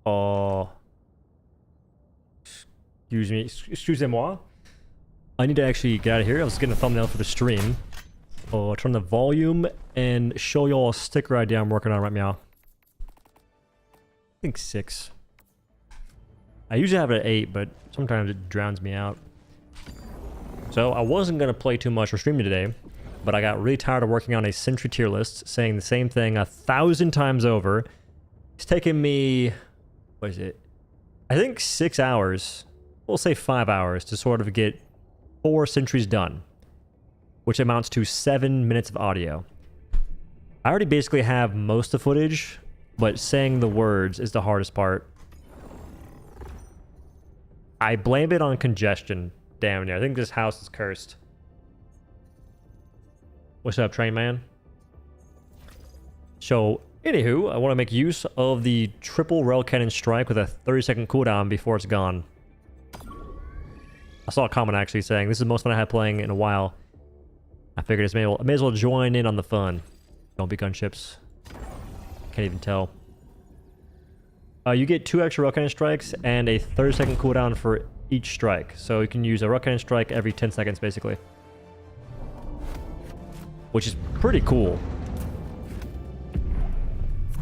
Oh. Excuse me. Excusez-moi. I need to actually get out of here. I was getting a thumbnail for the stream. Oh, turn the volume and show y'all a sticker idea I'm working on right now. I think 6. I usually have it at 8, but sometimes it drowns me out. So I wasn't going to play too much or streaming today, but I got really tired of working on a Sentry tier list, saying the same thing 1,000 times over. It's taken me, what is it? I think 6 hours, we'll say 5 hours, to sort of get 4 sentries done, which amounts to 7 minutes of audio. I already basically have most of the footage, but saying the words is the hardest part. I blame it on congestion. Damn near. I think this house is cursed. What's up, train man? So, anywho, I want to make use of the triple rail cannon strike with a 30-second cooldown before it's gone. I saw a comment actually saying, this is the most fun I had playing in a while. I figured I may as well join in on the fun. Don't be gunships. Can't even tell. You get 2 extra rail cannon strikes and a 30-second cooldown for each strike. So you can use a rail cannon strike every 10 seconds, basically. Which is pretty cool.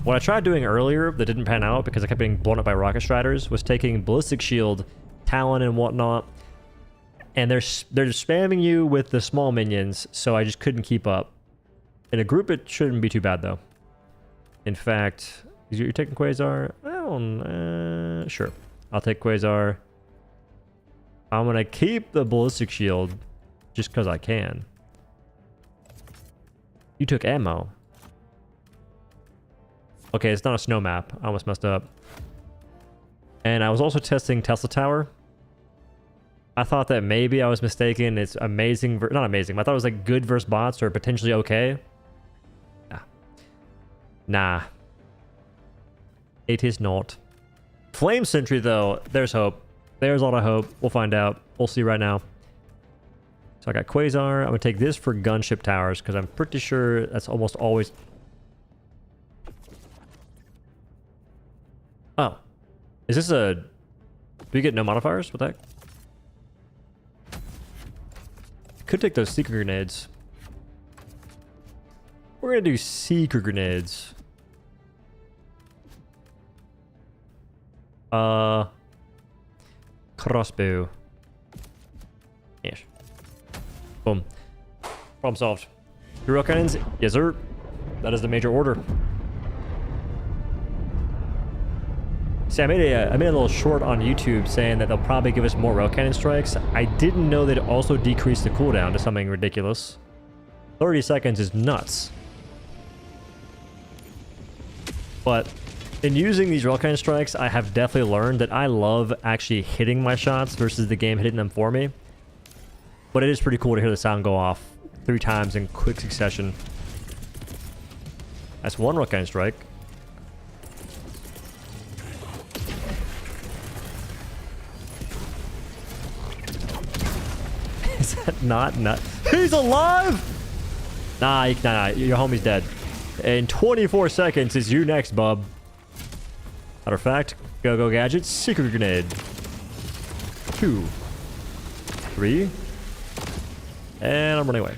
What I tried doing earlier that didn't pan out because I kept getting blown up by rocket striders was taking ballistic shield, talon, and whatnot. And they're just spamming you with the small minions, so I just couldn't keep up. In a group, it shouldn't be too bad, though. In fact, you're taking Quasar? Sure. I'll take Quasar. I'm going to keep the ballistic shield just because I can. You took ammo. Okay, it's not a snow map. I almost messed up. And I was also testing Tesla Tower. I thought that maybe I was mistaken. It's amazing. Not amazing, but I thought it was like good versus bots or potentially okay. Nah. It is not. Flame Sentry, though, there's hope. There's a lot of hope. We'll find out. We'll see right now. So I got Quasar. I'm going to take this for gunship towers because I'm pretty sure that's almost always... Oh. Is this a... Do we get no modifiers with that? Could take those secret grenades. We're going to do secret grenades. Crossbow. Yes. Boom. Problem solved. Hero cannons? Yes, sir. That is the major order. See, I made a little short on YouTube saying that they'll probably give us more rail cannon strikes. I didn't know they'd also decrease the cooldown to something ridiculous. 30 seconds is nuts. But in using these rail cannon strikes, I have definitely learned that I love actually hitting my shots versus the game hitting them for me. But it is pretty cool to hear the sound go off 3 times in quick succession. That's 1 rail cannon strike. Is that not nut? He's alive! Nah, your homie's dead. In 24 seconds is you next, bub. Matter of fact, go gadget, secret grenade. 2, 3, and I'm running away.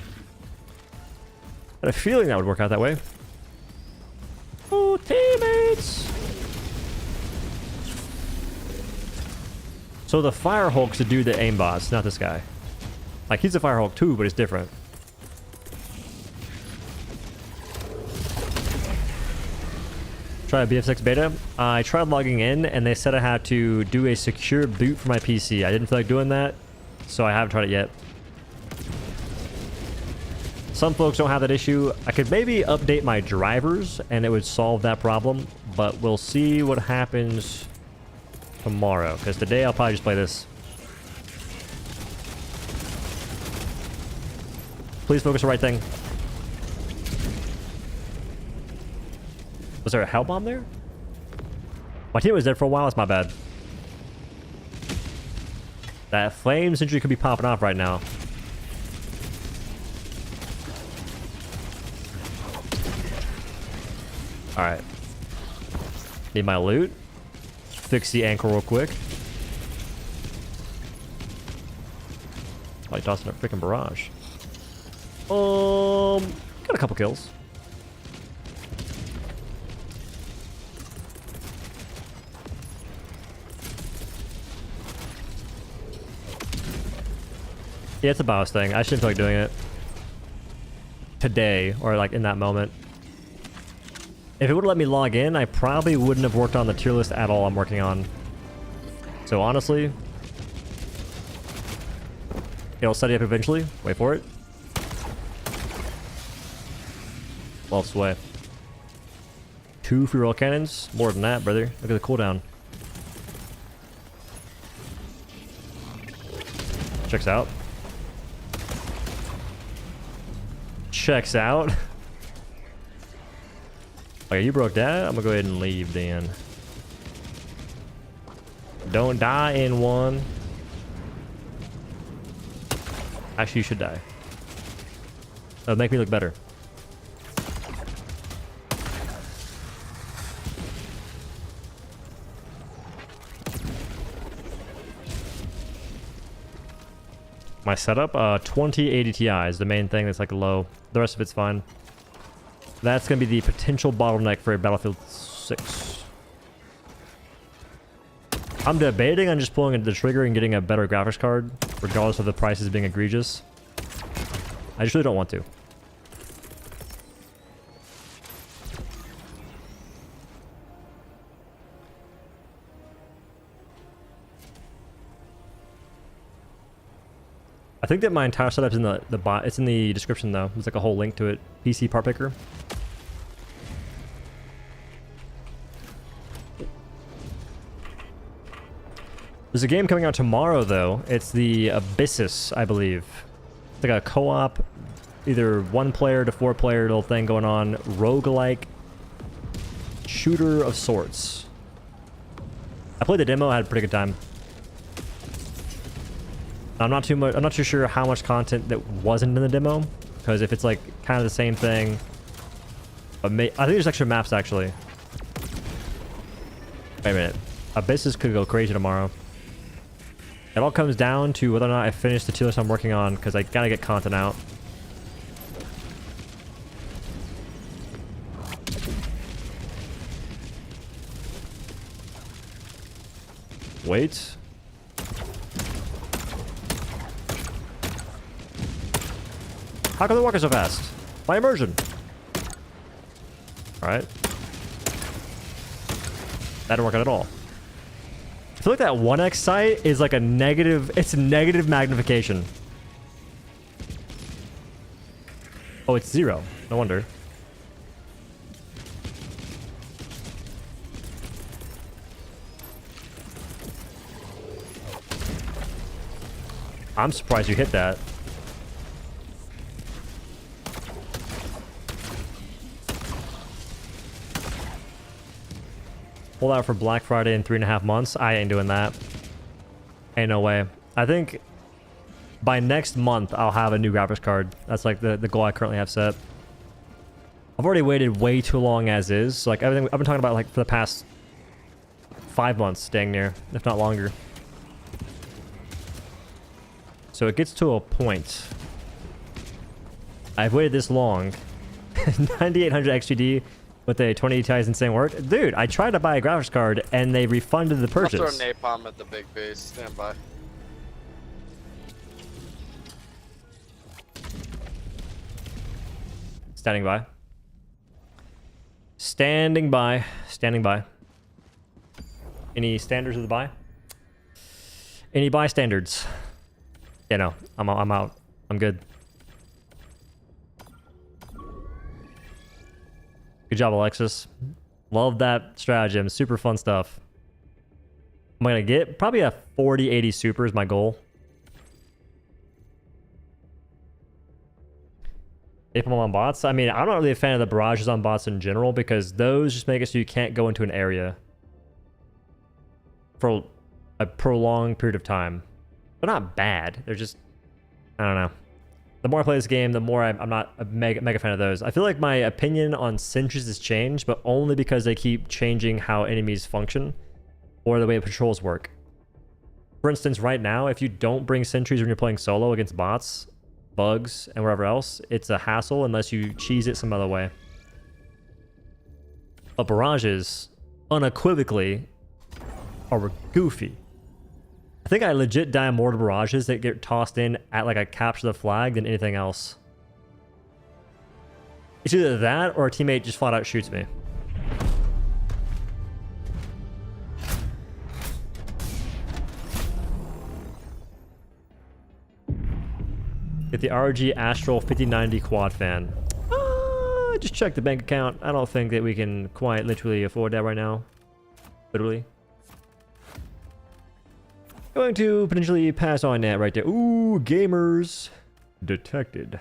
I had a feeling that would work out that way. Oh, teammates! So the Fire Hulk's the dude that aimbots, not this guy. Like, he's a Fire Hulk too, but it's different. Try a BF6 beta. I tried logging in, and they said I had to do a secure boot for my PC. I didn't feel like doing that, so I haven't tried it yet. Some folks don't have that issue. I could maybe update my drivers, and it would solve that problem, but we'll see what happens tomorrow, because today I'll probably just play this. Please focus the right thing. Was there a hell bomb there? My team was dead for a while. That's my bad. That flame sentry could be popping off right now. Alright. Need my loot. fix the ankle real quick. Like tossing a freaking barrage. Got a couple kills. Yeah, it's a BIOS thing. I shouldn't feel like doing it today or like in that moment. If it would have let me log in, I probably wouldn't have worked on the tier list at all I'm working on. So honestly, it'll set you up eventually. Wait for it. Well, sway. 2 free roll cannons. More than that, brother. Look at the cooldown. Checks out. Checks out. Okay, you broke that. I'm gonna go ahead and leave then. Don't die in one. Actually, you should die. That'll make me look better. My setup, 2080 Ti is the main thing that's like low. The rest of it's fine. That's going to be the potential bottleneck for a Battlefield 6. I'm debating on just pulling the trigger and getting a better graphics card, regardless of the prices being egregious. I just really don't want to. I think that my entire setup's in it's in the description though. There's like a whole link to it. PC part picker. There's a game coming out tomorrow though. It's the Abyssus, I believe. It's like a co-op, either 1-player to 4-player little thing going on. Roguelike shooter of sorts. I played the demo, I had a pretty good time. I'm not too sure how much content that wasn't in the demo, because if it's like kind of the same thing, I think there's extra maps actually. Wait a minute, Abyssus could go crazy tomorrow. It all comes down to whether or not I finish the tier list I'm working on, because I gotta get content out. Wait. How come they're walking so fast? My immersion. Alright. That didn't work out at all. I feel like that 1x sight is like a negative... It's a negative magnification. Oh, it's 0. No wonder. I'm surprised you hit that. Hold out for Black Friday in 3.5 months. I ain't doing that. Ain't no way. I think by next month I'll have a new graphics card. That's like the goal I currently have set. I've already waited way too long as is. So like everything I've been talking about like for the past 5 months, dang near, if not longer. So it gets to a point. I've waited this long. 9800 XGD with a 2080 Ti's insane work. Dude, I tried to buy a graphics card and they refunded the purchase. I'll throw napalm at the big base. Stand by. Standing by. Standing by. Standing by. Any standards of the buy? Any buy standards? Yeah, no. I'm out. I'm good. Good job, Alexis. Love that stratagem. Super fun stuff. I'm gonna get probably a 40-80 super is my goal. If I'm on bots, I mean, I'm not really a fan of the barrages on bots in general because those just make it so you can't go into an area for a prolonged period of time. They're not bad. They're just, I don't know. The more I play this game, the more I'm not a mega fan of those. I feel like my opinion on sentries has changed, but only because they keep changing how enemies function or the way patrols work. For instance, right now, if you don't bring sentries when you're playing solo against bots, bugs, and wherever else, it's a hassle unless you cheese it some other way. But barrages, unequivocally, are goofy. I think I legit die more to barrages that get tossed in at like a capture the flag than anything else. It's either that or a teammate just flat out shoots me. Get the RG Astral 5090 quad fan. Just check the bank account. I don't think that we can quite literally afford that right now. Literally. Going to potentially pass on that right there. Ooh, gamers detected.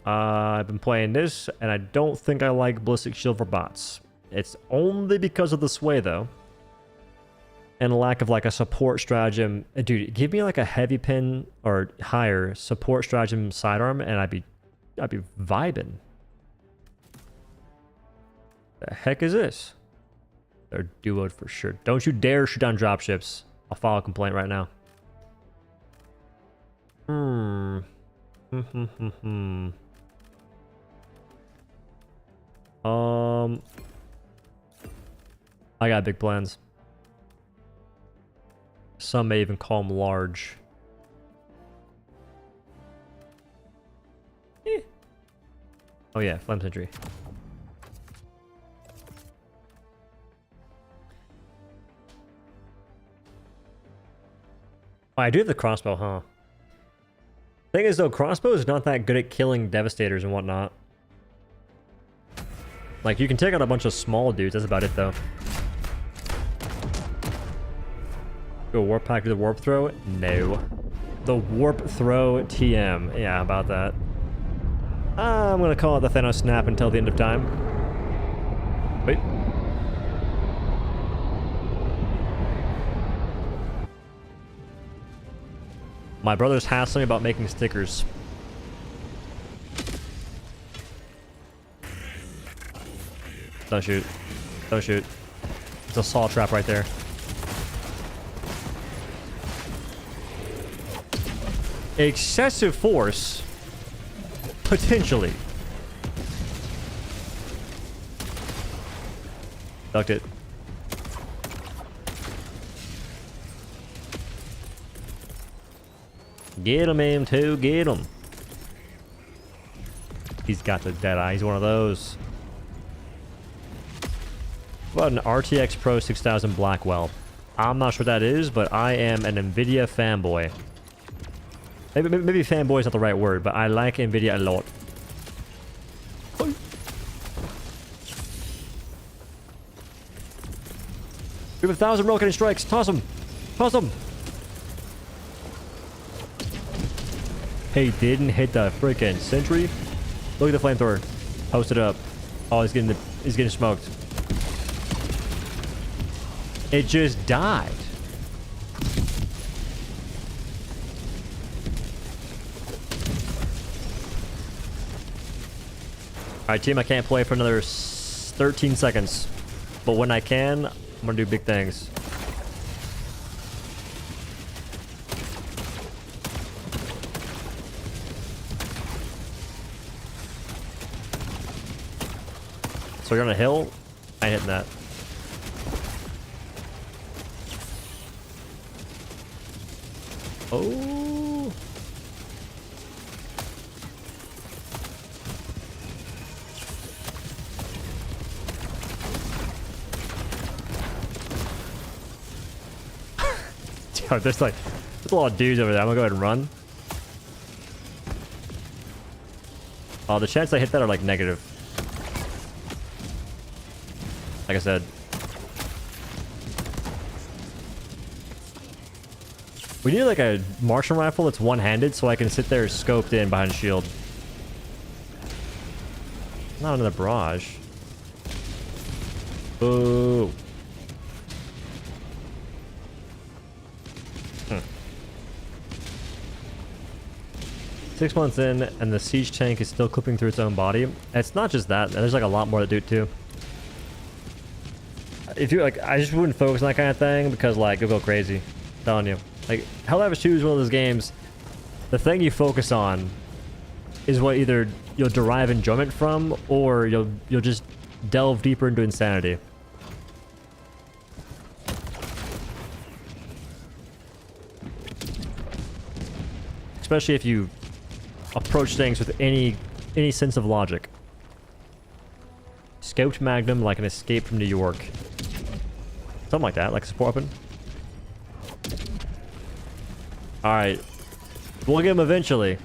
I've been playing this, and I don't think I like Ballistic Shield for bots. It's only because of the sway, though. And lack of, like, a support stratagem. Dude, give me, like, a heavy pin or higher support stratagem sidearm, and I'd be vibing. The heck is this? They're duoed for sure. Don't you dare shoot down dropships. I'll file a complaint right now. I got big plans. Some may even call them large. Oh yeah, flame sentry. Oh, I do have the crossbow, huh? Thing is though, crossbow is not that good at killing devastators and whatnot. Like, you can take out a bunch of small dudes, that's about it though. Go warp pack to the warp throw? No. The warp throw TM. Yeah, about that. I'm gonna call it the Thanos snap until the end of time. Wait. My brother's hassling about making stickers. Don't shoot. Don't shoot. It's a saw trap right there. Excessive force? Potentially. Ducked it. Get him, M2, get him. He's got the dead eye, he's one of those. What about an RTX Pro 6000 Blackwell? I'm not sure what that is, but I am an NVIDIA fanboy. Maybe fanboy is not the right word, but I like NVIDIA a lot. We have 1,000 rocket strikes. Toss them. Toss them. He didn't hit the freaking sentry. Look at the flamethrower. Post it up. Oh, he's getting smoked. It just died. Alright, team, I can't play for another 13 seconds. But when I can, I'm gonna do big things. So you're on a hill? I ain't hitting that. Oh. Yo, there's a lot of dudes over there. I'm gonna go ahead and run. Oh, the chance I hit that are like negative. Like I said. We need like a Martian rifle that's one-handed so I can sit there scoped in behind a shield. Not another barrage. Ooh. 6 months in, and the siege tank is still clipping through its own body. And it's not just that. There's like a lot more to do too. if you like, I just wouldn't focus on that kind of thing because like you'll go crazy. I'm telling you, like Helldivers 2 is one of those games. The thing you focus on is what either you'll derive enjoyment from, or you'll just delve deeper into insanity. Especially if you approach things with any sense of logic. Scoped Magnum like an escape from New York. Something like that, like a support weapon. Alright. We'll get him eventually.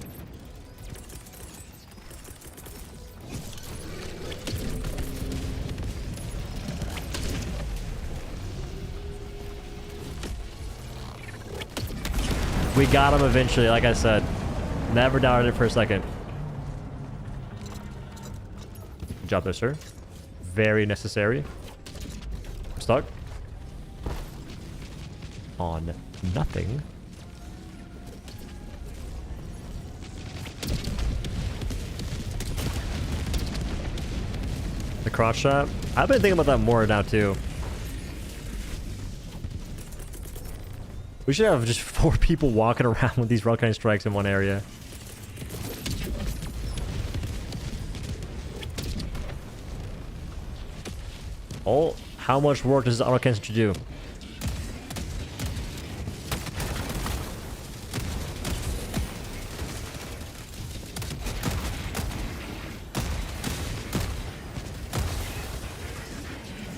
We got him eventually, like I said. Never doubted it for a second. Good job there, sir. Very necessary. I'm stuck. On nothing. The cross shot. I've been thinking about that more now too. We should have just 4 people walking around with these rock kind strikes in one area. Oh, how much work does auto cancel do?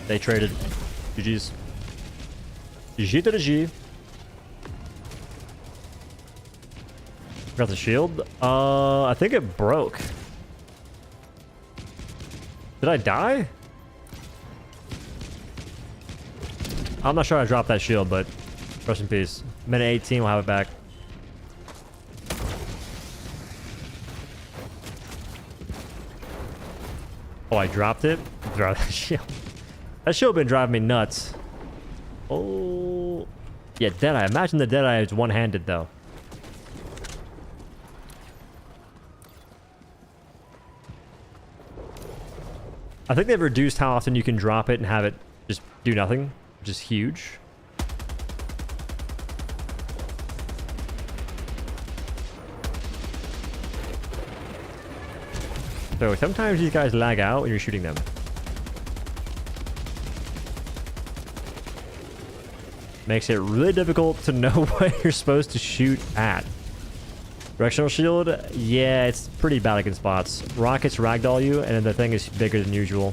They traded. GG's. GG to the G. Got the shield. I think it broke. Did I die? I'm not sure I dropped that shield, but rest in peace. Minute 18, we'll have it back. Oh, I dropped it? Drop that shield. That shield been driving me nuts. Oh. Yeah, Deadeye. Imagine the Deadeye is one-handed, though. I think they've reduced how often you can drop it and have it just do nothing, which is huge. So sometimes these guys lag out when you're shooting them. Makes it really difficult to know what you're supposed to shoot at. Directional shield, yeah, it's pretty bad against spots. Rockets ragdoll you, and then the thing is bigger than usual.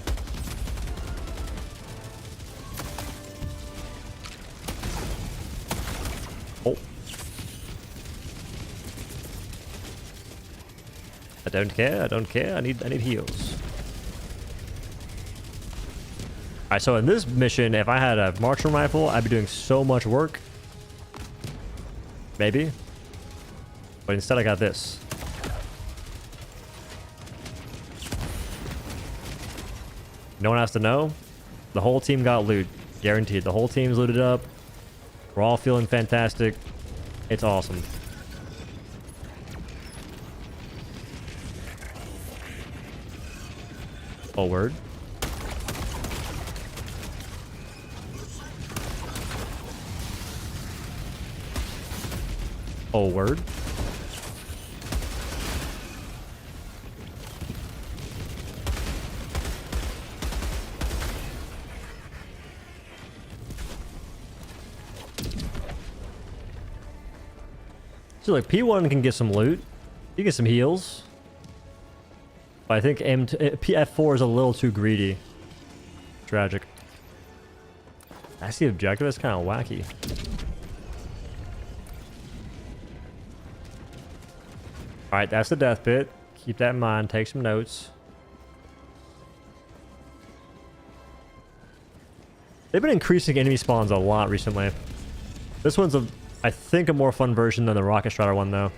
Oh. I don't care, I don't care, I need heals. Alright, so in this mission, if I had a marksman rifle, I'd be doing so much work. Maybe. But instead I got this. No one has to know. The whole team got loot. Guaranteed. The whole team's looted up. We're all feeling fantastic. It's awesome. Oh, word. Oh, word. So like P1 can get some loot. You get some heals. But I think F4 is a little too greedy. Tragic. That's the objective. That's kind of wacky. Alright, that's the death pit. Keep that in mind. Take some notes. They've been increasing enemy spawns a lot recently. This one's, I think, a more fun version than the Rocket Strider one, though.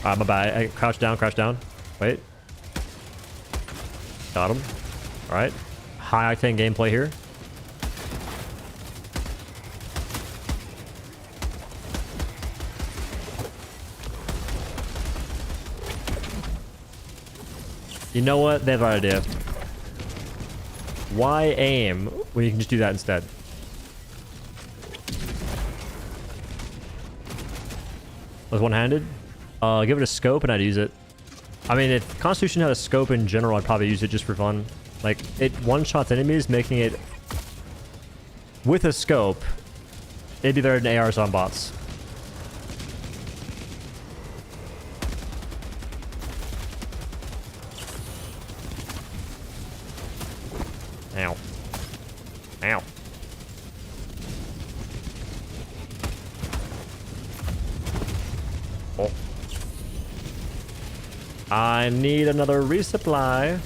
My bad. I crouch down, crouch down. Wait. Got him. Alright. High octane gameplay here. You know what? They have the right idea. Why aim when you can just do that instead? Was one-handed? Give it a scope and I'd use it. I mean, if Constitution had a scope in general, I'd probably use it just for fun. Like, it one-shots enemies, making it... With a scope, it'd be better than ARs on bots. Ow. Ow. Oh. I need another resupply.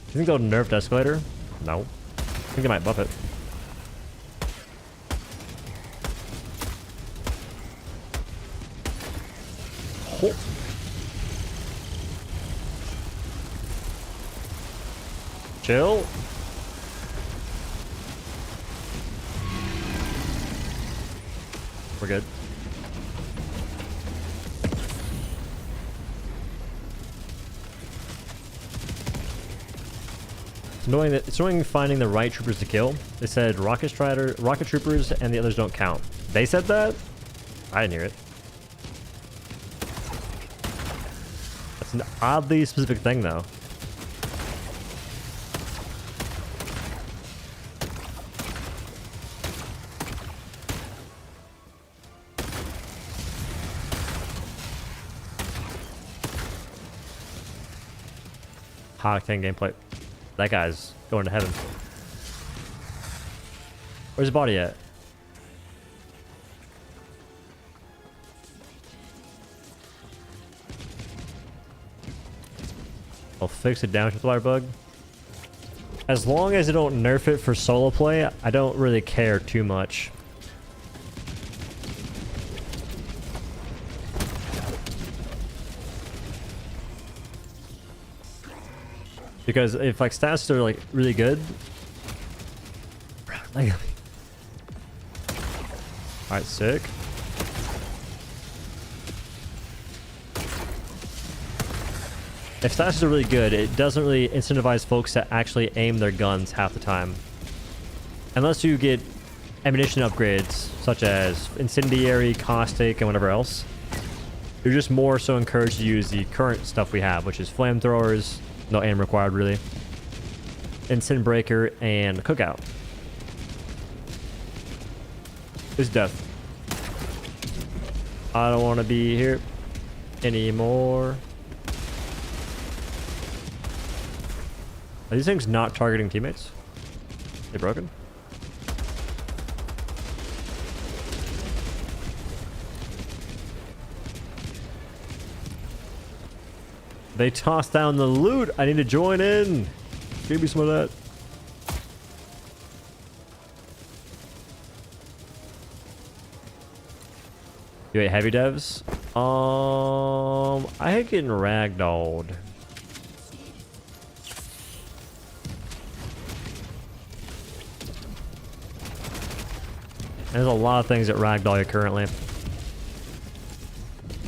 You think they'll nerf the escalator? No. I think they might buff it. Oh. Chill. We're good. It's annoying finding the right troopers to kill. They said rocket troopers, and the others don't count. They said that? I didn't hear it. That's an oddly specific thing, though. Hot octane gameplay. That guy's going to heaven. Where's his body at? I'll fix the damage multiplier bug. As long as I don't nerf it for solo play, I don't really care too much. Because if like stats are like really good, like, alright, sick. If stats are really good, it doesn't really incentivize folks to actually aim their guns half the time, unless you get ammunition upgrades such as incendiary, caustic, and whatever else. You're just more so encouraged to use the current stuff we have, which is flamethrowers. No aim required, really. Instant breaker and cookout. It's death. I don't want to be here anymore. Are these things not targeting teammates? They broken? They tossed down the loot. I need to join in. Give me some of that. You hate heavy devs? I hate getting ragdolled. There's a lot of things that ragdoll you currently.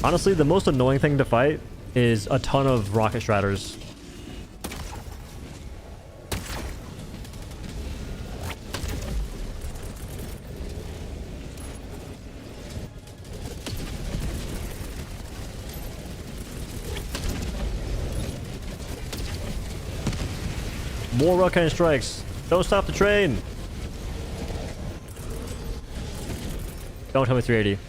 Honestly, the most annoying thing to fight is a ton of rocket striders. More rocket strikes. Don't stop the train. Don't tell me 380.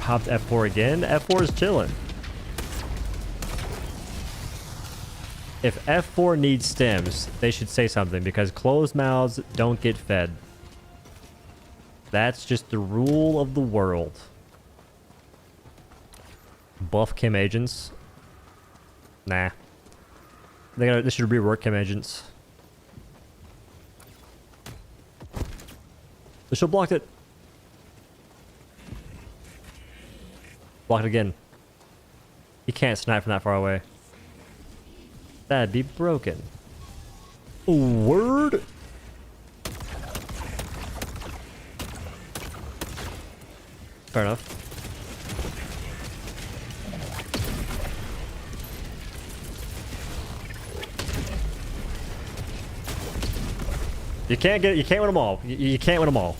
Hopped F4 again. F4 is chilling. If F4 needs stems, they should say something, because closed mouths don't get fed. That's just the rule of the world. Buff Kim agents. Nah. They should rework chem agents. They should have blocked it. Blocked it again. You can't snipe from that far away. That'd be broken. Word? Fair enough. You can't win them all. You can't win them all.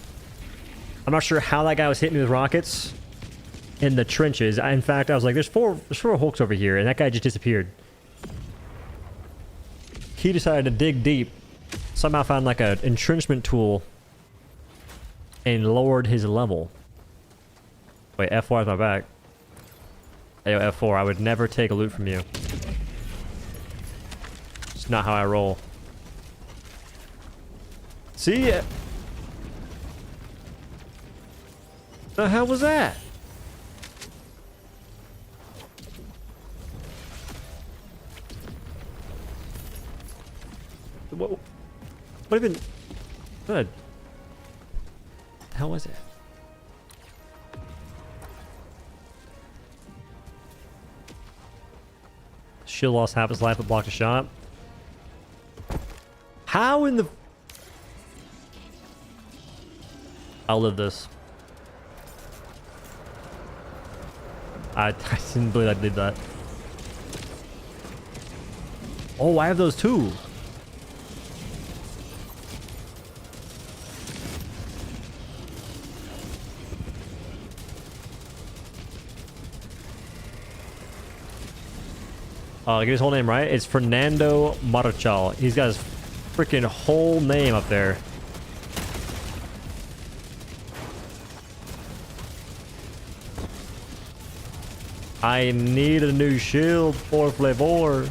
I'm not sure how that guy was hitting me with rockets in the trenches. In fact, I was like, there's four Hulks over here, and that guy just disappeared. He decided to dig deep. Somehow found like an entrenchment tool and lowered his level. Wait, F4 is my back. Hey, F4, I would never take a loot from you. It's not how I roll. See ya. The hell was that? What even? Good. The hell was it? Shield lost half his life but blocked a shot. How in the... I'll live this. I didn't believe I did that. Oh, I have those too. Get his whole name right. It's Fernando Marchal. He's got his freaking whole name up there. I need a new shield for flavor.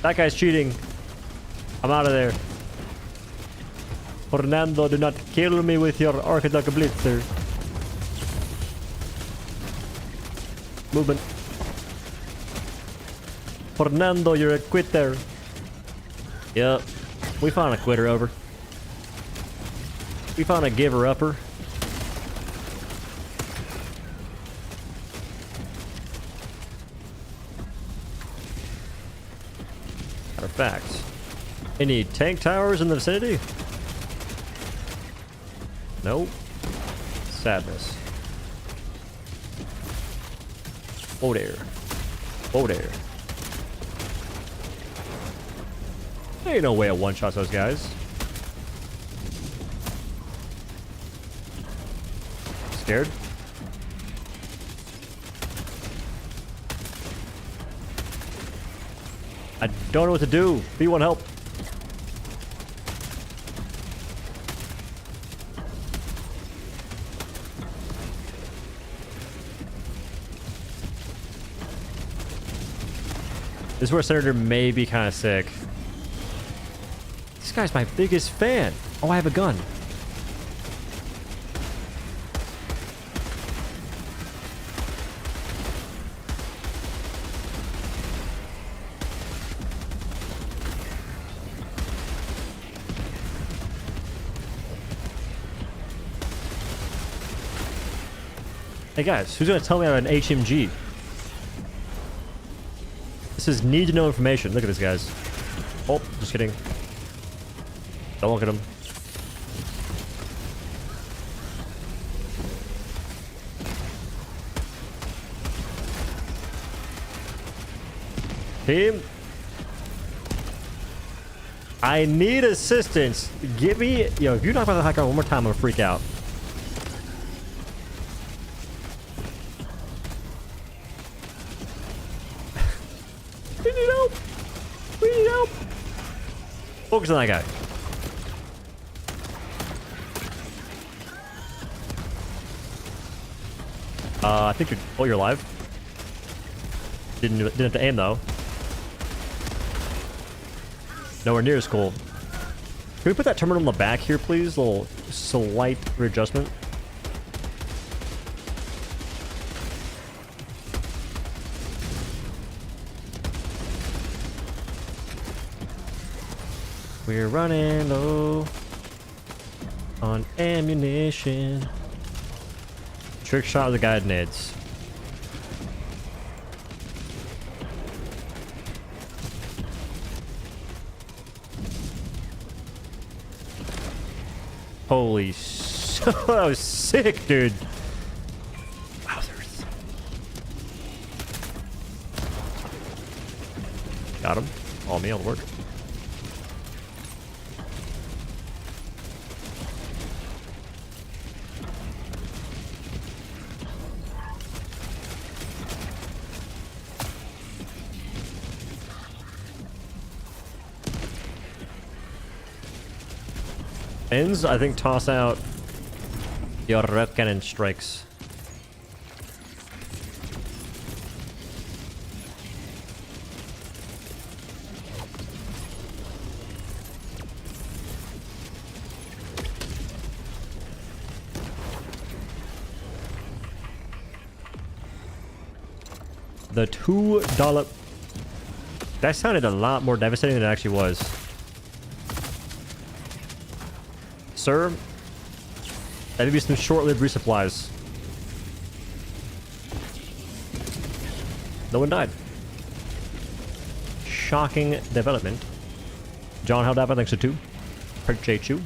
That guy's cheating. I'm out of there. Fernando, do not kill me with your Archiduct Blitzer. Movement. Fernando, you're a quitter. Yep. We found a quitter over. We found a giver-upper. Matter of fact. Any tank towers in the vicinity? Nope. Sadness. Whoa there. Whoa there. There ain't no way I one-shot those guys. Scared? I don't know what to do. B1 help. This is where Senator may be kind of sick. This guy's my biggest fan. Oh, I have a gun. Hey guys, who's gonna tell me I have an HMG? This is need to know information. Look at this, guys. Oh, just kidding. Don't look at him. Team. I need assistance. Give me... Yo, if you knock about the hacker one more time, I'm gonna freak out. We need help. We need help. Focus on that guy. I think you're... Oh, you're alive. Didn't have to aim, though. Nowhere near as cool. Can we put that terminal in the back here, please? A little slight readjustment. We're running low on ammunition. Trick shot with the guide nades. Holy that was sick, dude. Wowzers. Got him. All me, all the work. Ends, I think, toss out your red cannon strikes. The $2... That sounded a lot more devastating than it actually was. Sir, that may be some short-lived resupplies. No one died. Shocking development. John Helldivers, thanks to 2. Appreciate you.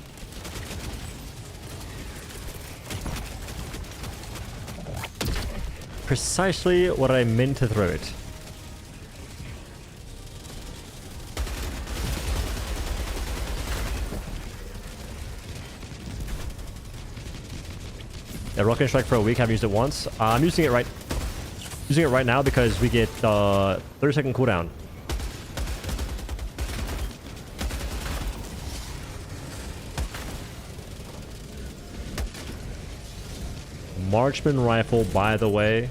Precisely what I meant to throw it. Yeah, rocket strike for a week. Haven't used it once. I'm using it right now because we get 30-second cooldown. Marksman rifle, by the way.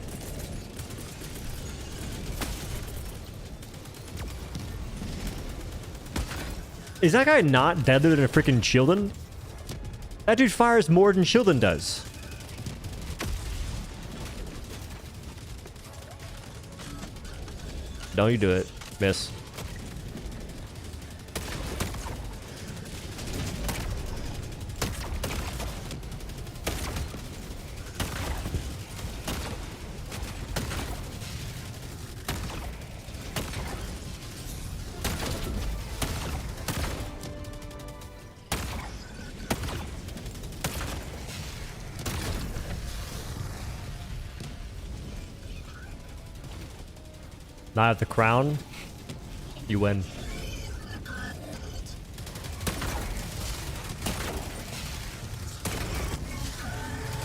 Is that guy not deadlier than a freaking Shieldon? That dude fires more than Shieldon does. Don't you do it. Miss. Now I have the crown. You win.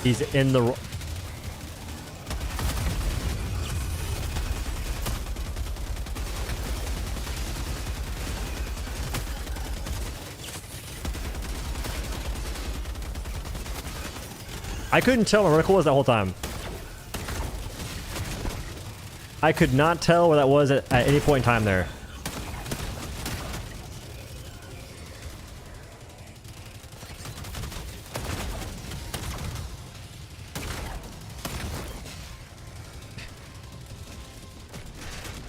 He's in the... I couldn't tell where Reticle was that whole time. I could not tell where that was at any point in time there.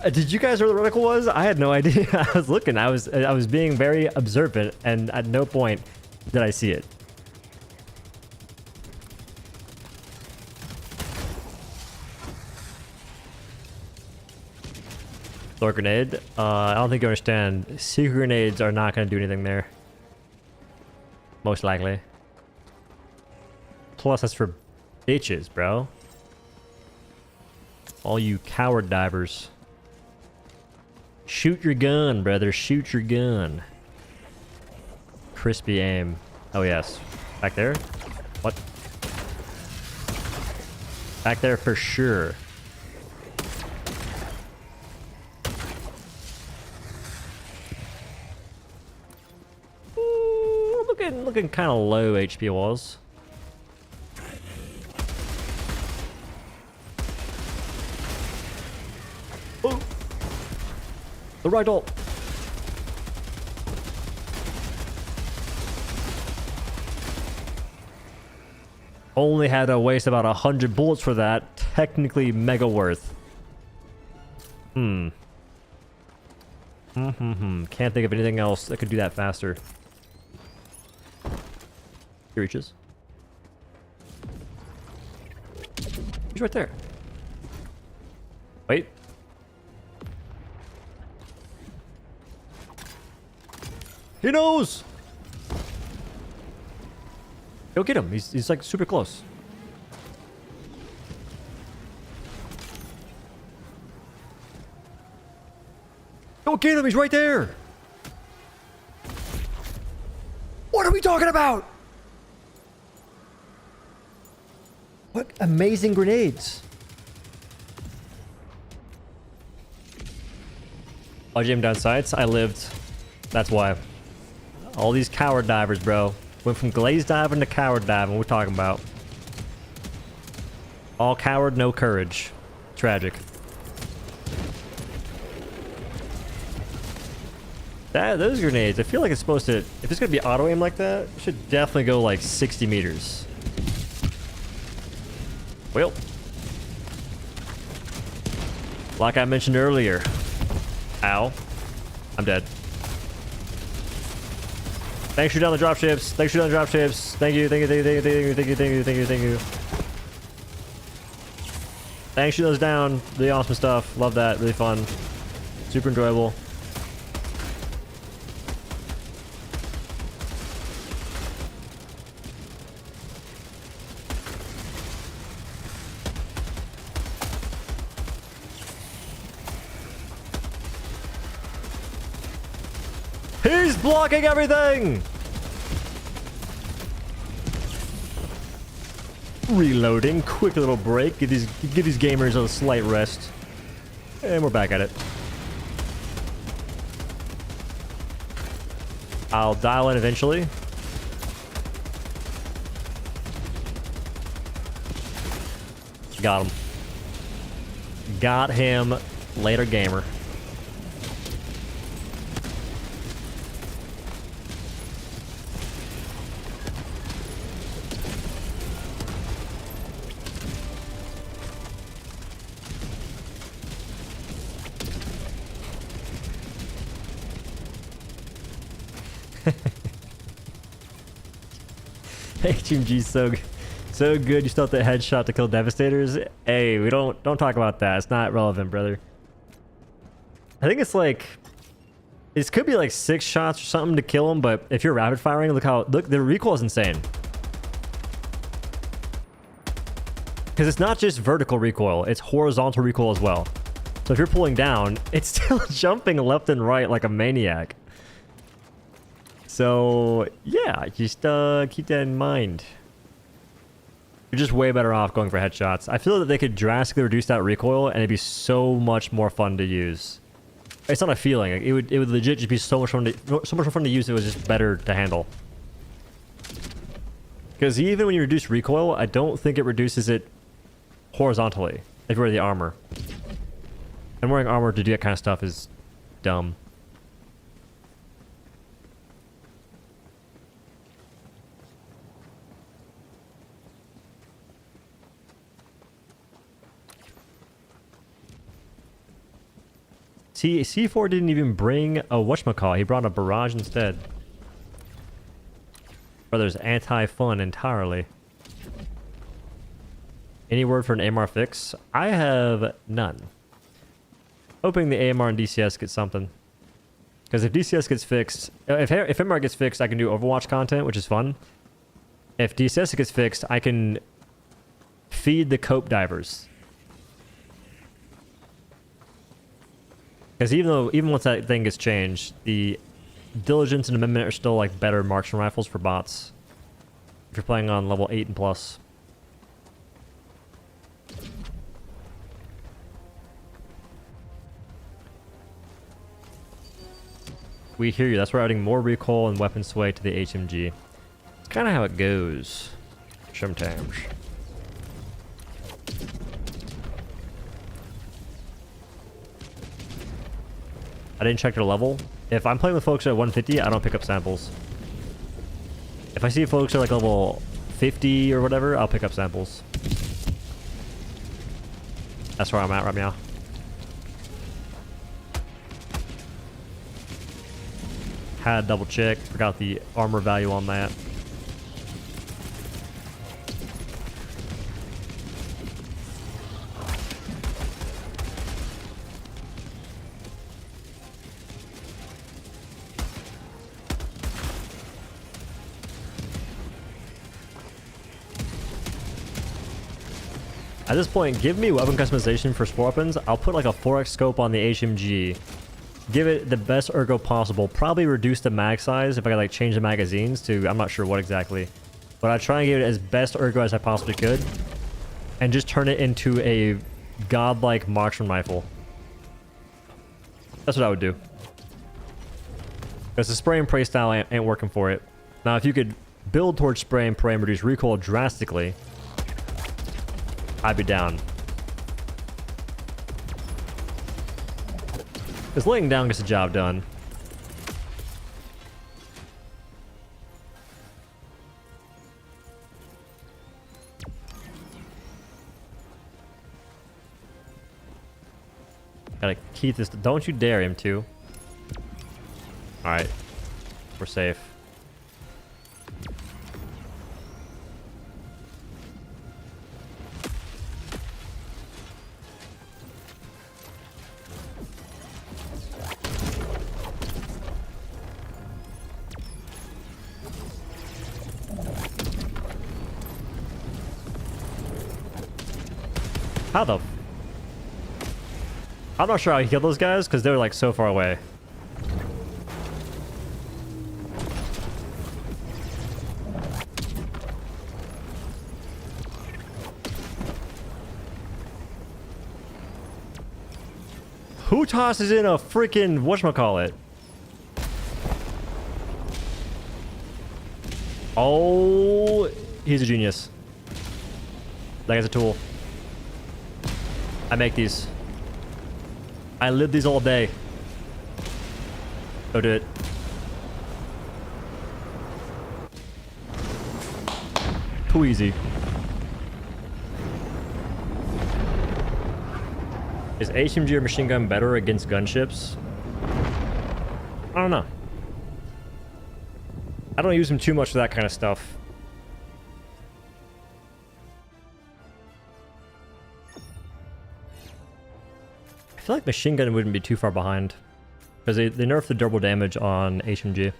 Did you guys know where the reticle was? I had no idea. I was looking. I was being very observant, and at no point did I see it. Throw grenade. I don't think you understand. Secret grenades are not going to do anything there. Most likely. Plus, that's for bitches, bro. All you coward divers. Shoot your gun, brother. Shoot your gun. Crispy aim. Oh, yes. Back there? What? Back there for sure. Looking kind of low HP was. Oh! The right ult. Only had to waste about 100 bullets for that. Technically mega worth. Can't think of anything else that could do that faster. He reaches. He's right there. Wait. He knows! Go get him. He's like super close. Go get him. He's right there. What are we talking about? What amazing grenades. I jammed down sights. I lived. That's why. All these coward divers, bro. Went from glaze diving to coward diving. We're talking about. All coward, no courage. Tragic. Those grenades, I feel like it's supposed to... If it's going to be auto-aim like that, it should definitely go like 60 meters. Well. Like I mentioned earlier. Ow. I'm dead. Thanks for down the dropships. Thanks for down the dropships. Thank you, thank you, thank you, thank you, thank you, thank you, thank you, thank you. Thanks for those down. Really awesome stuff. Love that. Really fun. Super enjoyable. He's blocking everything! Reloading. Quick little break. Give these gamers a slight rest. And we're back at it. I'll dial in eventually. Got him. Got him. Later, gamer. HMG so good. You still have the headshot to kill Devastators. Hey, we don't talk about that. It's not relevant, brother. I think it's like it could be like 6 shots or something to kill him, but if you're rapid firing, look the recoil is insane. Because it's not just vertical recoil, it's horizontal recoil as well. So if you're pulling down, it's still jumping left and right like a maniac. So, yeah, just keep that in mind. You're just way better off going for headshots. I feel that they could drastically reduce that recoil, and it'd be so much more fun to use. It's not a feeling. It would legit just be so much fun to use. It was just better to handle. Because even when you reduce recoil, I don't think it reduces it horizontally if you wear the armor. And wearing armor to do that kind of stuff is dumb. See, C4 didn't even bring a whatchamacall. He brought a barrage instead. Brother's anti-fun entirely. Any word for an AMR fix? I have none. Hoping the AMR and DCS get something. Because if DCS gets fixed... If AMR gets fixed, I can do Overwatch content, which is fun. If DCS gets fixed, I can feed the cope divers. Because even once that thing gets changed, the Diligence and Amendment are still like better marksman rifles for bots. If you're playing on level 8 and plus. We hear you. That's why we're adding more recoil and weapon sway to the HMG. It's kind of how it goes. Sometimes. I didn't check their level. If I'm playing with folks at 150, I don't pick up samples. If I see folks at like level 50 or whatever, I'll pick up samples. That's where I'm at right now. Had to double check. Forgot the armor value on that. At this point, give me weapon customization for sport weapons. I'll put like a 4x scope on the HMG. Give it the best ergo possible. Probably reduce the mag size if I could like change the magazines to, I'm not sure what exactly. But I try and give it as best ergo as I possibly could. And just turn it into a godlike marksman rifle. That's what I would do. Because the spray and pray style ain't working for it. Now if you could build towards spray and pray and reduce recoil drastically, I'd be down. Because laying down gets the job done. Gotta keep this. Don't you dare, M2. Alright. We're safe. How the... I'm not sure how he killed those guys because they were like so far away. Who tosses in a freaking whatchamacallit? Oh, he's a genius. That guy's a tool. I make these. I live these all day. Go do it. Too easy. Is HMG or machine gun better against gunships? I don't know. I don't use them too much for that kind of stuff. I feel like machine gun wouldn't be too far behind. Because they nerfed the durable damage on HMG.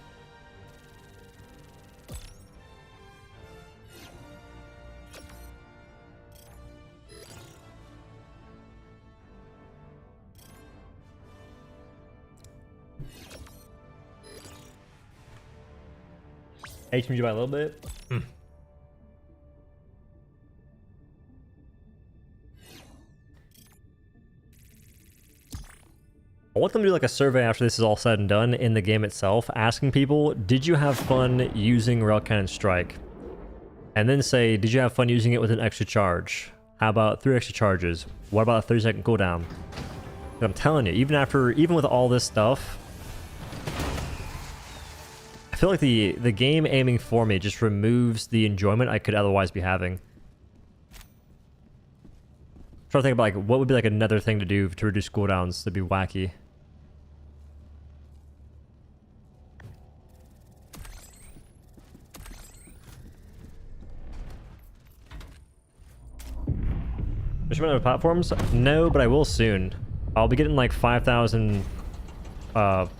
HMG by a little bit. I want them to do like a survey after this is all said and done in the game itself, asking people, did you have fun using Rail Cannon Strike? And then say, did you have fun using it with an extra charge? How about 3 extra charges? What about a 30-second cooldown? And I'm telling you, even with all this stuff, I feel like the game aiming for me just removes the enjoyment I could otherwise be having. I'm trying to think about like what would be like another thing to do to reduce cooldowns that'd be wacky. There's other platforms? No, but I will soon. I'll be getting like 5,000 5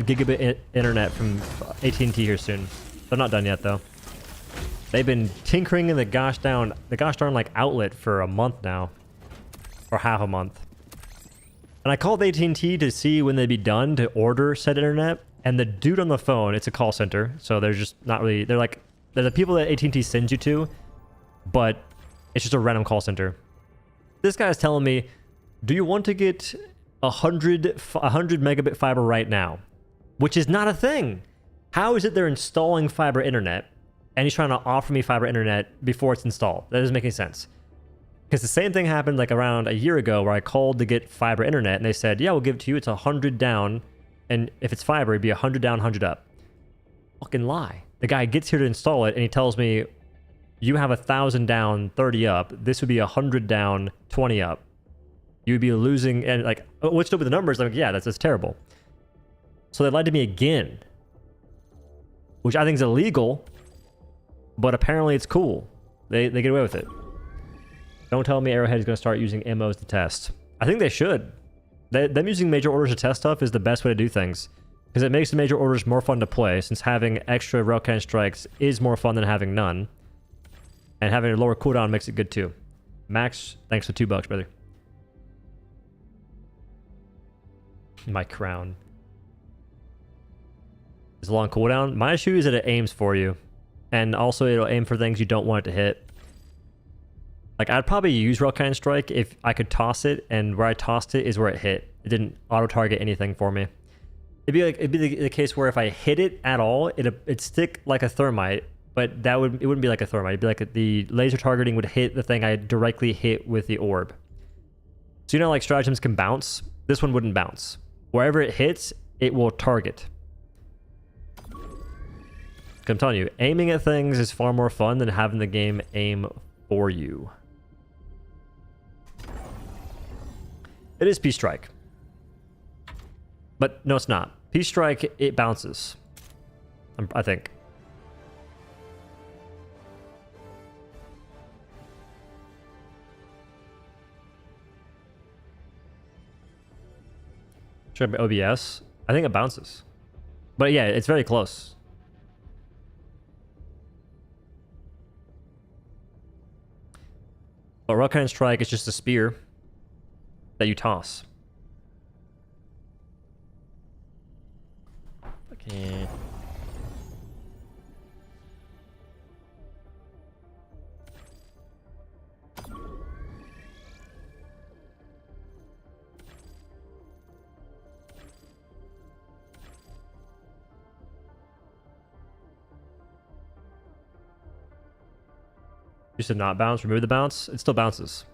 gigabit internet from AT&T here soon. They're not done yet though. They've been tinkering in the gosh darn like outlet for a month now, or half a month. And I called AT&T to see when they'd be done to order said internet, and the dude on the phone, it's a call center, so they're just not really, they're the people that AT&T sends you to, but it's just a random call center. This guy's telling me, do you want to get 100 megabit fiber right now? Which is not a thing. How is it they're installing fiber internet and he's trying to offer me fiber internet before it's installed? That doesn't make any sense. Because the same thing happened like around a year ago where I called to get fiber internet and they said, yeah, we'll give it to you. It's 100 down. And if it's fiber, it'd be 100 down, 100 up. Fucking lie. The guy gets here to install it and he tells me, you have 1,000 down, 30 up. This would be 100 down, 20 up. You would be losing, and like, what's up with the numbers? I'm like, yeah, that's terrible. So they lied to me again. Which I think is illegal, but apparently it's cool. They get away with it. Don't tell me Arrowhead is going to start using MOs to test. I think they should. Them using major orders to test stuff is the best way to do things. Because it makes the major orders more fun to play, since having extra rail cannon strikes is more fun than having none. And having a lower cooldown makes it good too. Max, thanks for $2, brother. My crown. It's a long cooldown. My issue is that it aims for you. And also it'll aim for things you don't want it to hit. Like, I'd probably use Rail Cannon Strike if I could toss it, and where I tossed it is where it hit. It didn't auto-target anything for me. It'd be the case where if I hit it at all, it'd stick like a thermite, but it wouldn't be like a thermite. It'd be like the laser targeting would hit the thing I directly hit with the orb. So you know, like stratagems can bounce. This one wouldn't bounce. Wherever it hits, it will target. I'm telling you, aiming at things is far more fun than having the game aim for you. It is P-Strike. But no, it's not. P-Strike, it bounces. I think. Should I be OBS? I think it bounces. But yeah, it's very close. But Rail Cannon Strike is just a spear that you toss. Okay. You said not bounce, remove the bounce. It still bounces.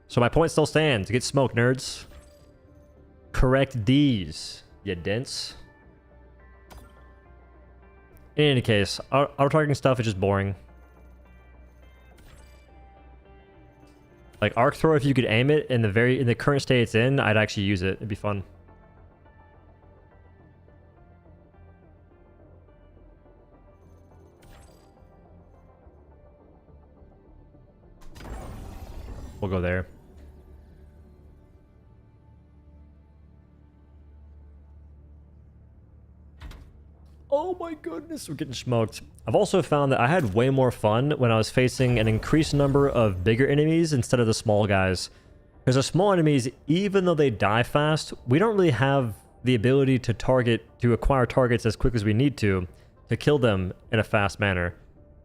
So my point still stands. Get smoked, nerds. Correct D's, you dents. In any case, auto-targeting stuff is just boring. Like arc throw, if you could aim it in the current state it's in, I'd actually use it. It'd be fun. We'll go there. Oh my goodness, we're getting smoked. I've also found that I had way more fun when I was facing an increased number of bigger enemies instead of the small guys. Because the small enemies, even though they die fast, we don't really have the ability to acquire targets as quick as we need to kill them in a fast manner.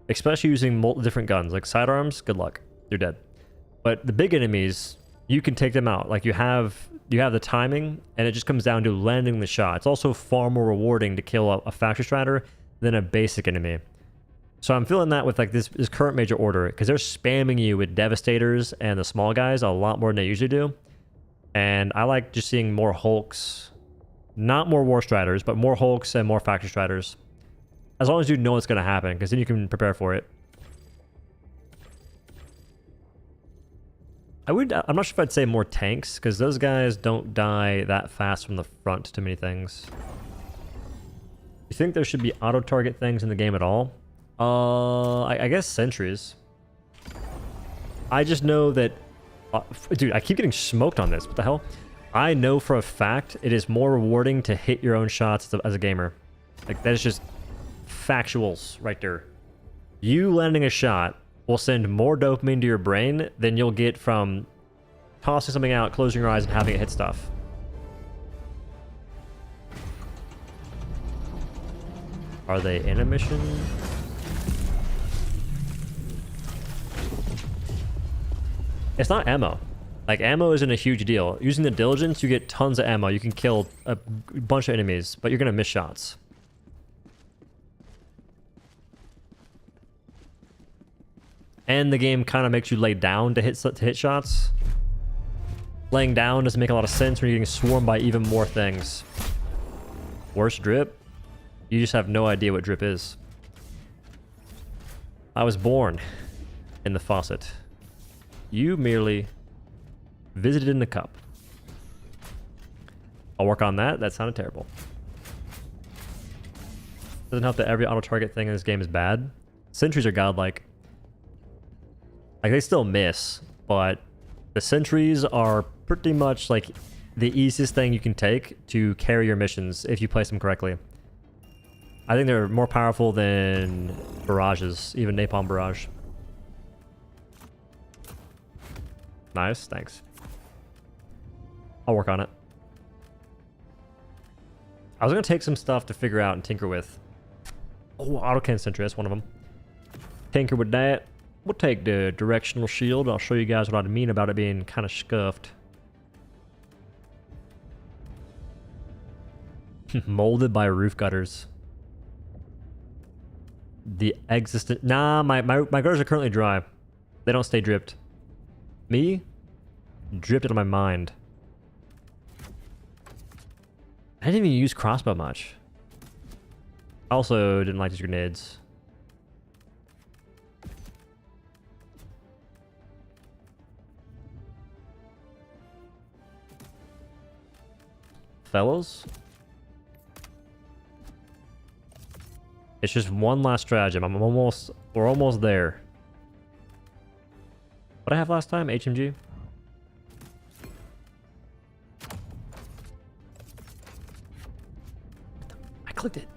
Especially using multiple different guns. Like sidearms, good luck. You're dead. But the big enemies, you can take them out. Like you have the timing, and it just comes down to landing the shot. It's also far more rewarding to kill a factory strider than a basic enemy. So I'm feeling that with like this current major order, because they're spamming you with devastators and the small guys a lot more than they usually do. And I like just seeing more Hulks, not more War Striders, but more Hulks and more factory striders. As long as you know what's going to happen, because then you can prepare for it. I'm not sure if I'd say more tanks, because those guys don't die that fast from the front to many things. You think there should be auto-target things in the game at all? I guess sentries. I just know that... dude, I keep getting smoked on this. What the hell? I know for a fact it is more rewarding to hit your own shots as a gamer. Like, that is just factuals right there. You landing a shot will send more dopamine to your brain than you'll get from tossing something out, closing your eyes, and having it hit stuff. Are they in a mission? It's not ammo. Like, ammo isn't a huge deal. Using the diligence, you get tons of ammo. You can kill a bunch of enemies, but you're gonna miss shots. And the game kind of makes you lay down to hit shots. Laying down doesn't make a lot of sense when you're getting swarmed by even more things. Worst drip? You just have no idea what drip is. I was born in the faucet. You merely visited in the cup. I'll work on that. That sounded terrible. Doesn't help that every auto-target thing in this game is bad. Sentries are godlike. Like, they still miss, but the sentries are pretty much like the easiest thing you can take to carry your missions if you place them correctly. I think they're more powerful than barrages, even napalm barrage. Nice, thanks. I'll work on it. I was gonna take some stuff to figure out and tinker with. Oh, autocannon sentry, that's one of them. Tinker with that. We'll take the directional shield. I'll show you guys what I mean about it being kind of scuffed. Molded by roof gutters. The existent... Nah, my gutters are currently dry. They don't stay dripped. Me? Dripped out of my mind. I didn't even use crossbow much. I also didn't like these grenades. Fellows? It's just one last stratagem. We're almost there. What did I have last time? HMG? I clicked it.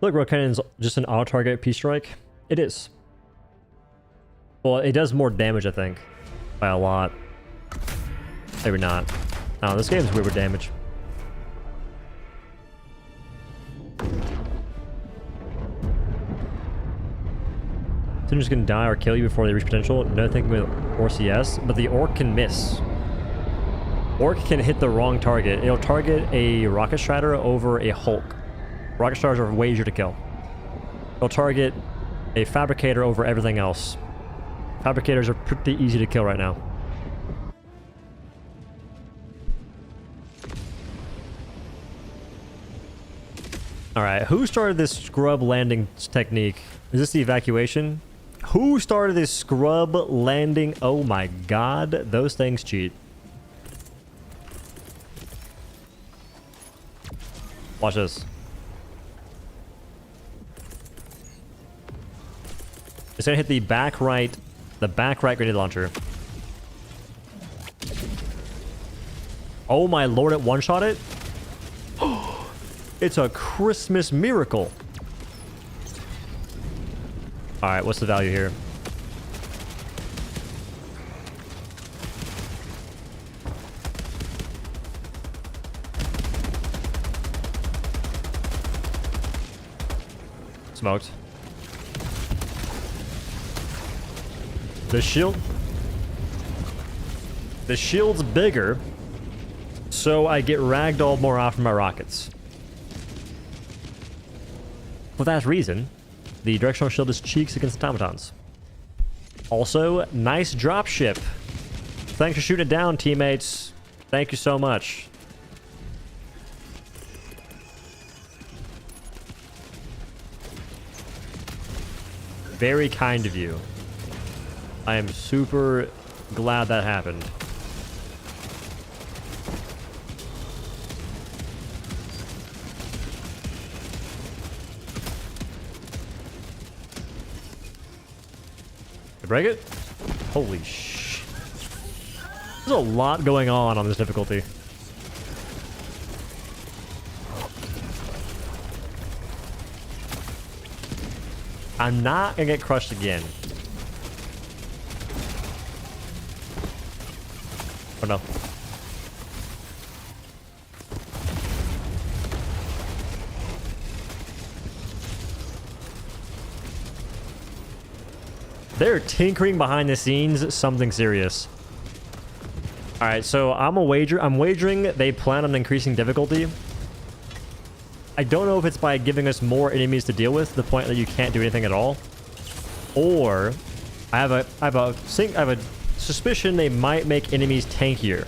Look, road cannon's just an auto-target P-strike. It is. Well, it does more damage, I think. By a lot. Maybe not. Oh, this game's weird with damage. Sooners can die or kill you before they reach potential. No thinking with ORCS, but the Orc can miss. Orc can hit the wrong target. It'll target a Rocket Strider over a Hulk. Rocket Striders are way easier to kill. It'll target a Fabricator over everything else. Fabricators are pretty easy to kill right now. Alright, who started this scrub landing technique? Is this the evacuation? Who started this scrub landing? Oh my god, those things cheat. Watch this. It's gonna hit the back right grenade launcher. Oh my lord, it one-shot it? It's a Christmas miracle. Alright, what's the value here? Smoked. The shield's bigger, so I get ragdolled more often by rockets. For that reason, the directional shield is cheeks against automatons. Also, nice dropship. Thanks for shooting it down, teammates. Thank you so much. Very kind of you. I am super glad that happened. Break it? Holy sh... There's a lot going on this difficulty. I'm not gonna get crushed again. Oh no. They're tinkering behind the scenes something serious. Alright, so I'm wagering they plan on increasing difficulty. I don't know if it's by giving us more enemies to deal with, to the point that you can't do anything at all. Or I have a suspicion they might make enemies tankier.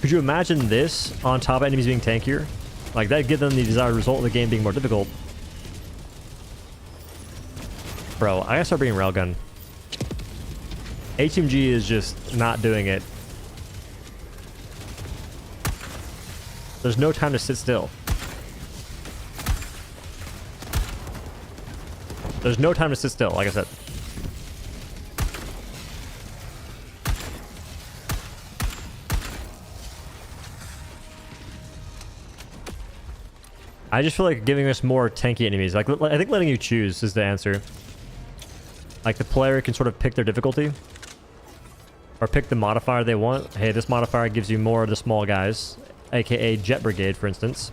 Could you imagine this on top of enemies being tankier? Like, that'd give them the desired result of the game being more difficult. Bro, I gotta start bringing railgun. HMG is just not doing it. There's no time to sit still. There's no time to sit still, like I said. I just feel like giving us more tanky enemies. Like, I think letting you choose is the answer. Like, the player can sort of pick their difficulty. Or pick the modifier they want. Hey, this modifier gives you more of the small guys. AKA Jet Brigade, for instance.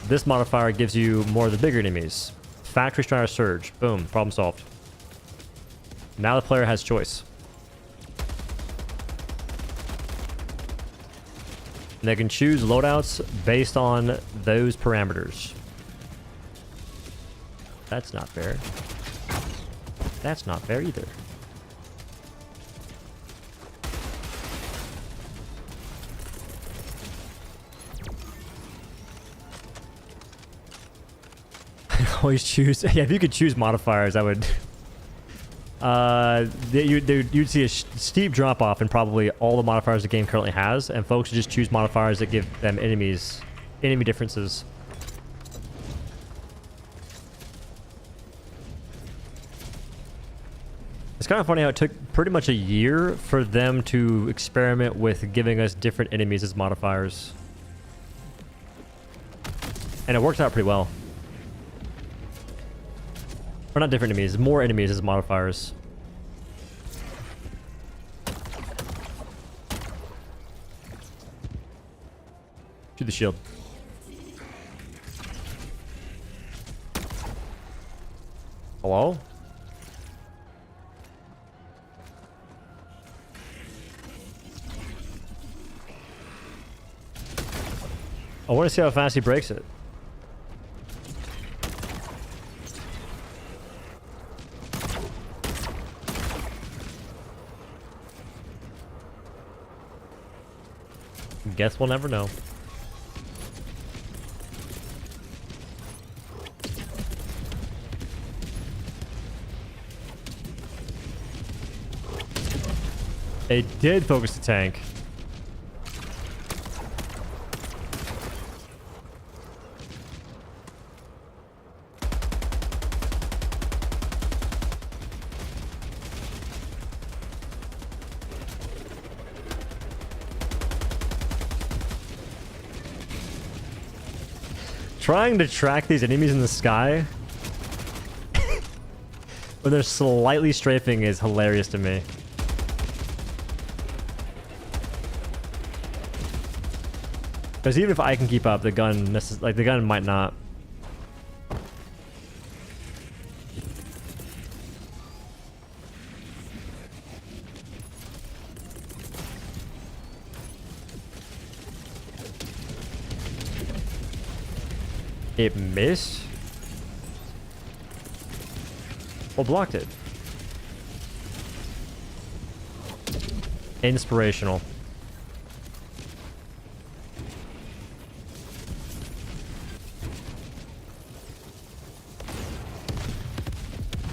This modifier gives you more of the bigger enemies. Factory Strider Surge. Boom. Problem solved. Now the player has choice. And they can choose loadouts based on those parameters. That's not fair. That's not fair either. Always choose. Yeah, if you could choose modifiers, I would. You'd see a steep drop off in probably all the modifiers the game currently has, and folks would just choose modifiers that give them enemy differences. It's kind of funny how it took pretty much a year for them to experiment with giving us different enemies as modifiers. And it worked out pretty well. Or not different enemies, more enemies as modifiers. Shoot the shield. Hello? I want to see how fast he breaks it. Guess we'll never know. It did focus the tank. Trying to track these enemies in the sky when they're slightly strafing is hilarious to me. Because even if I can keep up, the gun might not. It missed? Well, blocked it. Inspirational.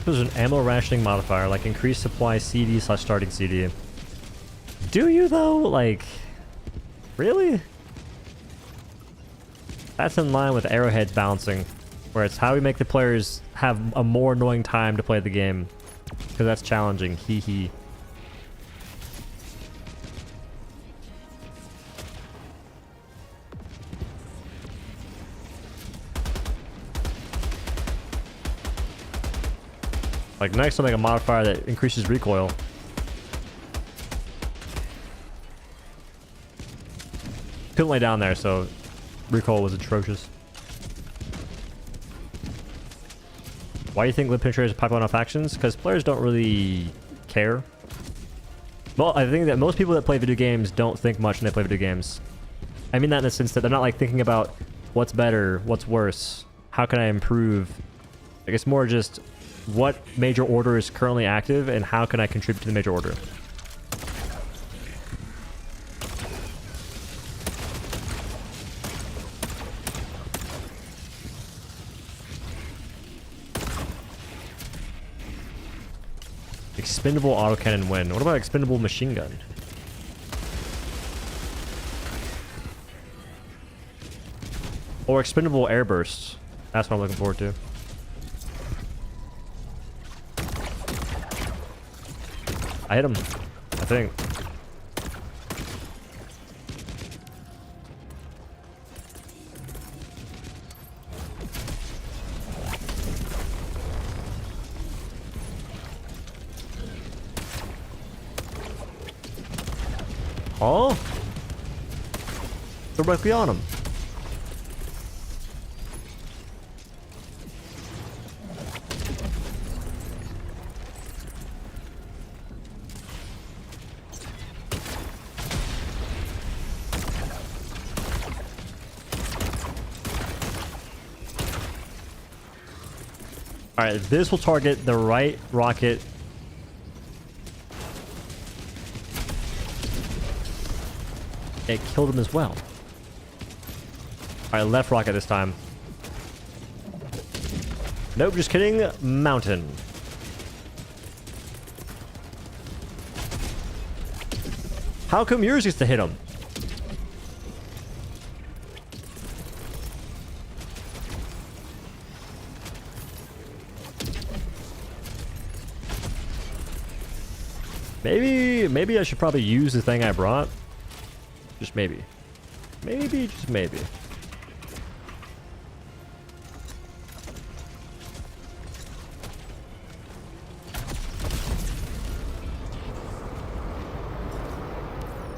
There's an ammo rationing modifier, like increased supply CD/starting CD. Do you though? Like, really? That's in line with Arrowhead's balancing, where it's how we make the players have a more annoying time to play the game. Because that's challenging. Hee hee. Like, next I'll make a modifier that increases recoil. Couldn't lay down there, so recoil was atrocious. Why do you think lip penetrators are popular enough actions? Because players don't really care. Well, I think that most people that play video games don't think much when they play video games. I mean that in the sense that they're not like thinking about what's better, what's worse, how can I improve. Like, it's more just what major order is currently active and how can I contribute to the major order. Expendable autocannon when? What about expendable machine gun? Or expendable airbursts. That's what I'm looking forward to. I hit him, I think. Oh, directly on him. All right, this will target the right rocket. It killed him as well. All right, left rocket this time. Nope, just kidding. Mountain. How come yours gets to hit him? Maybe I should probably use the thing I brought. Just maybe. Maybe, just maybe.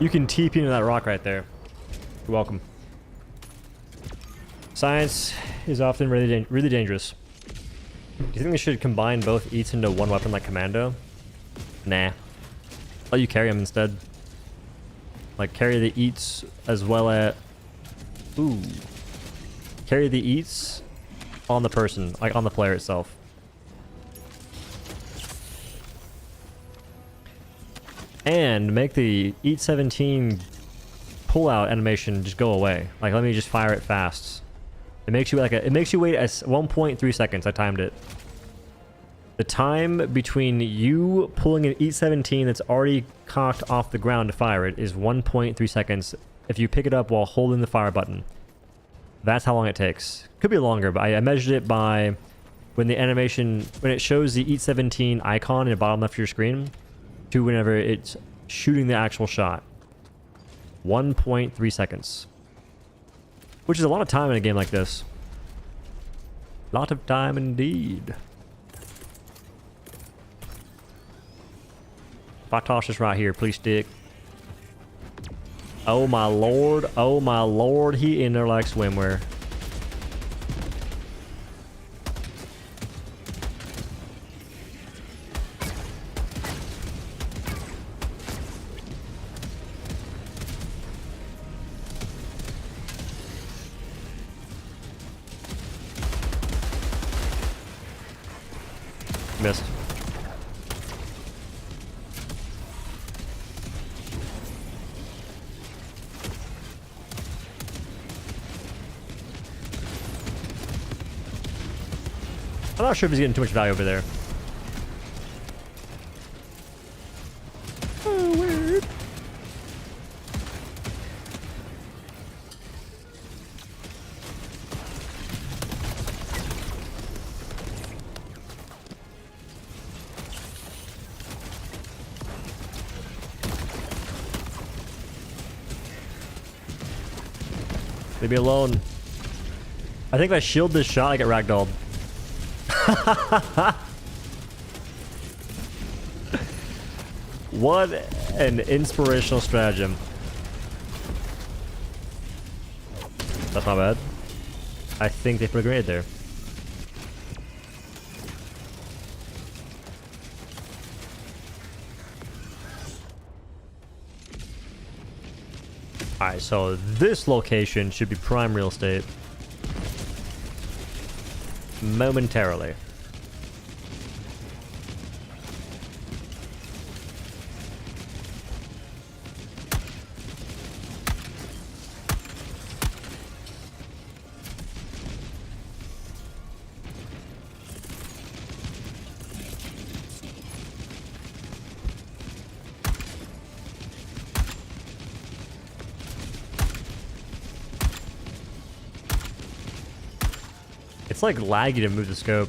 You can TP into that rock right there. You're welcome. Science is often really dangerous. Do you think they should combine both eats into one weapon like Commando? Nah. Let you carry them instead. Like carry the eats as well as... Ooh. Carry the eats on the person, like on the player itself. And make the Eat 17 pull-out animation just go away. Like, let me just fire it fast. It makes you it makes you wait 1.3 seconds. I timed it. The time between you pulling an Eat 17 that's already cocked off the ground to fire it is 1.3 seconds if you pick it up while holding the fire button. That's how long it takes. Could be longer, but I measured it by when the animation, when it shows the Eat 17 icon in the bottom left of your screen to whenever it's shooting the actual shot. 1.3 seconds. Which is a lot of time in a game like this. Lot of time indeed. If I toss this right here, please stick. Oh my lord, he in there like swimwear. Missed. I'm not sure if he's getting too much value over there. Oh, weird. Leave me alone. I think if I shield this shot, I get ragdolled. What an inspirational stratagem. That's not bad. I think they put a grenade there. Alright, so this location should be prime real estate. Momentarily. It's like laggy to move the scope.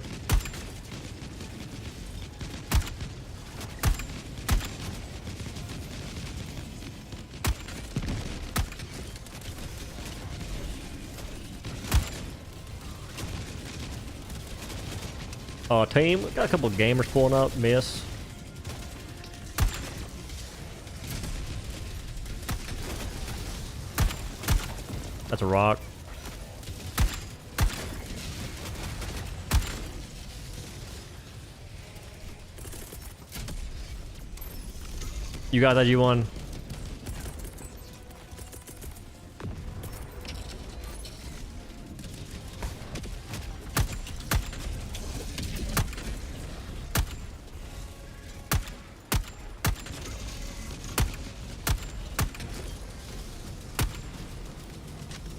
Oh, team, got a couple of gamers pulling up. Miss. That's a rock. You got that, G1.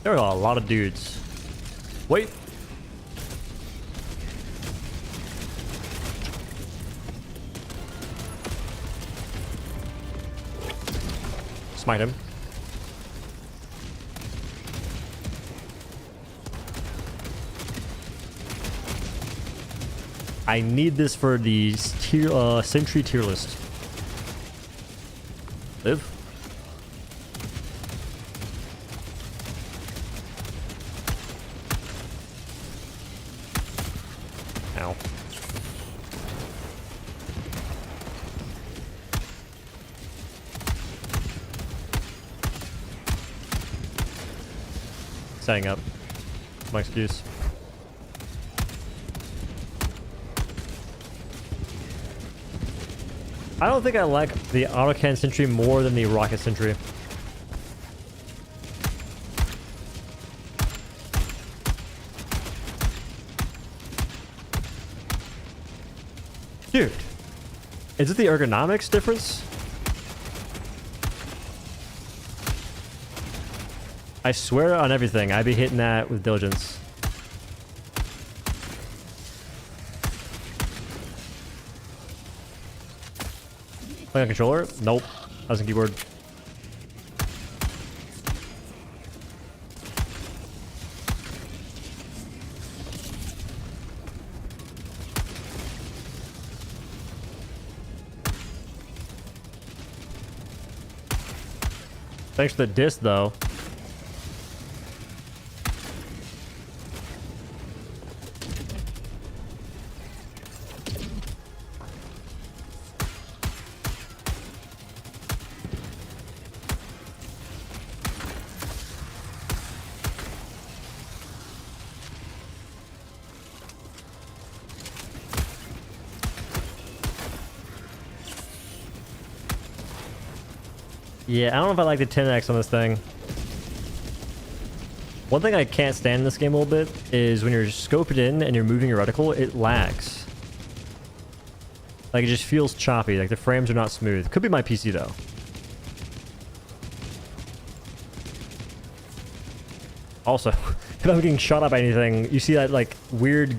There are a lot of dudes. Wait. Smite him. I need this for the sentry tier list. Live. Ow. Setting up. My excuse. I don't think I like the autocannon sentry more than the rocket sentry. Dude, is it the ergonomics difference? I swear on everything, I'd be hitting that with diligence. Playing on controller? Nope. That was a keyboard. Thanks for the disc, though. Yeah, I don't know if I like the 10x on this thing. One thing I can't stand in this game a little bit is when you're scoped in and you're moving your reticle, it lags. Like, it just feels choppy. Like, the frames are not smooth. Could be my PC, though. Also, if I'm getting shot up by anything, you see that, like, weird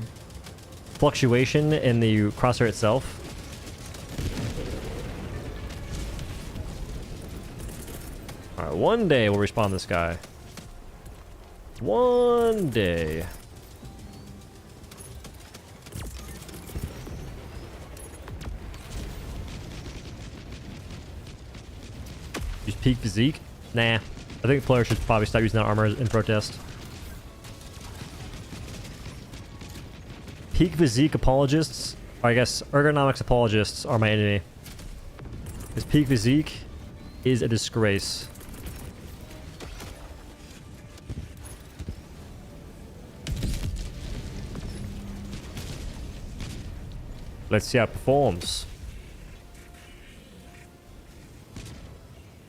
fluctuation in the crosshair itself. Alright, one day we'll respawn this guy. One day. Use peak physique? Nah. I think players should probably stop using that armor in protest. Peak physique apologists, or I guess ergonomics apologists, are my enemy. Because peak physique is a disgrace. Let's see how it performs.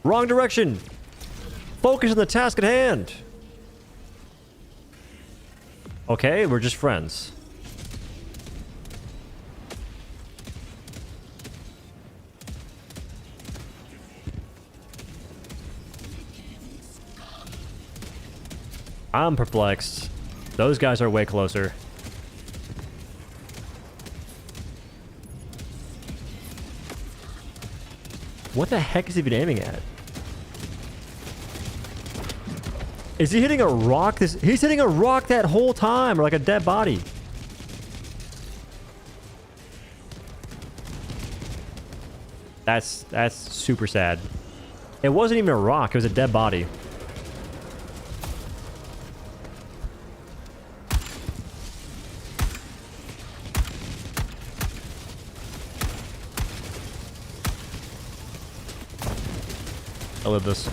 Wrong direction! Focus on the task at hand! Okay, we're just friends. I'm perplexed. Those guys are way closer. What the heck is he even aiming at? Is he hitting a rock? He's hitting a rock that whole time, or like a dead body. That's super sad. It wasn't even a rock, it was a dead body. I live this.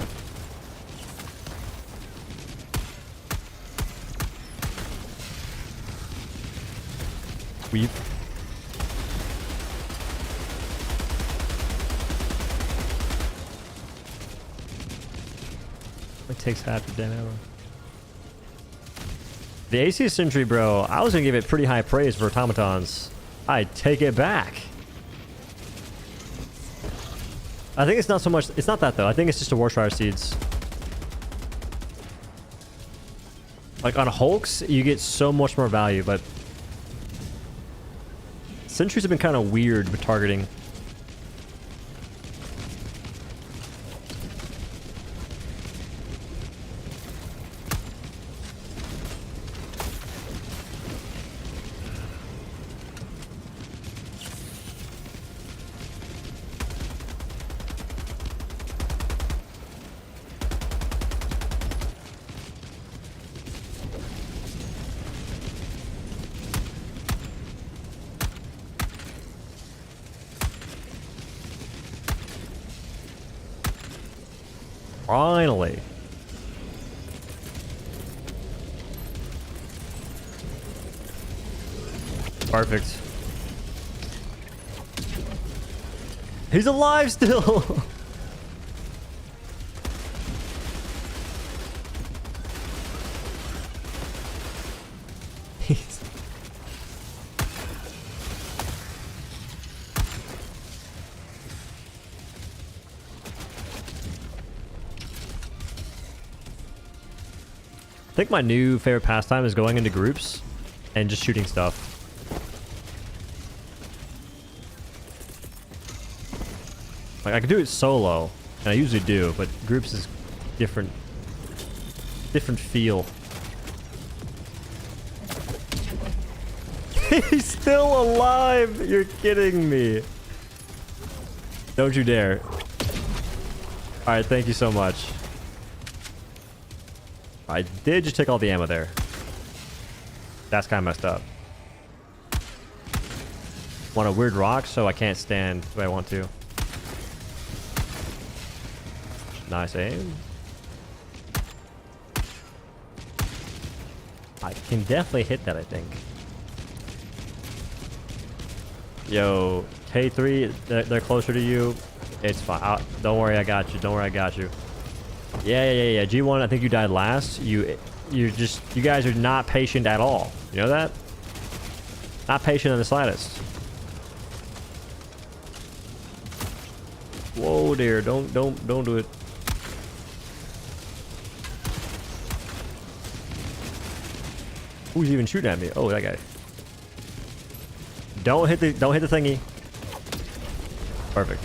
Weep. It takes half your damn ammo. The AC Sentry, bro, I was gonna give it pretty high praise for automatons. I take it back. I think it's not so much, it's not that though. I think it's just the Warshire seeds. Like on Hulks, you get so much more value, but Sentries have been kind of weird with targeting. Finally. Perfect. He's alive still. He's... I think my new favorite pastime is going into groups and just shooting stuff. Like I can do it solo, and I usually do, but groups is different feel. He's still alive! You're kidding me. Don't you dare. Alright, thank you so much. I did just take all the ammo there. That's kind of messed up. Want a weird rock so I can't stand the way I want to. Nice aim. I can definitely hit that, I think. Yo, K3, they're closer to you. It's fine. Don't worry, I got you. Don't worry, I got you. Yeah. G1, I think you died last. You guys are not patient at all. You know that? Not patient in the slightest. Whoa, dear. Don't do it. Who's even shooting at me? Oh, that guy. Don't hit the thingy. Perfect.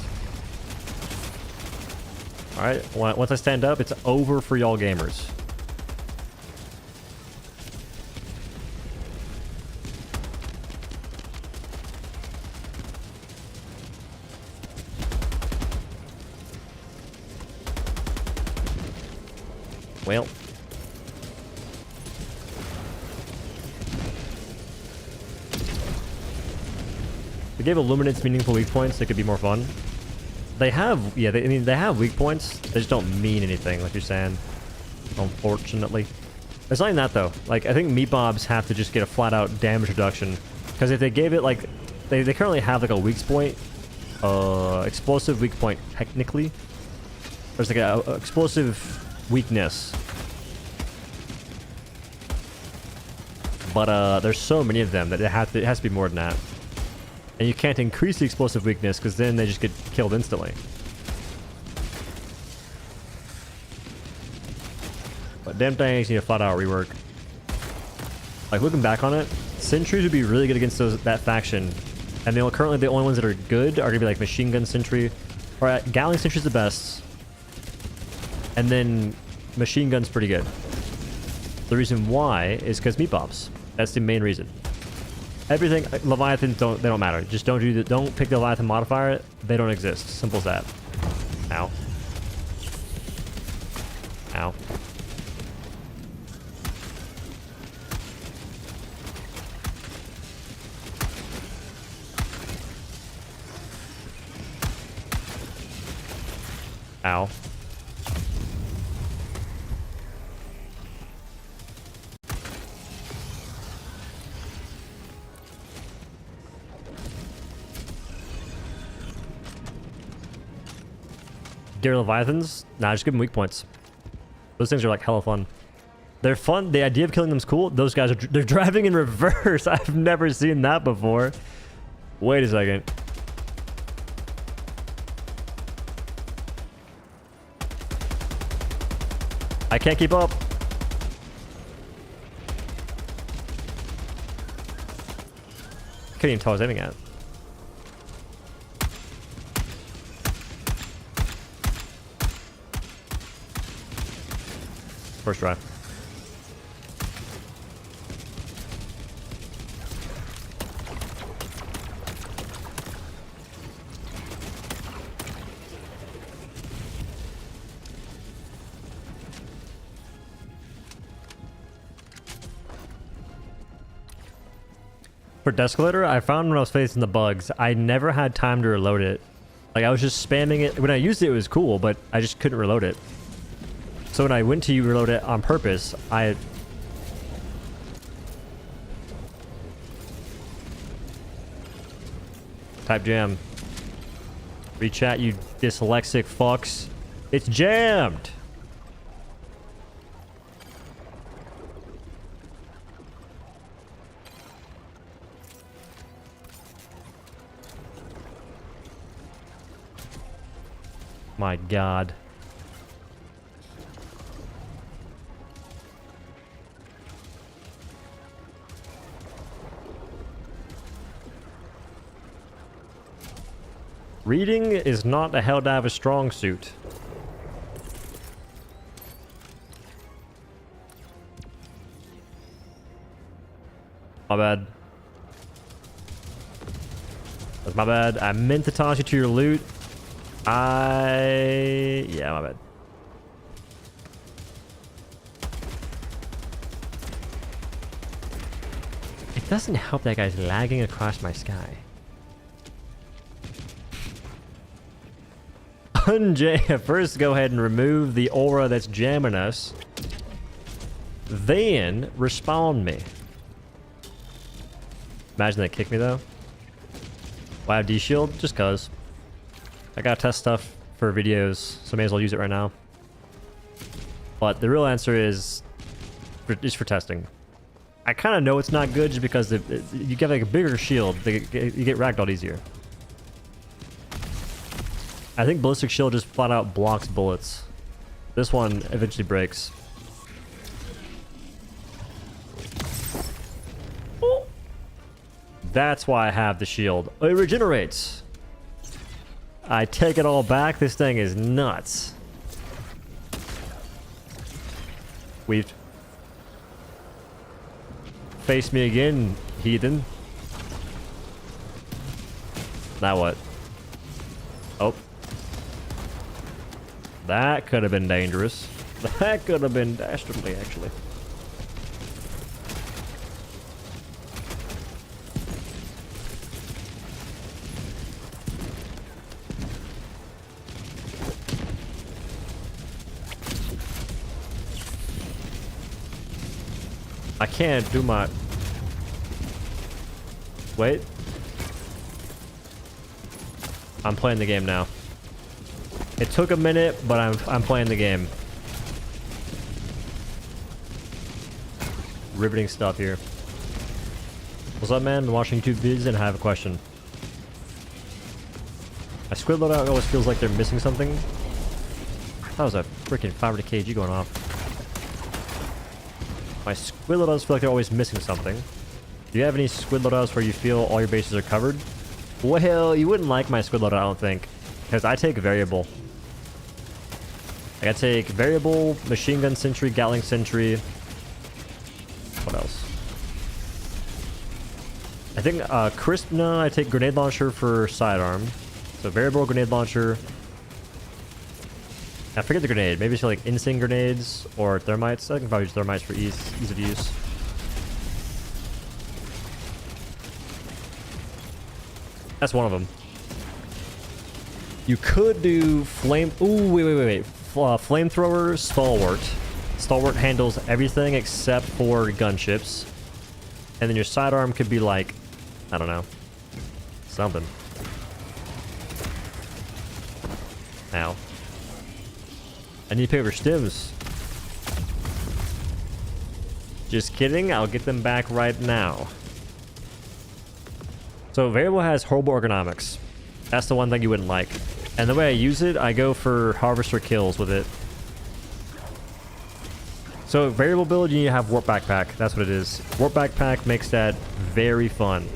Alright, once I stand up, it's over for y'all gamers. Well. They gave Illuminates meaningful weak points, it could be more fun. They have, yeah, they have weak points. They just don't mean anything, like you're saying. Unfortunately. It's not even that, though. Like, I think meat mobs have to just get a flat-out damage reduction. Because if they gave it, like... They currently have, like, a weak point. Explosive weak point, technically. There's, like, a explosive weakness. But, there's so many of them that it has to be more than that. And you can't increase the explosive weakness because then they just get killed instantly. But damn things need a flat out rework. Like looking back on it, sentries would be really good against that faction. And currently the only ones that are good are gonna be like machine gun sentry. Or Gatling sentry's the best. And then machine gun's pretty good. The reason why is because meat bombs. That's the main reason. Everything Leviathans they don't matter. Just don't pick the Leviathan modifier. They don't exist. Simple as that. Ow. Ow. Ow. Dear Leviathans? Nah, just give them weak points. Those things are like hella fun. They're fun. The idea of killing them's cool. Those guys they're driving in reverse. I've never seen that before. Wait a second. I can't keep up. Couldn't even tell what I was aiming at. First try. For Descalator, I found when I was facing the bugs, I never had time to reload it. Like, I was just spamming it. When I used it, it was cool, but I just couldn't reload it. So when I went to reload it on purpose, I... Type jam. Rechat, you dyslexic fucks. It's jammed! My god. Reading is not a Helldiver strong suit. My bad. That's my bad. I meant to toss you to your loot. Yeah, my bad. It doesn't help that guy's lagging across my sky. First, go ahead and remove the aura that's jamming us. Then, respawn me. Imagine they kick me, though. Why have D-shield? Just cuz. I gotta test stuff for videos, so I may as well use it right now. But the real answer is just for testing. I kind of know it's not good just because you get like a bigger shield, you get ragdolled easier. I think ballistic shield just flat out blocks bullets. This one eventually breaks. Oh. That's why I have the shield. It regenerates. I take it all back. This thing is nuts. Weaved. Face me again, heathen. Now what? Oh. That could have been dangerous. That could have been dastardly, actually. I can't do my... Wait. I'm playing the game now. It took a minute, but I'm playing the game. Riveting stuff here. What's up, man? I'm watching YouTube vids and I have a question. My squid loadout always feels like they're missing something. That was a freaking 500 kg going off. My squid loadouts feel like they're always missing something. Do you have any squid loadouts where you feel all your bases are covered? Well, you wouldn't like my squid loadout, I don't think. Because I take variable. Like I take variable, machine gun sentry, Gatling sentry. What else? I think crisp. No, I take grenade launcher for sidearm. So variable grenade launcher. I forget the grenade. Maybe it's like insane grenades or thermites. I can probably use thermites for ease of use. That's one of them. You could do flame. Ooh, wait. Flamethrower, stalwart. Stalwart handles everything except for gunships. And then your sidearm could be like, I don't know, something. Ow. I need to pick up your stims. Just kidding, I'll get them back right now. So variable has horrible ergonomics. That's the one thing you wouldn't like. And the way I use it, I go for harvester kills with it. So variable build, you need to have warp backpack. That's what it is. Warp backpack makes that very fun.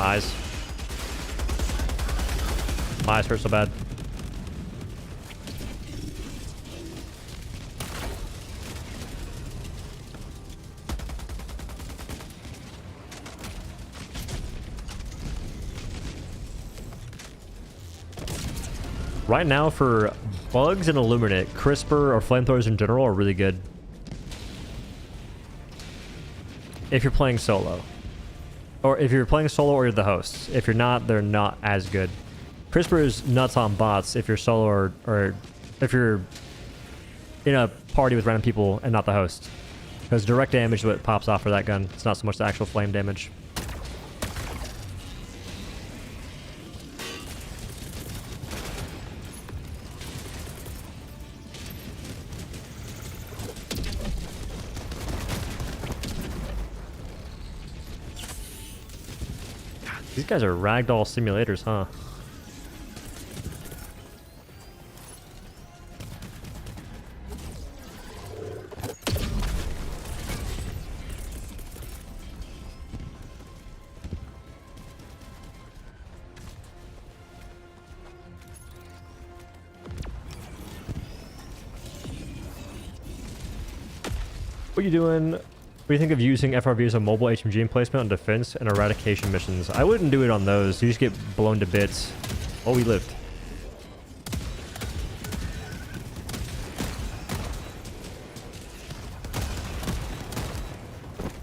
Eyes. My eyes hurt so bad. Right now for bugs and illuminate, crisper or flamethrowers in general are really good. If you're playing solo. Or if you're playing solo or you're the host. If you're not, they're not as good. Crisper is nuts on bots if you're solo or if you're in a party with random people and not the host. Because direct damage is what pops off for that gun. It's not so much the actual flame damage. These guys are ragdoll simulators, huh? What are you doing? What do you think of using FRV as a mobile HMG emplacement on defense and eradication missions? I wouldn't do it on those. You just get blown to bits. Oh, we lived.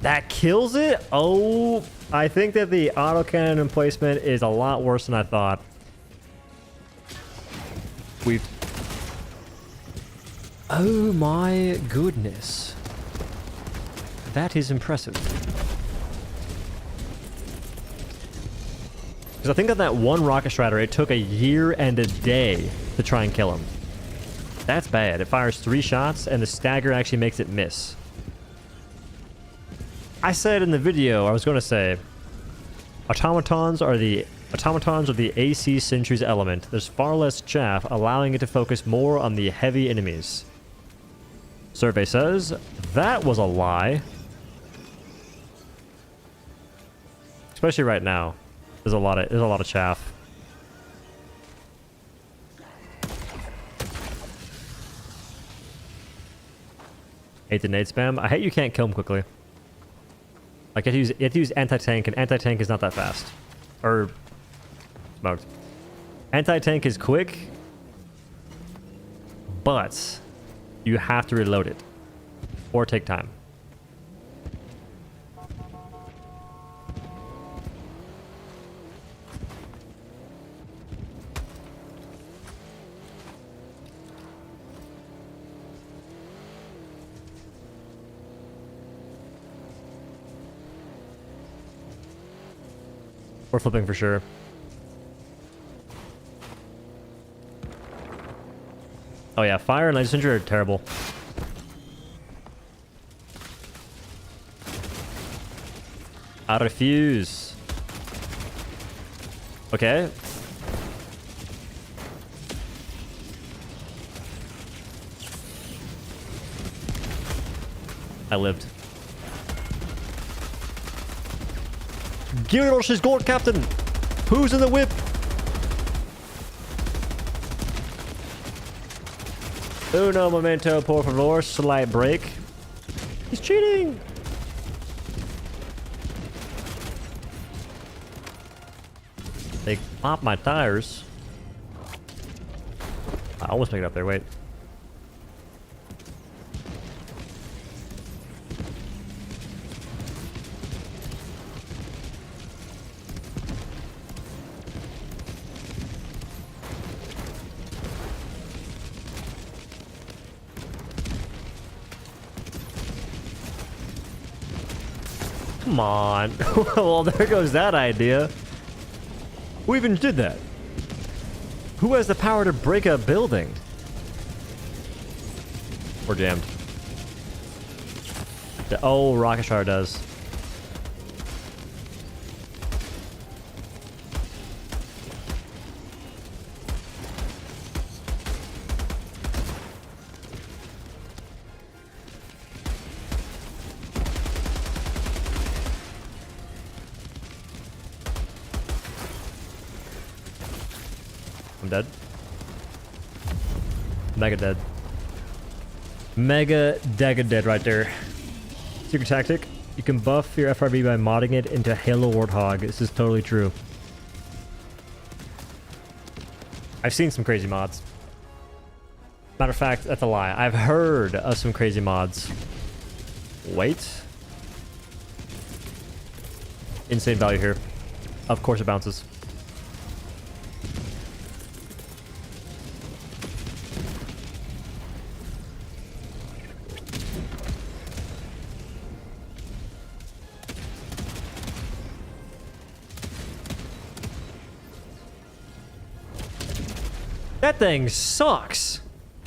That kills it? Oh, I think that the autocannon emplacement is a lot worse than I thought. We've... Oh my goodness. That is impressive. Because I think on that one rocket strider, it took a year and a day to try and kill him. That's bad. It fires 3 shots, and the stagger actually makes it miss. I said in the video, I was going to say, automatons are the AC Sentry's element. There's far less chaff, allowing it to focus more on the heavy enemies. Survey says that was a lie. Especially right now, there's a lot of chaff. Hate the nade spam. I hate you can't kill him quickly. Like you have to use anti-tank, and anti-tank is not that fast. Or smoked. Anti-tank is quick, but you have to reload it or take time. We're flipping for sure. Oh yeah, fire and laser sentry are terrible. I refuse. Okay. I lived. Gyros is gold, Captain! Who's in the whip? Uno momento, por favor. Slight break. He's cheating! They popped my tires. I almost make it up there, wait. Come on. Well, there goes that idea. Who even did that? Who has the power to break a building? We're jammed. Oh, Rocket Star does. I'm dead. Mega dead. Mega dega dead right there. Secret tactic. You can buff your FRV by modding it into Halo Warthog. This is totally true. I've seen some crazy mods. Matter of fact, that's a lie. I've heard of some crazy mods. Wait. Insane value here. Of course it bounces. That thing sucks.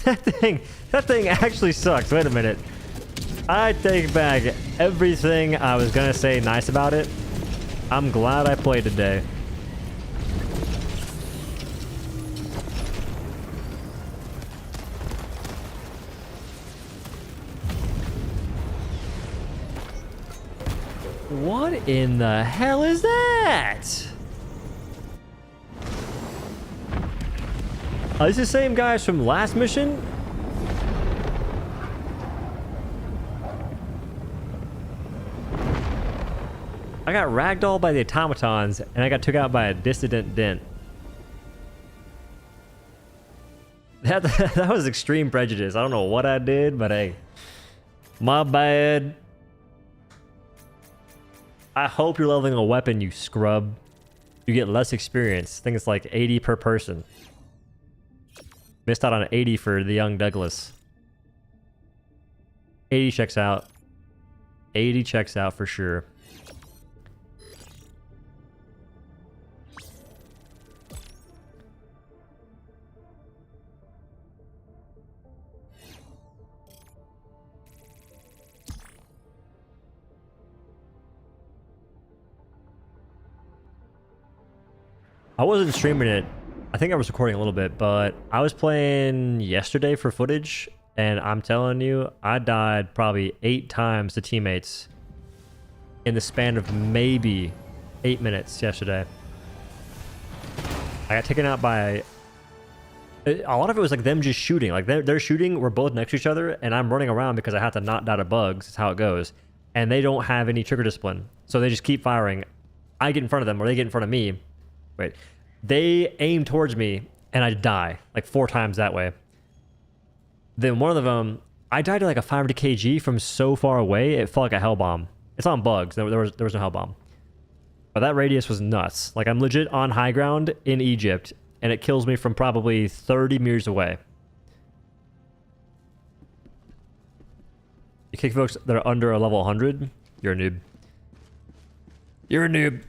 That thing actually sucks. Wait a minute. I take back everything I was gonna say nice about it. I'm glad I played today. What in the hell is that? Are these the same guys from last mission? I got ragdolled by the automatons, and I got took out by a dissident dent. That was extreme prejudice. I don't know what I did, but hey, my bad. I hope you're leveling a weapon, you scrub. You get less experience. I think it's like 80 per person. Missed out on 80 for the young Douglas. 80 checks out. 80 checks out for sure. I wasn't streaming it. I think I was recording a little bit, but I was playing yesterday for footage, and I'm telling you, I died probably 8 times to teammates in the span of maybe 8 minutes yesterday. I got taken out by... A lot of it was like them just shooting. Like they're shooting, we're both next to each other, and I'm running around because I have to not die to bugs. That's how it goes. And they don't have any trigger discipline. So they just keep firing. I get in front of them, or they get in front of me. Wait. They aim towards me, and I die like 4 times that way. Then one of them, I died to like a 500 kg from so far away, it felt like a hell bomb. It's on bugs. There was no hell bomb. But that radius was nuts. Like I'm legit on high ground in Egypt, and it kills me from probably 30 meters away. You kick folks that are under a level 100, you're a noob. You're a noob.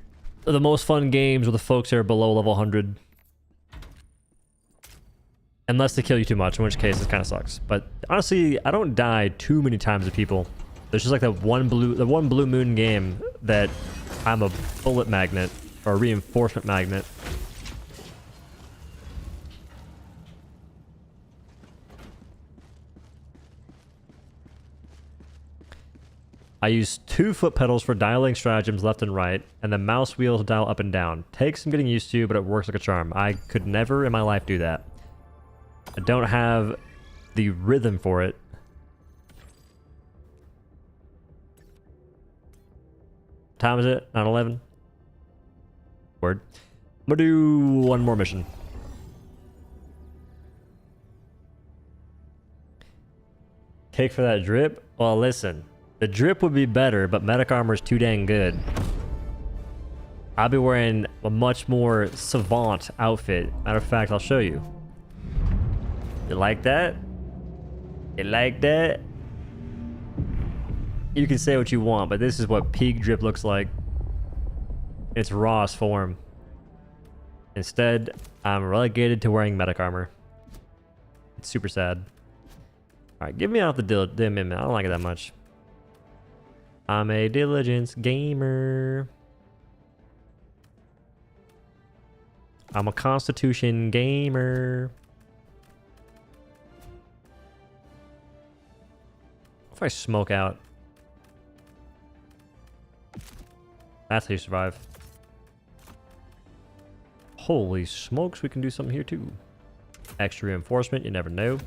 The most fun games with the folks that are below level 100. Unless they kill you too much, in which case it kind of sucks. But honestly, I don't die too many times to people. There's just like the one blue moon game that I'm a bullet magnet or a reinforcement magnet. I use 2 foot pedals for dialing stratagems left and right, and the mouse wheel to dial up and down. Takes some getting used to, but it works like a charm. I could never in my life do that. I don't have the rhythm for it. Time is it? 9:11. Word. I'm gonna do one more mission. Cake for that drip? Well, listen. The drip would be better, but medic armor is too dang good. I'll be wearing a much more savant outfit. Matter of fact, I'll show you. You like that? You like that? You can say what you want, but this is what peak drip looks like in its rawest form. Instead, I'm relegated to wearing medic armor. It's super sad. Alright, give me out the dim image. I don't like it that much. I'm a diligence gamer. I'm a Constitution gamer. What if I smoke out? That's how you survive. Holy smokes, we can do something here too. Extra reinforcement, you never know.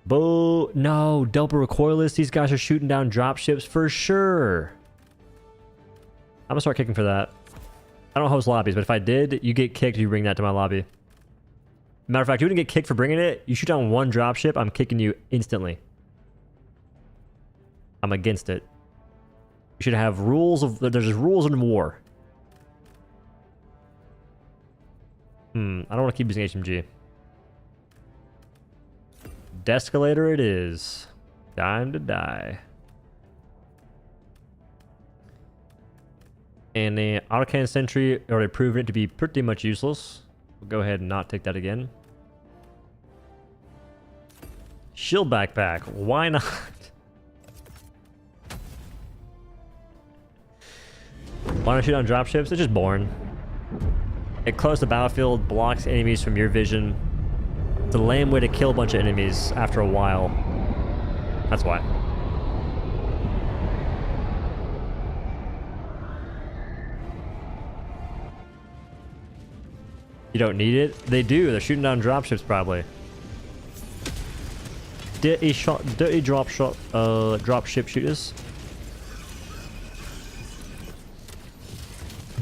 No, double recoilless. These guys are shooting down dropships for sure. I'm gonna start kicking for that. I don't host lobbies, but if I did, you get kicked if you bring that to my lobby. Matter of fact, you wouldn't get kicked for bringing it. You shoot down one dropship, I'm kicking you instantly. I'm against it. You should have rules of... There's rules in war. I don't want to keep using HMG. Descalator it is. Time to die. And the autocannon sentry already proven it to be pretty much useless. We'll go ahead and not take that again. Shield backpack. Why not? Why not shoot on dropships? It's just boring. It closes the battlefield, blocks enemies from your vision. It's a lame way to kill a bunch of enemies after a while. That's why. You don't need it? They do. They're shooting down dropships probably. Dirty dropship shooters.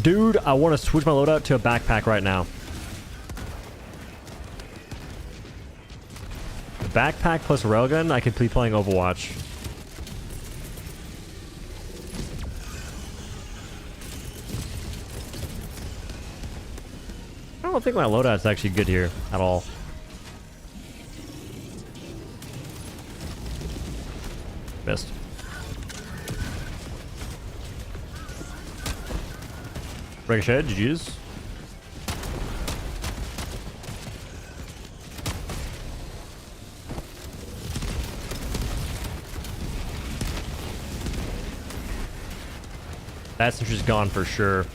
Dude, I want to switch my loadout to a backpack right now. Backpack plus railgun, I could be playing Overwatch. I don't think my loadout's actually good here at all. Missed. Ricochet, GG's. That sentry's gone for sure.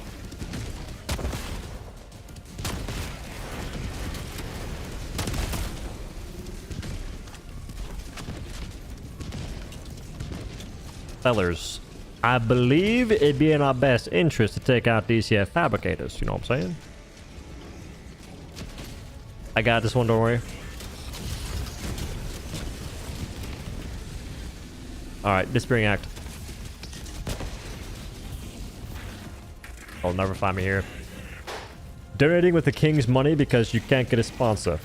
Fellas, I believe it'd be in our best interest to take out these here fabricators, you know what I'm saying? I got this one, don't worry. Alright, Disappearing Act. They'll never find me here. Donating with the king's money because you can't get a sponsor.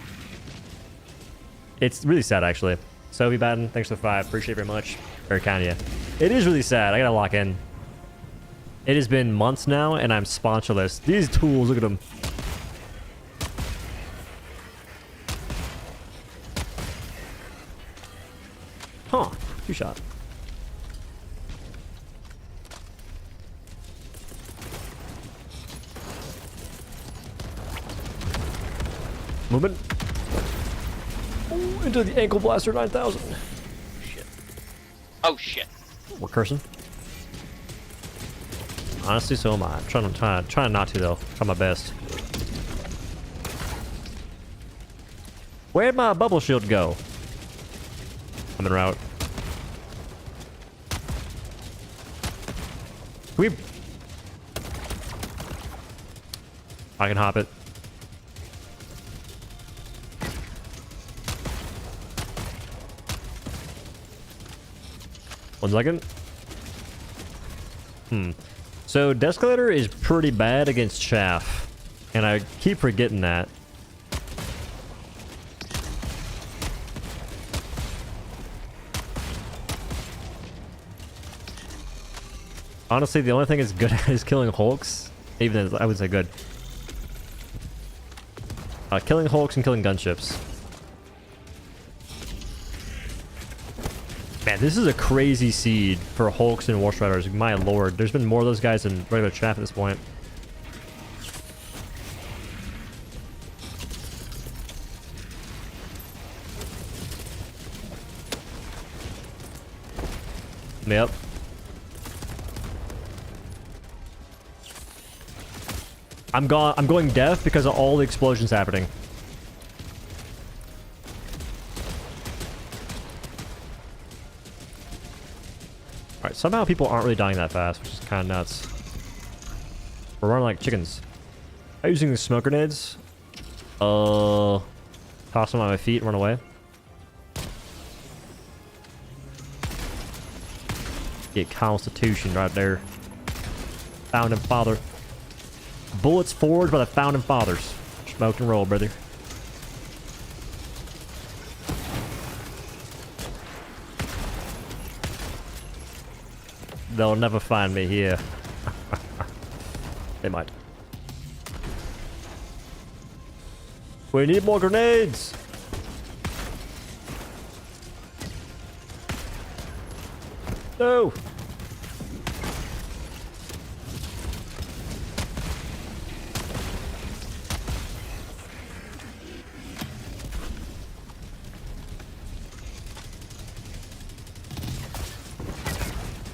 It's really sad, actually. Sophie Batten, thanks for the 5. Appreciate it very much. Very kind of you. It is really sad. I gotta lock in. It has been months now, and I'm sponsorless. These tools, look at them. Huh. 2-shot. Movement. Ooh, into the ankle blaster 9000. Shit. Oh shit. We're cursing. Honestly, so am I. Trying not to though. Try my best. Where'd my bubble shield go? I'm en route. We. I can hop it. 1 second. So Descalator is pretty bad against chaff, and I keep forgetting that. Honestly, the only thing it's good at is killing Hulks. Even as I would say good. Killing Hulks and killing gunships. Man, this is a crazy seed for Hulks and War Striders. My lord, there's been more of those guys than regular chaff at this point. Yep. I'm going deaf because of all the explosions happening. Alright, somehow people aren't really dying that fast, which is kind of nuts. We're running like chickens. I'm using the smoke grenades. Toss them on my feet and run away. Get Constitution right there. Founding Father. Bullets forged by the Founding Fathers. Smoke and roll, brother. They'll never find me here. They might. We need more grenades! No!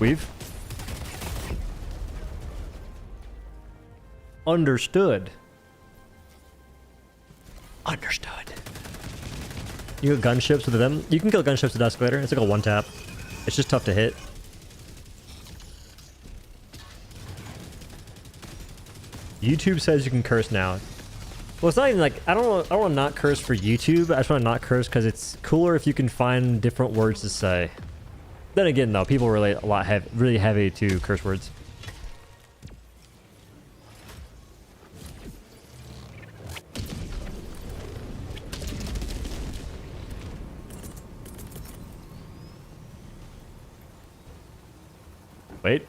We've understood. Understood. You got gunships with them? You can kill gunships with Escalator. It's like a one tap. It's just tough to hit. YouTube says you can curse now. Well, it's not even like I don't want to not curse for YouTube. I just want to not curse because it's cooler if you can find different words to say. Then again, though, people relate a lot really heavy to curse words. Wait.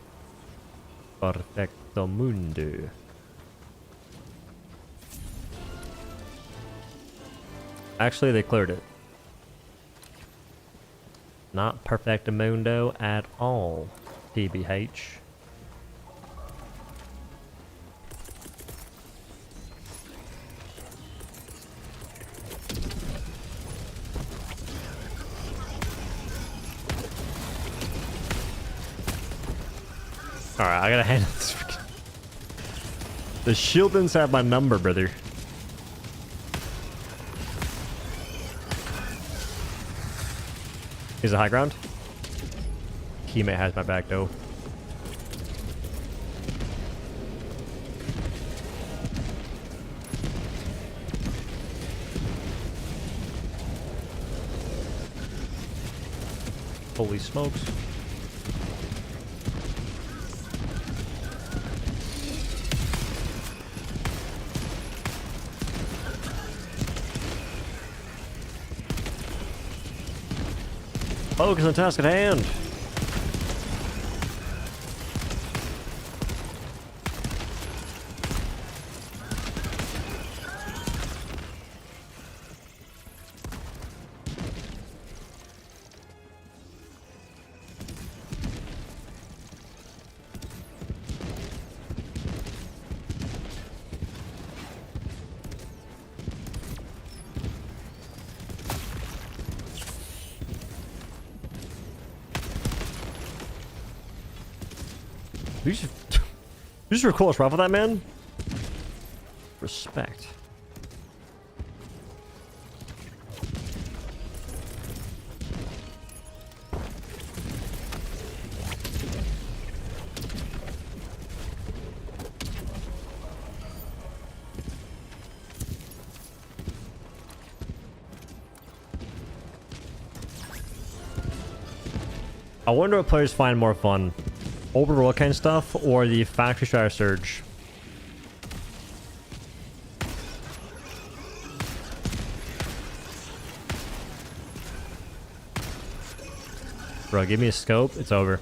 Perfecto mundo. Actually, they cleared it. Not perfectamundo at all, TBH. Alright, I gotta handle this. The Shieldens have my number, brother. Here's a high ground. Teammate has my back though. Holy smokes. Focus on the task at hand. You just recall us rifle that man? Respect. I wonder what players find more fun. Open world kind of stuff or the factory strata surge. Bro, give me a scope. It's over.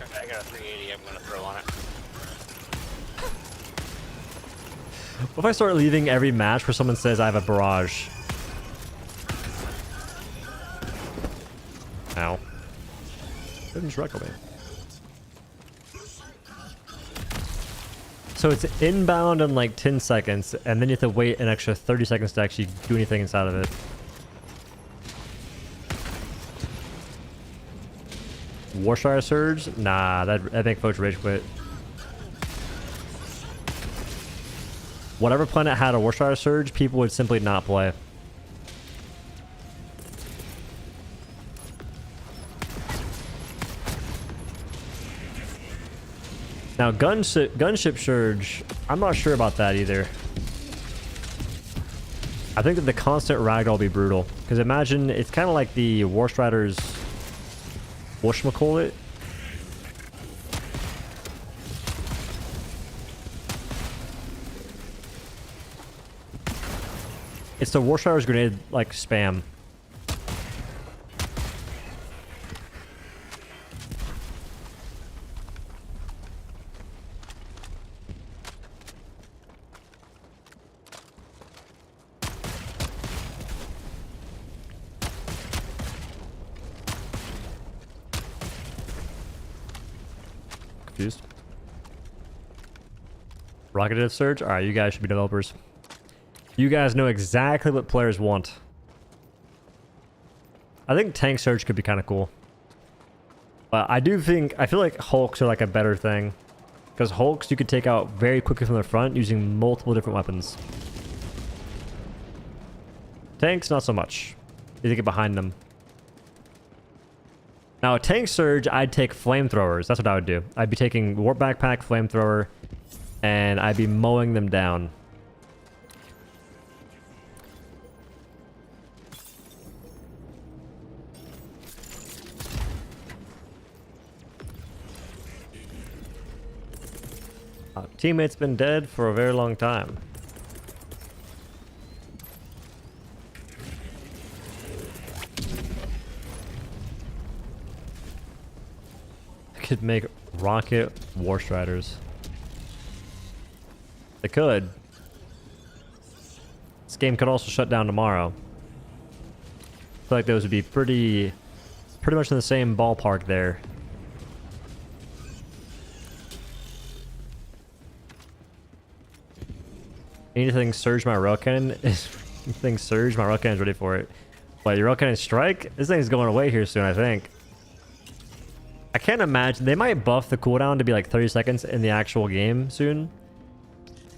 Okay, I got a 380 I'm gonna throw on it. What if I start leaving every match where someone says I have a barrage? Ow. Didn't just wreck me. So it's inbound in like 10 seconds, and then you have to wait an extra 30 seconds to actually do anything inside of it. Warshire Surge? Nah, that'd make folks rage quit. Whatever planet had a Warshire Surge, people would simply not play. Now, gunship surge, I'm not sure about that either. I think that the constant ragdoll will be brutal. Because imagine, it's kind of like the War Striders, whatchamacallit. It's the War Striders grenade, like, spam. Confused. Rocket Surge? Alright, you guys should be developers. You guys know exactly what players want. I think Tank Surge could be kind of cool. But I feel like Hulks are like a better thing. Because Hulks you could take out very quickly from the front using multiple different weapons. Tanks, not so much. You have to get behind them. Now, a Tank Surge, I'd take flamethrowers. That's what I would do. I'd be taking Warp Backpack, Flamethrower, and I'd be mowing them down. Teammate's been dead for a very long time. I could make rocket War Striders. They could. This game could also shut down tomorrow. I feel like those would be pretty much in the same ballpark there. Anything surge my rail cannon is anything surge my rail cannon's ready for it. But your rail cannon strike? This thing's going away here soon, I think. I can't imagine they might buff the cooldown to be like 30 seconds in the actual game soon.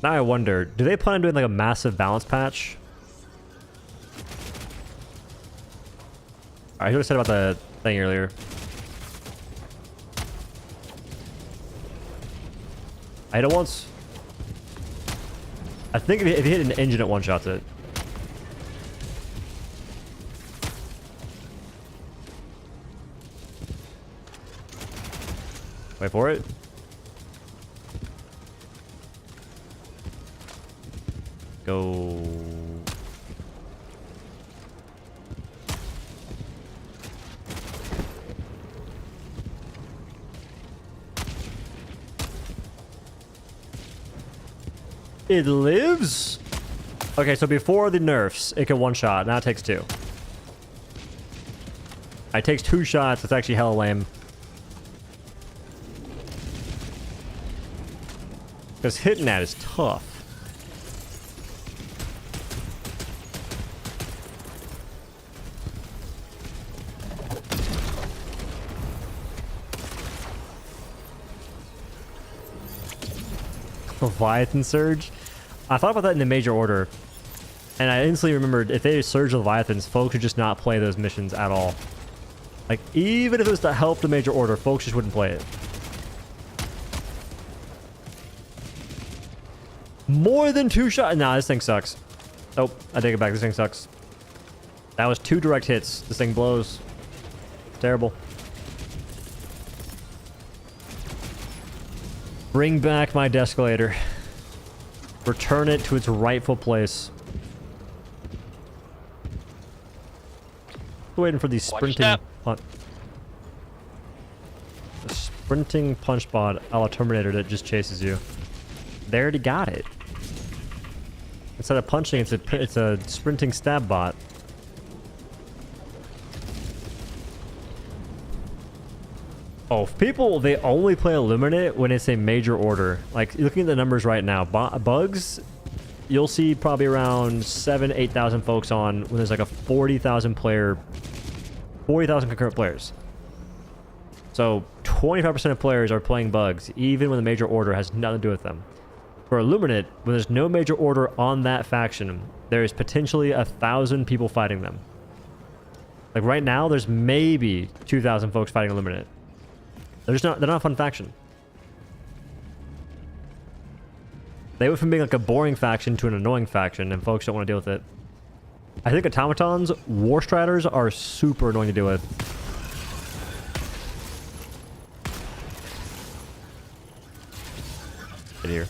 Now I wonder, do they plan on doing like a massive balance patch? Alright, what I said about the thing earlier. I hit it once. I think if you hit an engine, it one-shots it. Wait for it. Go. It lives? Okay, so before the nerfs, it can one shot. Now it takes two. It takes two shots. It's actually hella lame. Because hitting that is tough. Leviathan Surge? I thought about that in the major order. And I instantly remembered if they surge Leviathans, folks would just not play those missions at all. Like, even if it was to help the major order, folks just wouldn't play it. More than 2 shots. Nah, this thing sucks. Oh, I take it back. This thing sucks. That was 2 direct hits. This thing blows. Terrible. Bring back my descalator. Return it to its rightful place. Waiting for the sprinting punch. The sprinting punch bot a la Terminator that just chases you. They already got it. Instead of punching, it's a sprinting stab bot. Oh, people, they only play Illuminate when it's a major order. Like, looking at the numbers right now, bugs, you'll see probably around 8,000 folks on when there's like a 40,000 concurrent players. So 25% of players are playing bugs, even when the major order has nothing to do with them. For Illuminate, when there's no major order on that faction, there's potentially 1,000 people fighting them. Like right now, there's maybe 2,000 folks fighting Illuminate. They're not a fun faction. They went from being like a boring faction to an annoying faction, and folks don't want to deal with it. I think automatons, war striders are super annoying to deal with. Get here.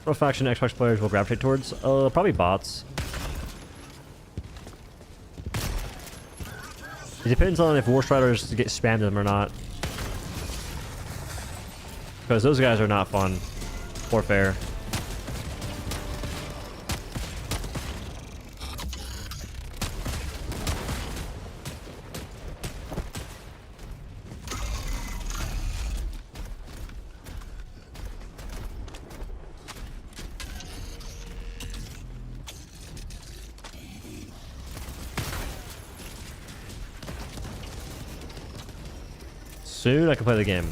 What faction Xbox players will gravitate towards? Probably bots. It depends on if war striders get spammed them or not. Because those guys are not fun or fair. Soon I can play the game.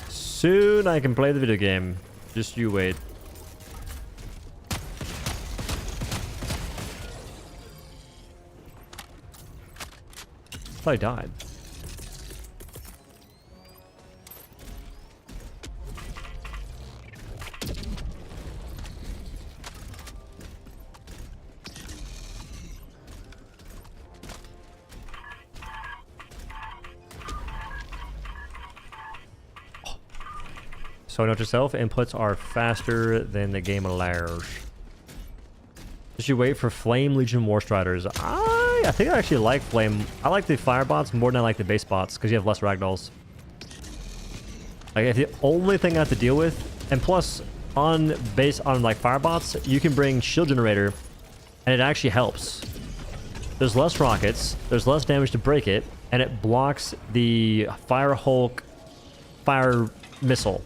Soon I can play the video game. Just you wait. I died. So note to self, inputs are faster than the game allows. Just you wait for Flame Legion War Striders. I think I actually like Flame. I like the fire bots more than I like the base bots because you have less ragdolls. Like if the only thing I have to deal with, and plus on like fire bots, you can bring shield generator, and it actually helps. There's less rockets, there's less damage to break it, and it blocks the Fire Hulk fire missile.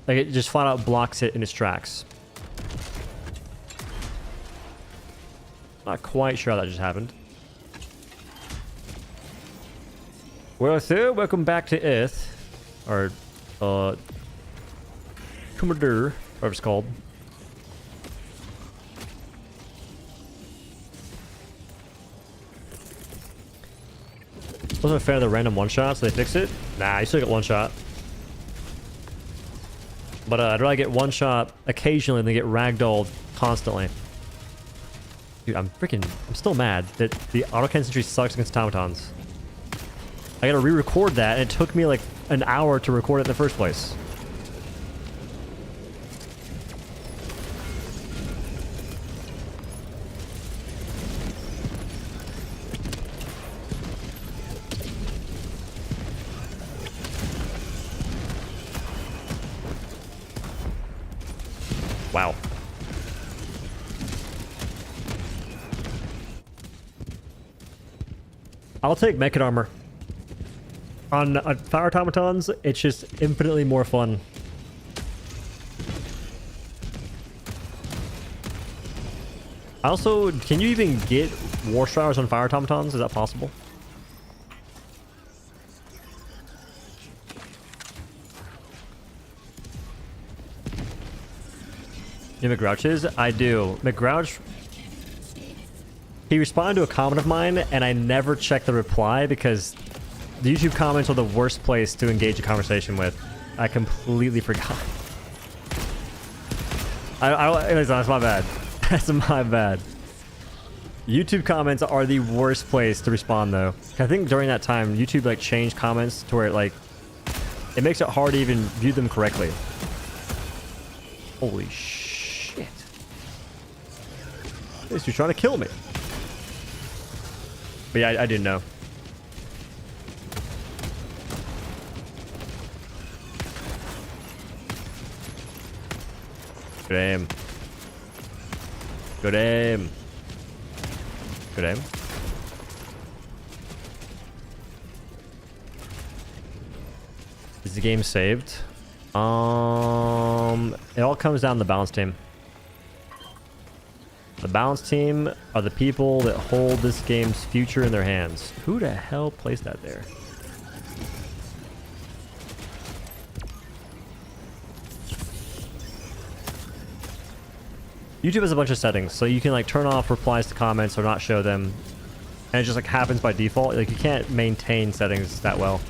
Like it just flat out blocks it in its tracks. Not quite sure how that just happened. Well, sir, welcome back to Earth. Or, Commodore, whatever it's called. Wasn't a fan of the random one-shots, so they fixed it? Nah, you still get one shot. But I'd rather get one shot occasionally than get ragdolled constantly. Dude, I'm still mad that the autocannon sentry sucks against automatons. I gotta re-record that, and it took me like an hour to record it in the first place. Wow. I'll take Mechan armor. On fire automatons, it's just infinitely more fun. Also, can you even get war striders on fire automatons? Is that possible? You know McGrouch is? I do. McGrouch, he responded to a comment of mine, and I never checked the reply because the YouTube comments are the worst place to engage a conversation with. I completely forgot. That's my bad. That's my bad. YouTube comments are the worst place to respond though. I think during that time, YouTube like changed comments to where it makes it hard to even view them correctly. Holy shit. This dude's trying to kill me. But yeah, I didn't know. Good aim. Good aim. Good aim. Is the game saved? It all comes down to the balance team. The balance team are the people that hold this game's future in their hands. Who the hell placed that there? YouTube has a bunch of settings, so you can like turn off replies to comments or not show them, and it just like happens by default. Like you can't maintain settings that well.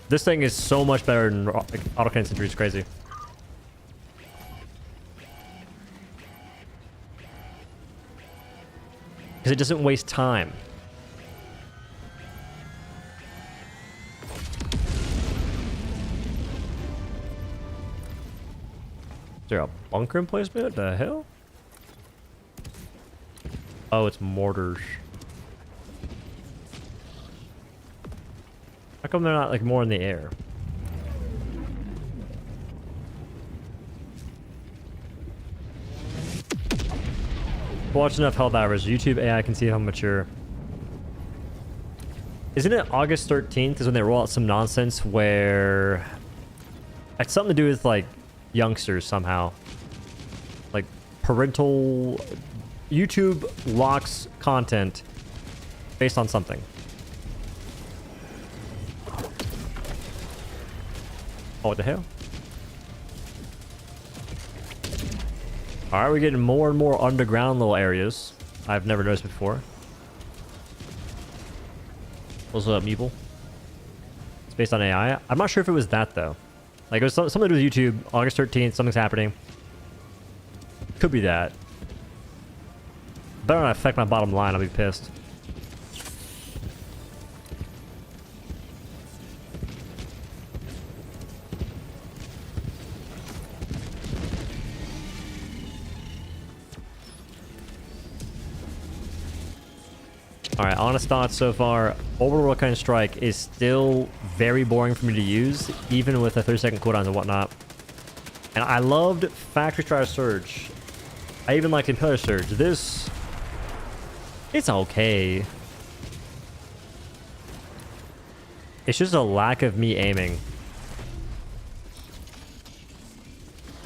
This thing is so much better than like, autocannon sentry. It's crazy. Because it doesn't waste time. Is there a bunker emplacement? What the hell? Oh, it's mortars. How come they're not like more in the air? Watch enough helldivers. YouTube AI can see how mature. Isn't it August 13th is when they roll out some nonsense where it's something to do with like youngsters somehow, like parental YouTube locks content based on something. Oh, what the hell? Alright, we're getting more and more underground little areas I've never noticed before. What's up, Meeple? It's based on AI. I'm not sure if it was that though. Like it was something to do with YouTube. August 13th, something's happening. Could be that. Better not affect my bottom line, I'll be pissed. Alright, honest thoughts so far. Overworld kind of strike is still very boring for me to use, even with a 30-second cooldowns and whatnot. And I loved Factory Strider Surge. I even liked Impeller Surge. This... it's okay. It's just a lack of me aiming.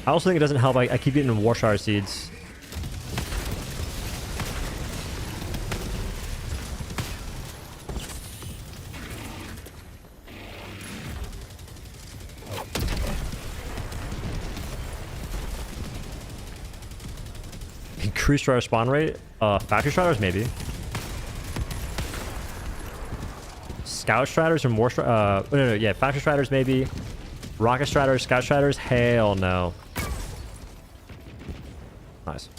I also think it doesn't help. I keep getting War Strider Seeds. Increase Strider spawn rate? Factory Striders maybe. Scout Striders or more no, yeah, Factory Striders maybe. Rocket Striders, Scout Striders? Hell no. Nice.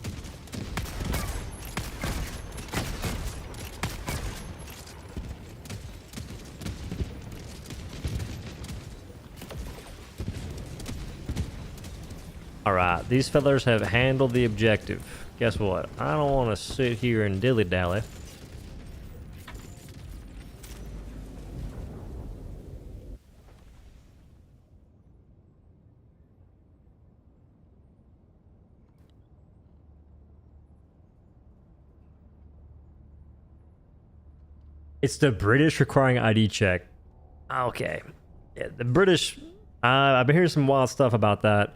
Alright, these fellas have handled the objective. Guess what? I don't want to sit here and dilly-dally. It's the British requiring ID check. Okay. Yeah, the British... I've been hearing some wild stuff about that.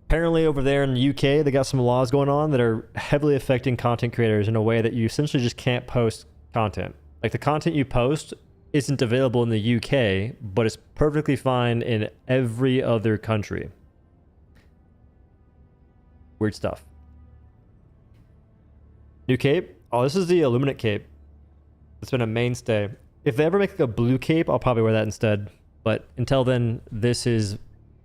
Apparently over there in the UK, they got some laws going on that are heavily affecting content creators in a way that you essentially just can't post content. Like the content you post isn't available in the UK, but it's perfectly fine in every other country. Weird stuff. New cape? Oh, this is the Illuminate cape. It's been a mainstay. If they ever make like a blue cape, I'll probably wear that instead. But until then, this is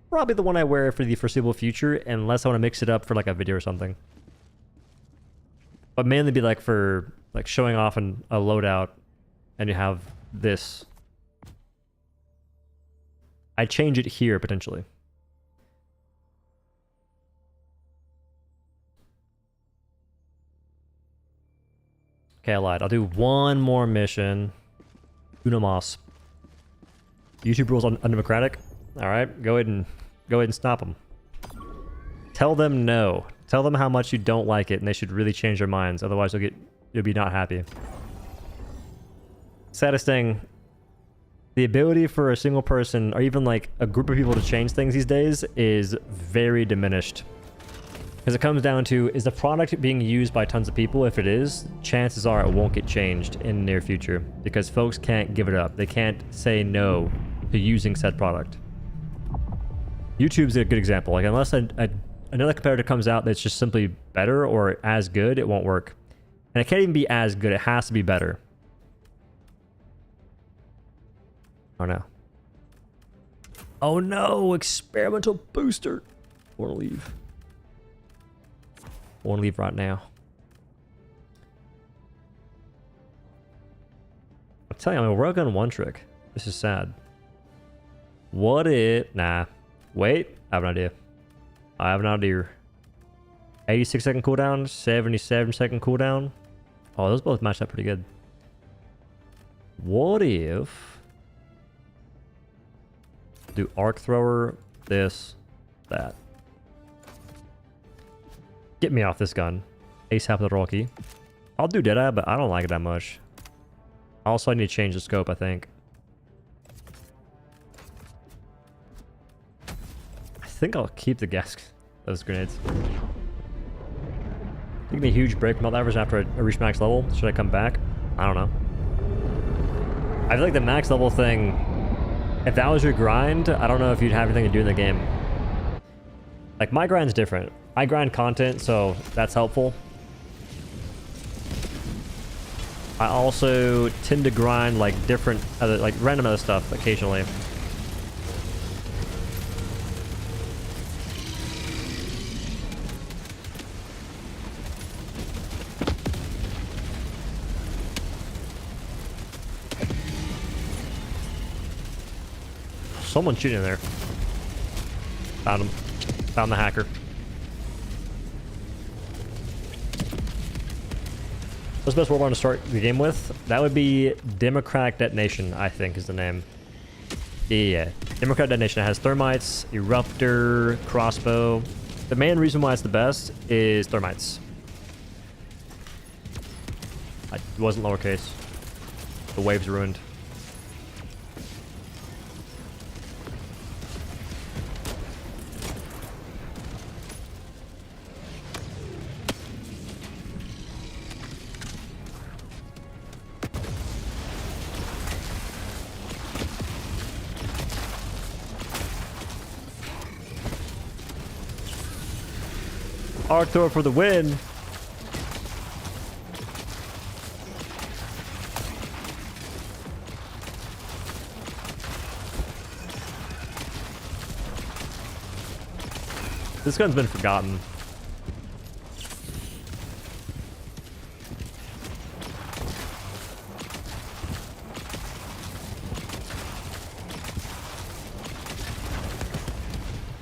probably the one I wear for the foreseeable future, unless I want to mix it up for like a video or something. But mainly be like for like showing off a loadout, and you have this. I'd change it here potentially. Okay, I lied. I'll do one more mission. Una mas. YouTube rules undemocratic. All right, go ahead and stop them. Tell them no. Tell them how much you don't like it, and they should really change their minds. Otherwise, you'll be not happy. Saddest thing, the ability for a single person or even like a group of people to change things these days is very diminished. Because it comes down to, is the product being used by tons of people? If it is, chances are it won't get changed in the near future because folks can't give it up. They can't say no to using said product. YouTube's a good example. Like unless another competitor comes out that's just simply better or as good, it won't work. And it can't even be as good. It has to be better. Oh no. Oh no, experimental booster. I want to leave. I want to leave right now. I'm telling you, I'm a railgun one trick. This is sad. What if... Nah. Wait. I have an idea. I have an idea. 86 second cooldown, 77 second cooldown. Oh, those both match up pretty good. What if... do arc thrower, this, that. Get me off this gun. ASAP the Rocky. I'll do Deadeye, but I don't like it that much. Also, I need to change the scope, I think. I think I'll keep the gas... those grenades. Give me a huge break from helldivers after I reach max level. Should I come back? I don't know. I feel like the max level thing... if that was your grind, I don't know if you'd have anything to do in the game. Like, my grind's different. I grind content, so that's helpful. I also tend to grind, like, different other, like, random other stuff occasionally. Someone's shooting in there. Found him. Found the hacker. What's the best word I want to start the game with? That would be Democratic Detonation, I think is the name. Yeah. Democratic Detonation. It has thermites, eruptor, crossbow. The main reason why it's the best is thermites. It wasn't lowercase. The wave's ruined. Arc thrower for the win. This gun's been forgotten.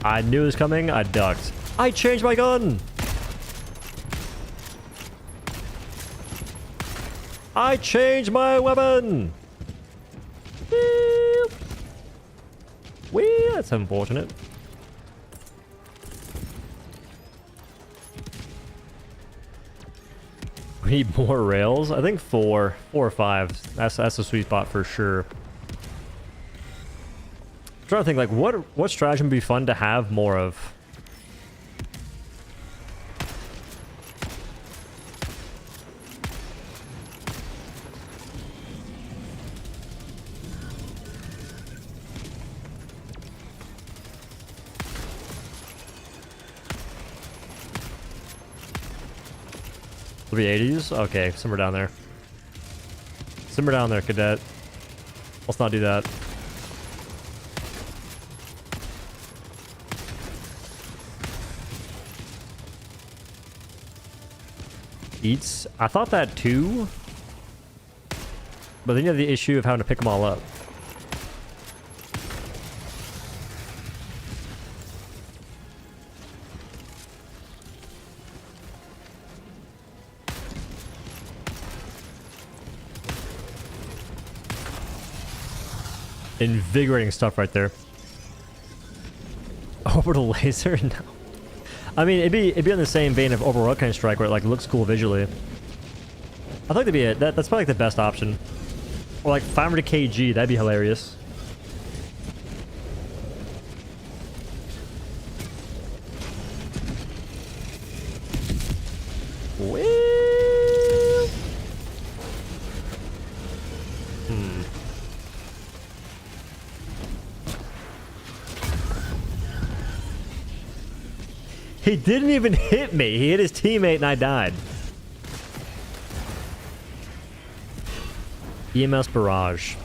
I knew it was coming. I ducked. I changed my gun. I changed my weapon! Wee, that's unfortunate. We need more rails? I think 4 or 5. That's a sweet spot for sure. I'm trying to think, like, what strategy would be fun to have more of? 380s? Okay, simmer down there. Simmer down there, cadet. Let's not do that. Eats. I thought that too. But then you have the issue of having to pick them all up. Invigorating stuff right there. Orbital laser? No. I mean, it'd be in the same vein of Orbital Rocket Strike, where it like looks cool visually. I think that'd be it. That's probably like the best option. Or like 500 kg, that'd be hilarious. Well. He didn't even hit me. He hit his teammate and I died. EMS barrage.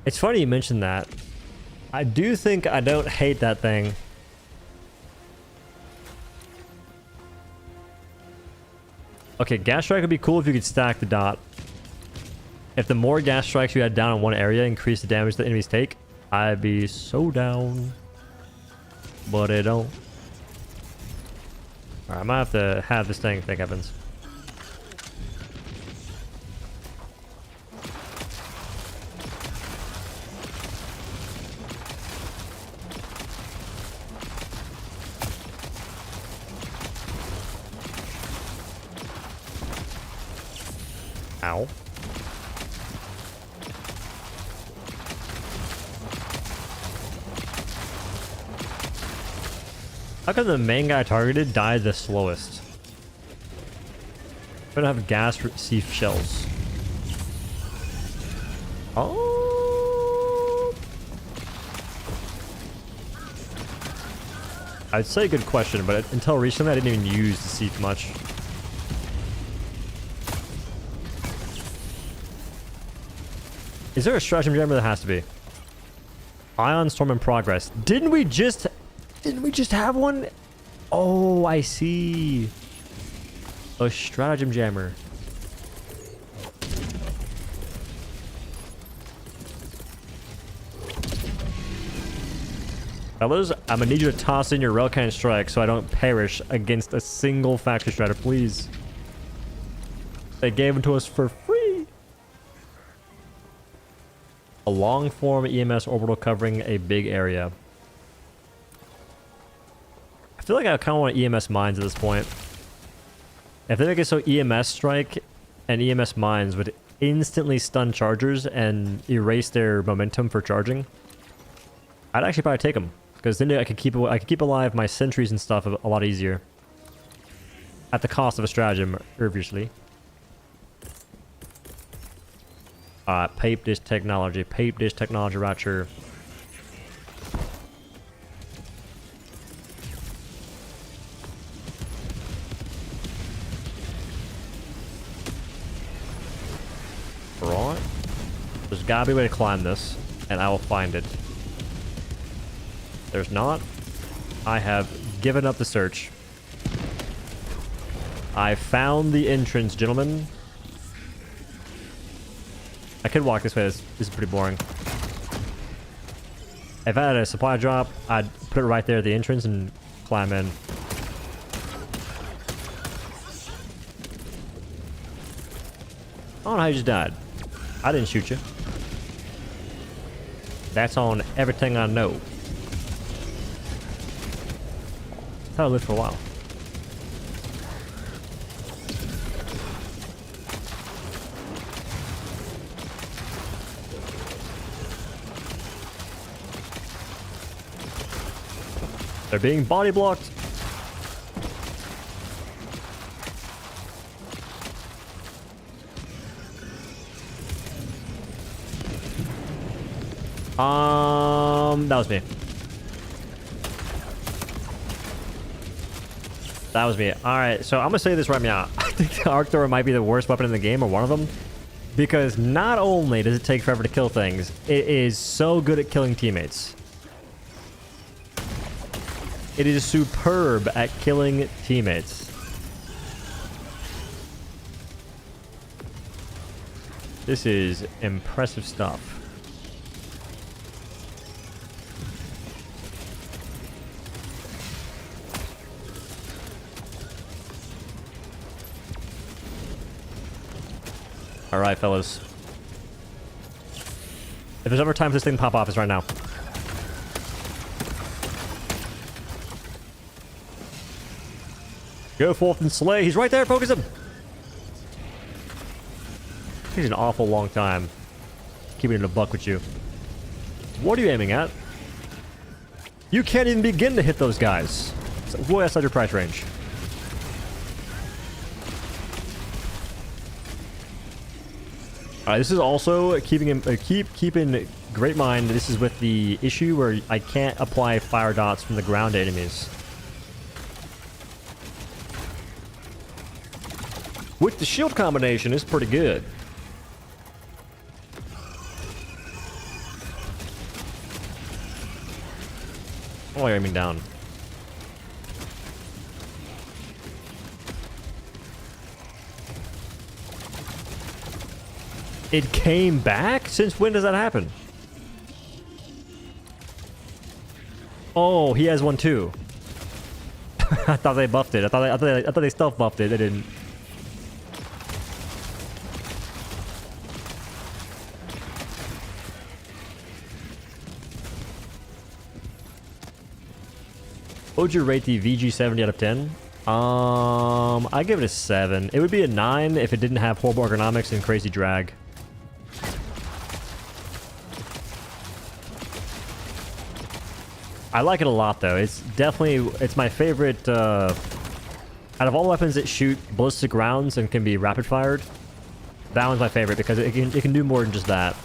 It's funny you mentioned that. I do think I don't hate that thing. Okay, gas strike would be cool if you could stack the dot. If the more gas strikes you had down in one area increase the damage the enemies take, I'd be so down. But it don't. Alright, I might have to have this thing if that happens. Ow. How come the main guy targeted died the slowest? I don't have gas receive shells. Oh. I'd say good question, but until recently I didn't even use the seat much. Is there a stratagem jammer? There has to be. Ion storm in progress. Didn't we just have one? Oh, I see. A stratagem jammer. Fellas, I'm gonna need you to toss in your railcan strike so I don't perish against a single factory strider, please. They gave them to us for free. A long form EMS orbital covering a big area. I feel like I kind of want EMS mines at this point. If they make it so EMS strike and EMS mines would instantly stun chargers and erase their momentum for charging, I'd actually probably take them, because then I could keep alive my sentries and stuff a lot easier. At the cost of a stratagem, obviously. Pape dish technology right here. Right. There's gotta be a way to climb this, and I will find it. There's not. I have given up the search. I found the entrance, gentlemen. I could walk this way. This is pretty boring. If I had a supply drop, I'd put it right there at the entrance and climb in. I don't know how you just died. I didn't shoot you. That's on everything I know. That's how I lived for a while. They're being body blocked. That was me. That was me. Alright, so I'm gonna say this right now. I think the arc thrower might be the worst weapon in the game, or one of them. Because not only does it take forever to kill things, it is so good at killing teammates. It is superb at killing teammates. This is impressive stuff. Alright, fellas. If there's ever time for this thing to pop off, it's right now. Go forth and slay. He's right there. Focus him. He's an awful long time keeping it a buck with you. What are you aiming at? You can't even begin to hit those guys. It's way outside your price range. Alright, this is also keeping in great mind. This is with the issue where I can't apply fire dots from the ground to enemies. With the shield combination, it's pretty good. Oh, you're aiming down. It came back? Since when does that happen? Oh, he has one too. I thought they buffed it. I thought they stealth buffed it. They didn't. What would you rate the VG70 out of 10? I give it a 7. It would be a 9 if it didn't have horrible ergonomics and crazy drag. I like it a lot though. It's my favorite out of all the weapons that shoot ballistic rounds and can be rapid fired. That one's my favorite because it can do more than just that.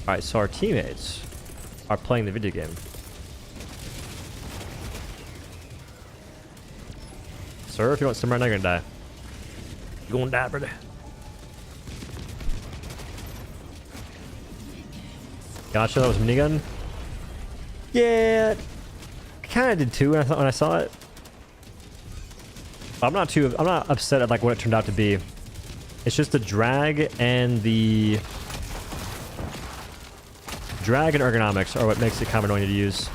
Alright, so our teammates are playing the video game. Sir, if you want some right now, you're gonna die. You're gonna die, brother. Gotcha, that was a minigun. Yeah, I kind of did too when I saw it. I'm not upset at like what it turned out to be. It's just the drag and ergonomics are what makes it kind of annoying to use.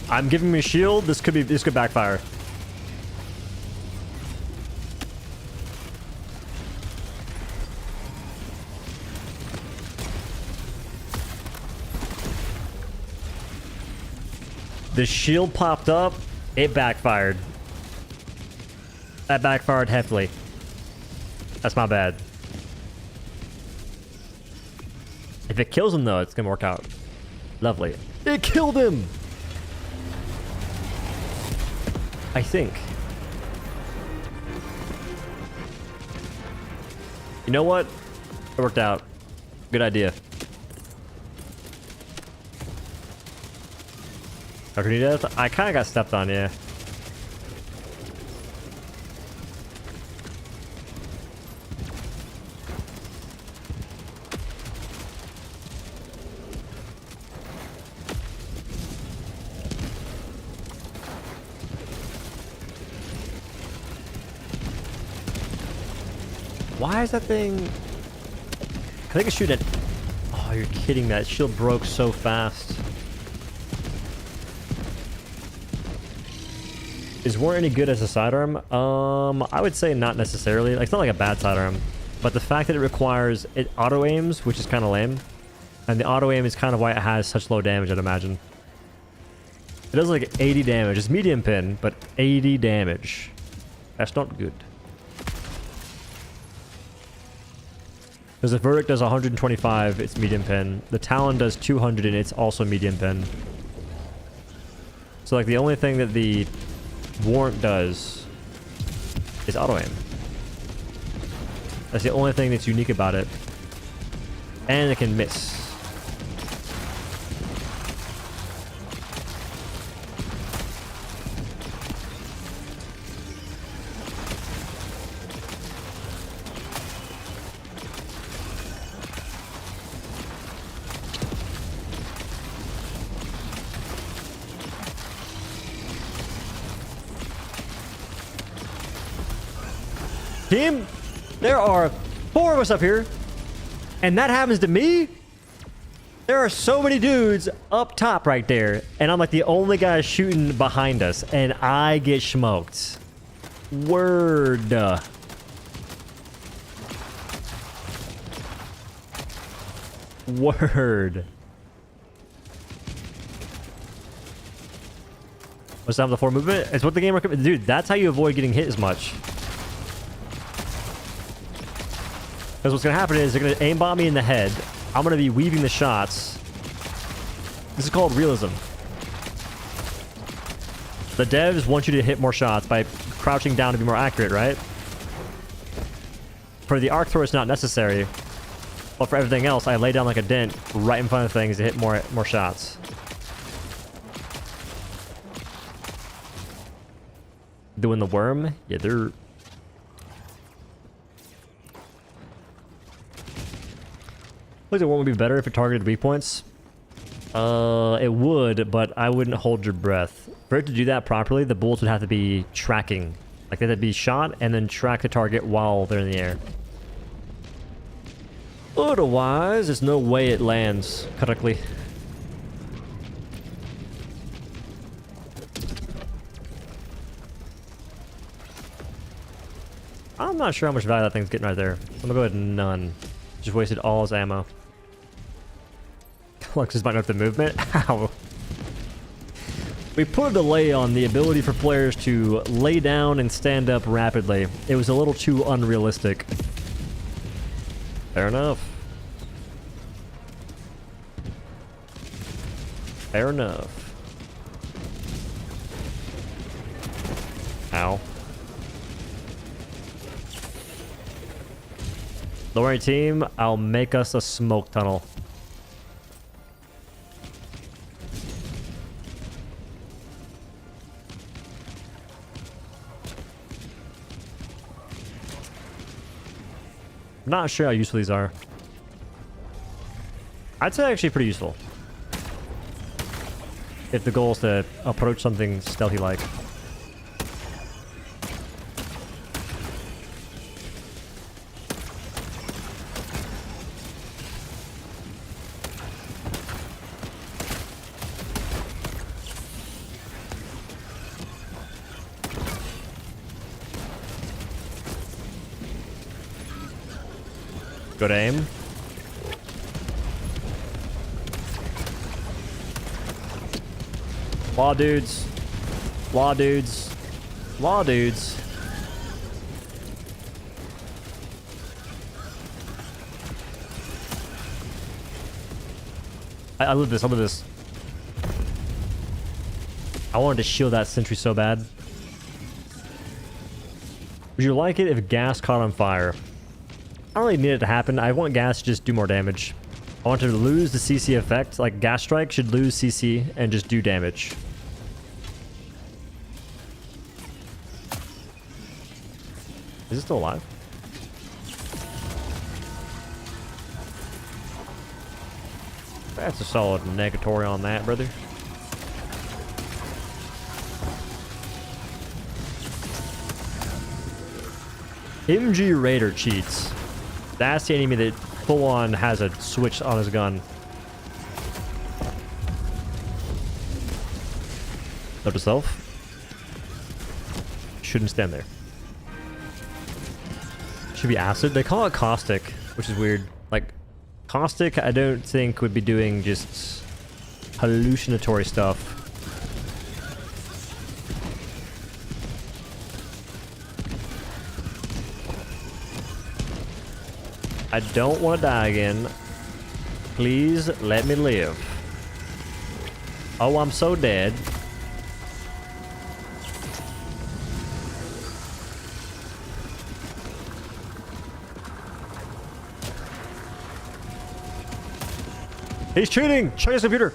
I'm giving me a shield. This could backfire. The shield popped up. It backfired. That backfired heavily. That's my bad. If it kills him though, it's gonna work out. Lovely. It killed him! I think. You know what? It worked out. Good idea. Dr. Death? I kind of got stepped on, yeah. Why is that thing... I think it's shooting at... Oh, you're kidding. That shield broke so fast. Is War any good as a sidearm? I would say not necessarily. Like, it's not like a bad sidearm. But the fact that it requires... It auto-aims, which is kind of lame. And the auto aim is kind of why it has such low damage, I'd imagine. It does like 80 damage. It's medium pin, but 80 damage. That's not good. Because the Verdict does 125, it's medium pin. The Talon does 200 and it's also medium pin. So like the only thing that the Warrant does is auto aim. That's the only thing that's unique about it. And it can miss. Team, there are 4 of us up here, and that happens to me? There are so many dudes up top right there, and I'm like the only guy shooting behind us, and I get smoked. Word. Word. What's that, the 4 movement? It's what the game recommends. Dude, that's how you avoid getting hit as much. Because what's going to happen is they're going to aimbot me in the head. I'm going to be weaving the shots. This is called realism. The devs want you to hit more shots by crouching down to be more accurate, right? For the arc throw, it's not necessary. But for everything else, I lay down like a dent right in front of things to hit more shots. Doing the worm? Yeah, they're... Looks like it would be better if it targeted weak points. It would, but I wouldn't hold your breath. For it to do that properly, the bullets would have to be tracking. Like they'd have to be shot and then track the target while they're in the air. Otherwise, there's no way it lands correctly. I'm not sure how much value that thing's getting right there. I'm gonna go ahead and none. Just wasted all his ammo. Lux is biting up the movement. Ow. We put a delay on the ability for players to lay down and stand up rapidly. It was a little too unrealistic. Fair enough. Fair enough. Ow. Lowering team, I'll make us a smoke tunnel. Not sure how useful these are. I'd say actually pretty useful. If the goal is to approach something stealthy-like. Good aim. Law dudes. Law dudes. Law dudes. I love this. I love this. I wanted to shield that sentry so bad. Would you like it if gas caught on fire? I don't really need it to happen. I want gas to just do more damage. I want to lose the CC effect. Like, gas strike should lose CC and just do damage. Is it still alive? That's a solid negatory on that, brother. MG Raider cheats. That's the enemy that full-on has a switch on his gun. Note to self. Shouldn't stand there. Should be acid. They call it caustic, which is weird. Like, Caustic, I don't think would be doing just hallucinatory stuff. I don't want to die again. Please let me live. Oh, I'm so dead. He's cheating! Check his computer!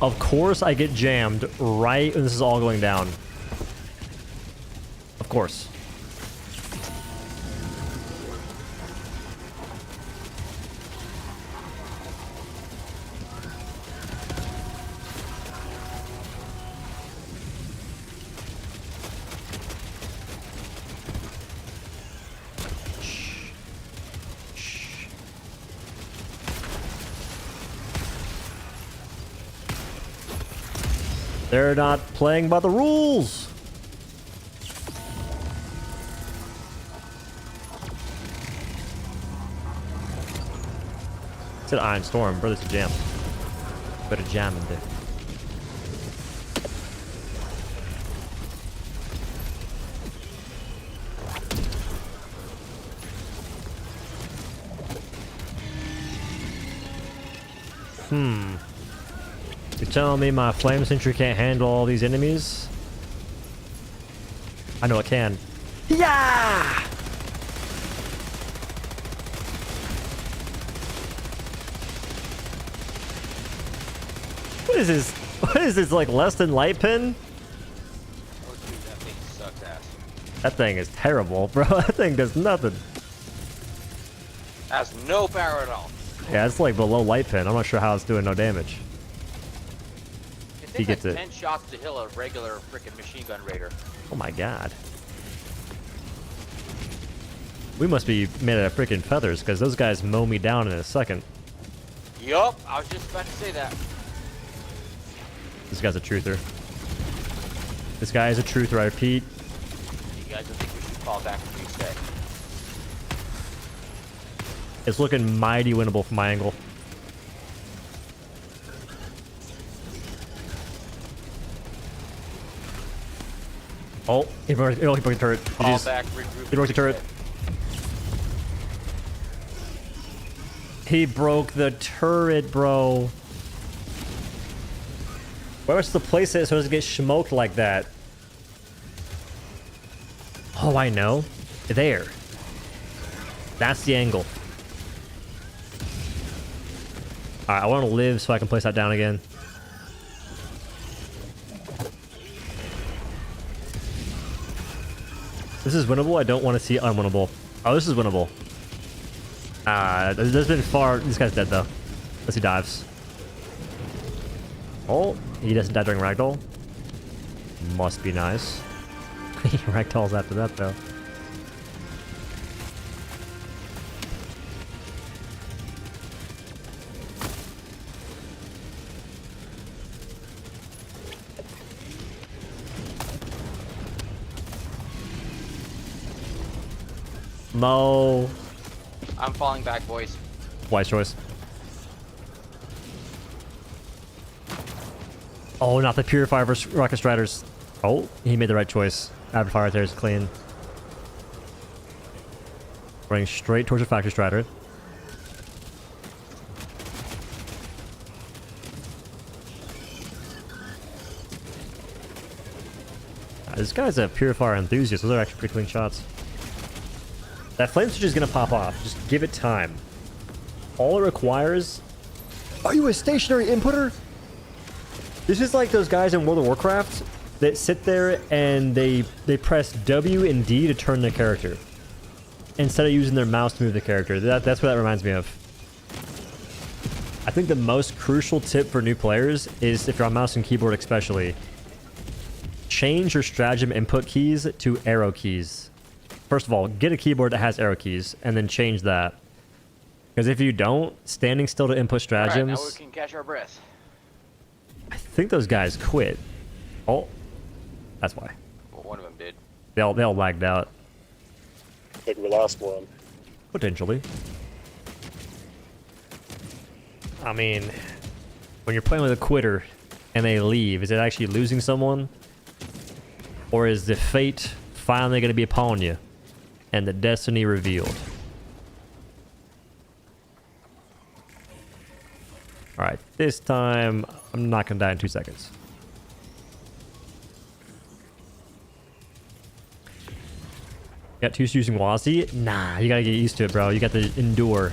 Of course I get jammed right when this is all going down. Of course. They're not playing by the rules. It said Iron Storm, bro. It's a jam. Better jam in there. You're telling me my flame sentry can't handle all these enemies? I know it can. Yeah! What is this? What is this, like less than light pin? Oh, dude, that thing sucks ass. That thing is terrible, bro. That thing does nothing. Has no power at all. Yeah, it's like below light pin. I'm not sure how it's doing no damage. He gets like it. 10 shots to kill a regular freaking machine gun raider. Oh my god. We must be made out of freaking feathers, because those guys mow me down in a second. Yup, I was just about to say that. This guy's a truther. This guy is a truther, I repeat. You guys don't think we should fall back and reset? It's looking mighty winnable from my angle. Oh, he broke the turret. Fall back, regroup. He broke the turret. He broke the turret, bro. Where was the place that it so it doesn't get smoked like that? Oh, I know. There. That's the angle. Alright, I want to live so I can place that down again. This is winnable. I don't want to see unwinnable. Oh, this is winnable. There's been far... This guy's dead, though. Unless he dives. Oh, he doesn't die during ragdoll. Must be nice. He ragdolls after that, though. Mo. I'm falling back, boys. Wise choice. Oh, not the Purifier versus Rocket Striders. Oh, he made the right choice. Amplifier right there is clean. Running straight towards the Factory Strider. This guy's a Purifier enthusiast. Those are actually pretty clean shots. That flame switch is going to pop off. Just give it time. All it requires... Are you a stationary inputter? This is like those guys in World of Warcraft that sit there and they press W and D to turn their character instead of using their mouse to move the character. That's what that reminds me of. I think the most crucial tip for new players is, if you're on mouse and keyboard especially, change your stratagem input keys to arrow keys. First of all, get a keyboard that has arrow keys and then change that. Because if you don't, standing still to input stratagems... Alright, now we can catch our breath. I think those guys quit. Oh, that's why. Well, one of them did. They all lagged out. I think we lost one. Potentially. I mean, when you're playing with a quitter and they leave, is it actually losing someone? Or is the fate finally going to be upon you and the destiny revealed? Alright, this time I'm not going to die in 2 seconds. Got two using Wazi? Nah, you gotta get used to it, bro. You got to endure.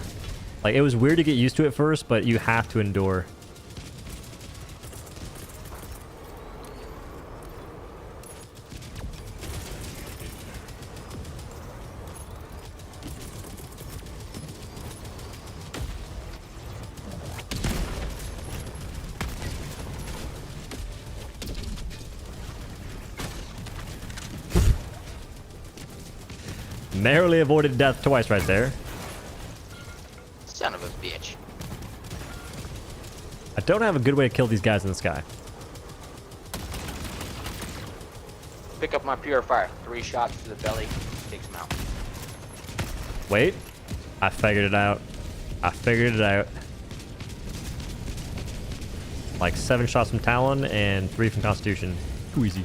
Like, it was weird to get used to it first, but you have to endure. Narrowly avoided death twice right there. Son of a bitch. I don't have a good way to kill these guys in the sky. Pick up my purifier. 3 shots to the belly. Takes him out. Wait. I figured it out. I figured it out. Like 7 shots from Talon and 3 from Constitution. Too easy.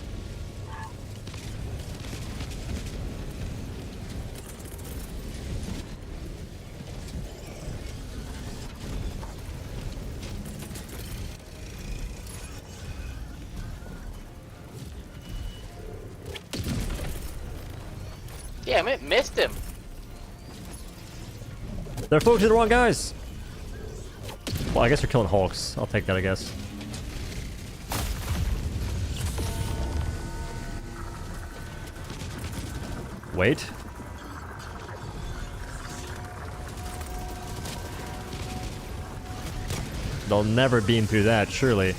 Damn it, missed him. They're focusing the wrong guys. Well, I guess they're killing Hulks. I'll take that, I guess. Wait. They'll never beam through that, surely.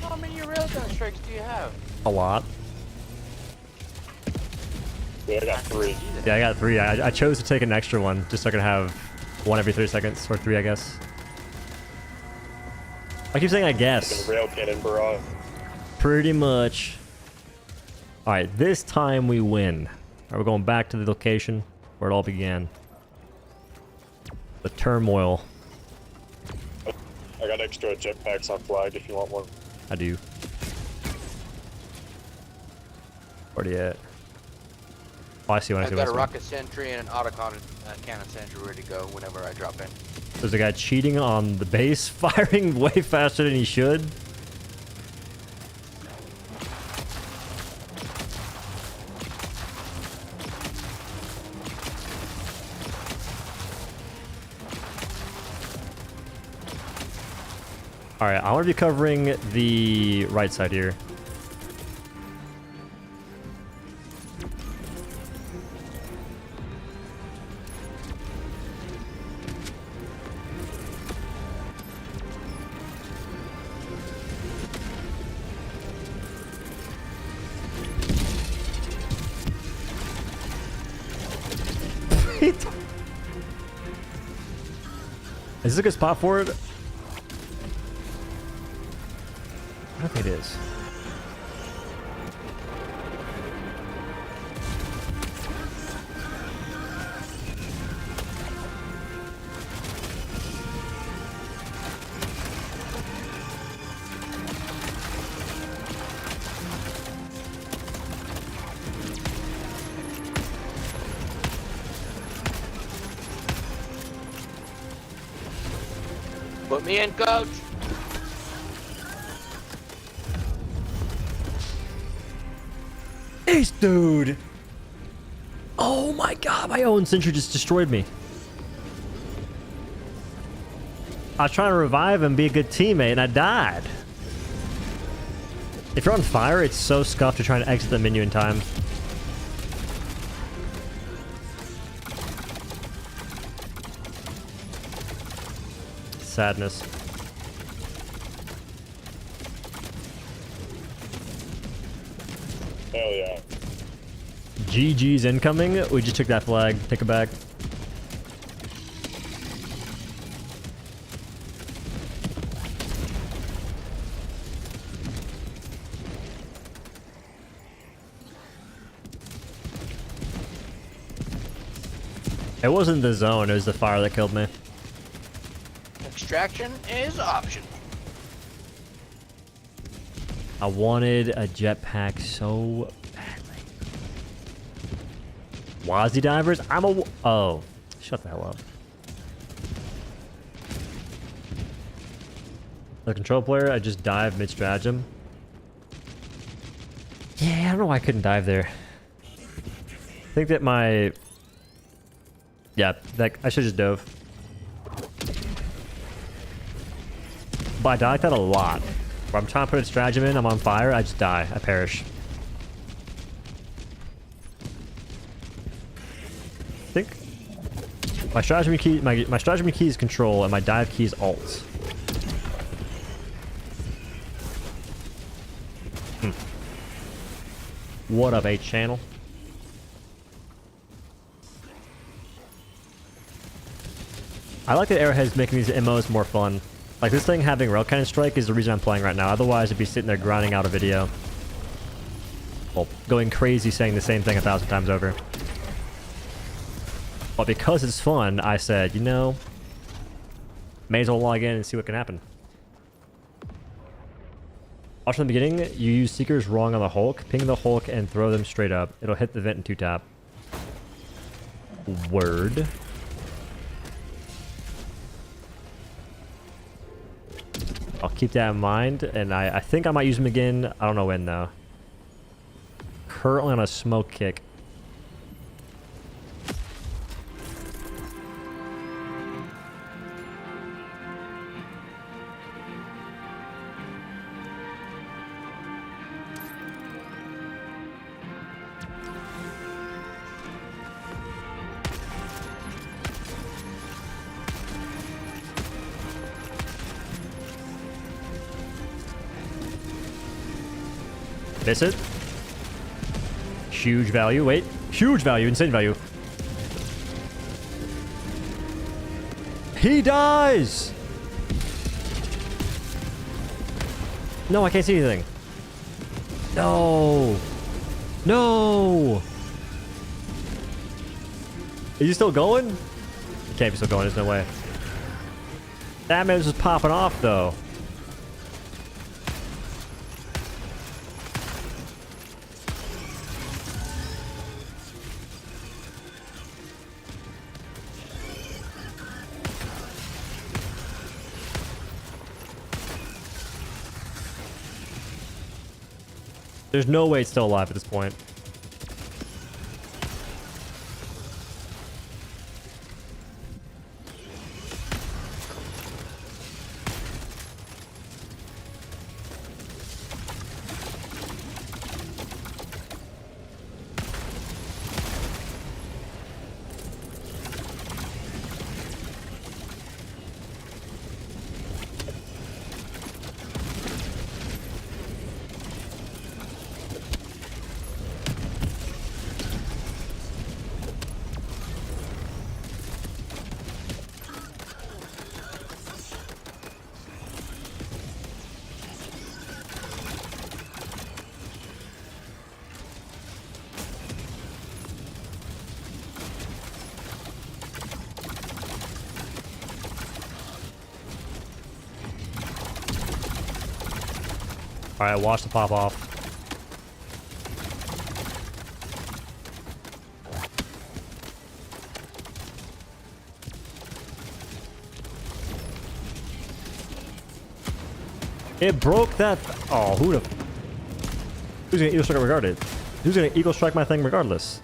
How many railgun strikes do you have? A lot. Yeah, I got 3. Yeah, I got 3. I chose to take an extra one just so I could have 1 every 30 seconds, or 3, I guess. I keep saying I guess. Rail cannon barrage. Pretty much. Alright, this time we win. Alright, we're going back to the location where it all began. The turmoil. I got extra jetpacks on flag if you want one. I do. Where you at? Oh, I see one. I I've see got a one. rocket sentry and an autocannon cannon sentry ready to go whenever I drop in. There's a guy cheating on the base, firing way faster than he should. Alright, I want to be covering the right side here. Is this a good spot for it? I don't think it is. Put me in, coach. Ace, dude! Oh my god, my own sentry just destroyed me. I was trying to revive and be a good teammate, and I died. If you're on fire, it's so scuffed to try and exit the menu in time. Sadness. Hell yeah. GG's incoming. We just took that flag. Take it back. It wasn't the zone, it was the fire that killed me. Extraction is option. I wanted a jetpack so badly. Wazzy divers? Oh, shut the hell up. The control player, I just dive mid-stratagem. Yeah, I don't know why I couldn't dive there. I think that my... Yeah, I should just dove. But I die like that a lot. Where I'm trying to put a stratagem in, I'm on fire, I just die. I perish. I think my stratagem key, my stratagem key is control, and my dive key is alt. What up, H channel? I like that Arrowhead's making these MMOs more fun. Like this thing having rail cannon strike is the reason I'm playing right now. Otherwise, I'd be sitting there grinding out a video. Well, going crazy saying the same thing 1,000 times over. But because it's fun, I said, you know, may as well log in and see what can happen. Watch from the beginning, you use Seekers wrong on the Hulk. Ping the Hulk and throw them straight up. It'll hit the vent in 2-tap. Word. I'll keep that in mind, and I think I might use him again. I don't know when, though. Currently on a smoke kick. Miss it. Huge value. Wait. Huge value. Insane value. He dies! No, I can't see anything. No. No. Is he still going? He can't be still going. There's no way. That man's just popping off, though. There's no way it's still alive at this point. Alright, watch the pop off. It broke that. Oh, who's gonna eagle strike regardless? Who's gonna eagle strike my thing regardless?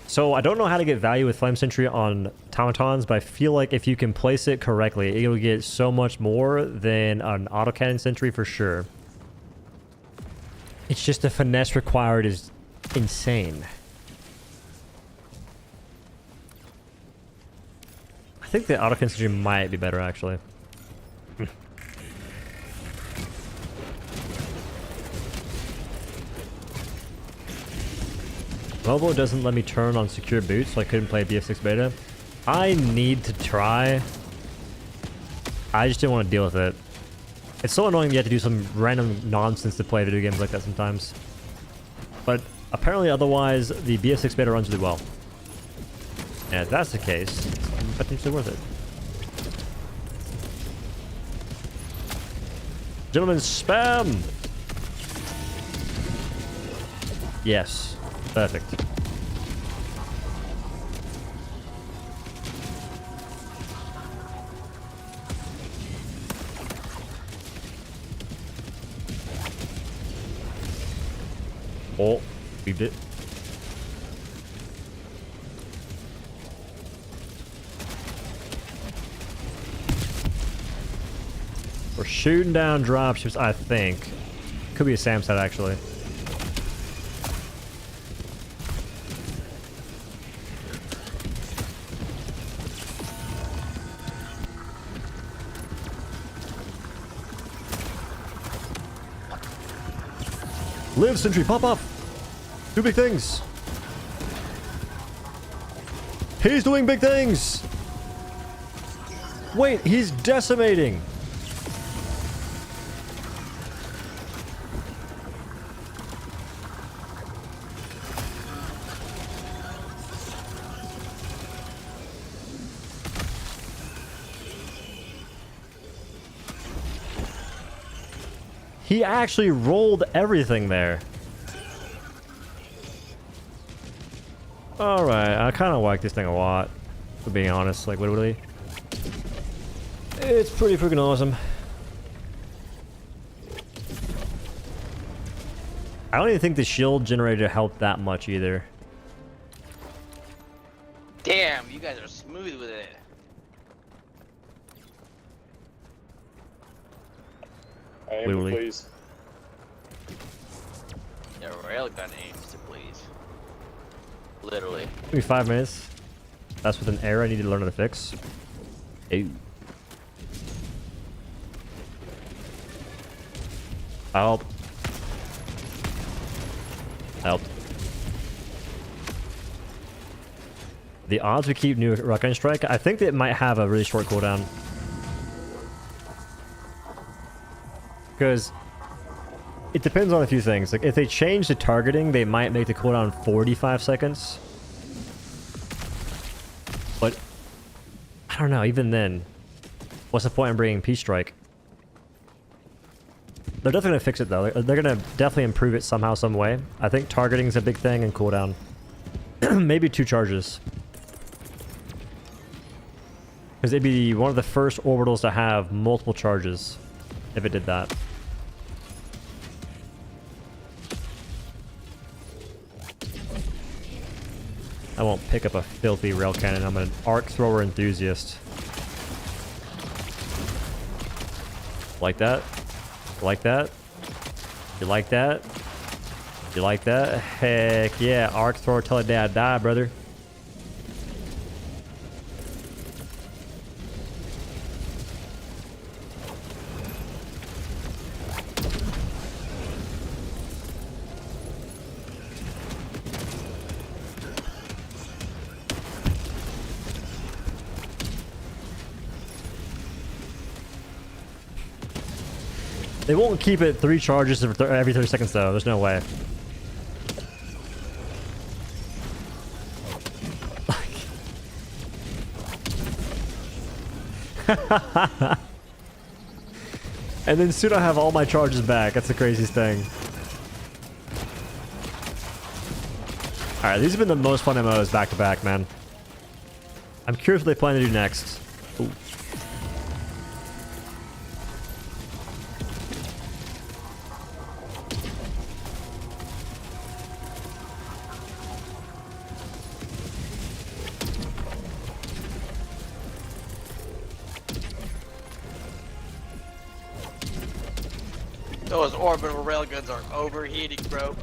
So I don't know how to get value with Flame Sentry on Automatons, but I feel like if you can place it correctly, it'll get so much more than an autocannon sentry for sure. It's just the finesse required is insane. I think the autocannon sentry might be better actually. Mobile doesn't let me turn on secure boots, so I couldn't play BF6 beta. I need to try. I just didn't want to deal with it. It's so annoying you have to do some random nonsense to play video games like that sometimes. But apparently otherwise, the BF6 beta runs really well. And if that's the case, it's potentially worth it. Gentlemen, spam! Yes. Perfect. Oh, we did. We're shooting down dropships, I think. Could be a SAM set, actually. Live, sentry, pop off! Do big things! He's doing big things! Wait, he's decimating! He actually rolled everything there. Alright, I kind of like this thing a lot, for being honest, like literally. It's pretty freaking awesome. I don't even think the shield generator helped that much either. Damn, you guys are smooth with it. I am, Literally. please. Yeah, railgun aims to please. Literally. Give me 5 minutes. That's with an error I need to learn how to fix. Ew. Help. Help. The odds we keep new Rock Strike, I think that it might have a really short cooldown. Because it depends on a few things. Like if they change the targeting, they might make the cooldown 45 seconds. But I don't know, even then, what's the point in bringing Peace Strike? They're definitely gonna fix it though. They're gonna definitely improve it somehow, some way. I think targeting is a big thing and cooldown. Maybe 2 charges. Because it'd be one of the first orbitals to have multiple charges if it did that. I won't pick up a filthy rail cannon. I'm an arc thrower enthusiast. Like that? Like that? You like that? You like that? Heck yeah, arc thrower till the day I die, brother. They won't keep it 3 charges every 30 seconds though. There's no way. And then soon I have all my charges back. That's the craziest thing. Alright, these have been the most fun MMOs back to back, man. I'm curious what they plan to do next. Ooh. Those orbital railguns are overheating, bro.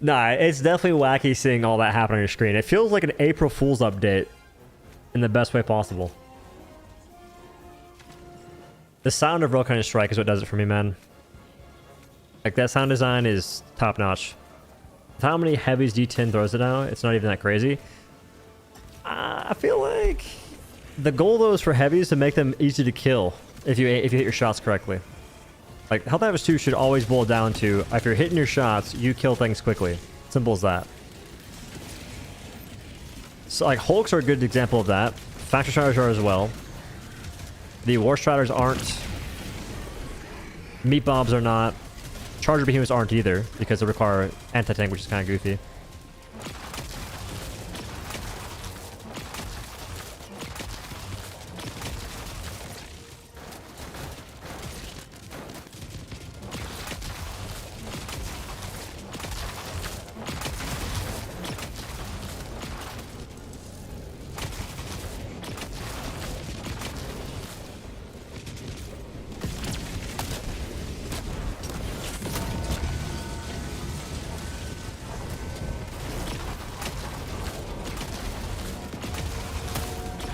Nah, it's definitely wacky seeing all that happen on your screen. It feels like an April Fool's update in the best way possible. The sound of Railgun Strike is what does it for me, man. Like, that sound design is top notch. With how many heavies D10 throws it out, it's not even that crazy. I feel like the goal though is for heavies to make them easy to kill if you hit your shots correctly. Like, Helldivers 2 should always boil down to, if you're hitting your shots, you kill things quickly. Simple as that. So, like, Hulks are a good example of that. Factor Striders are as well. The War Striders aren't. Meat Bobs are not. Charger Behemoths aren't either, because they require anti-tank, which is kind of goofy.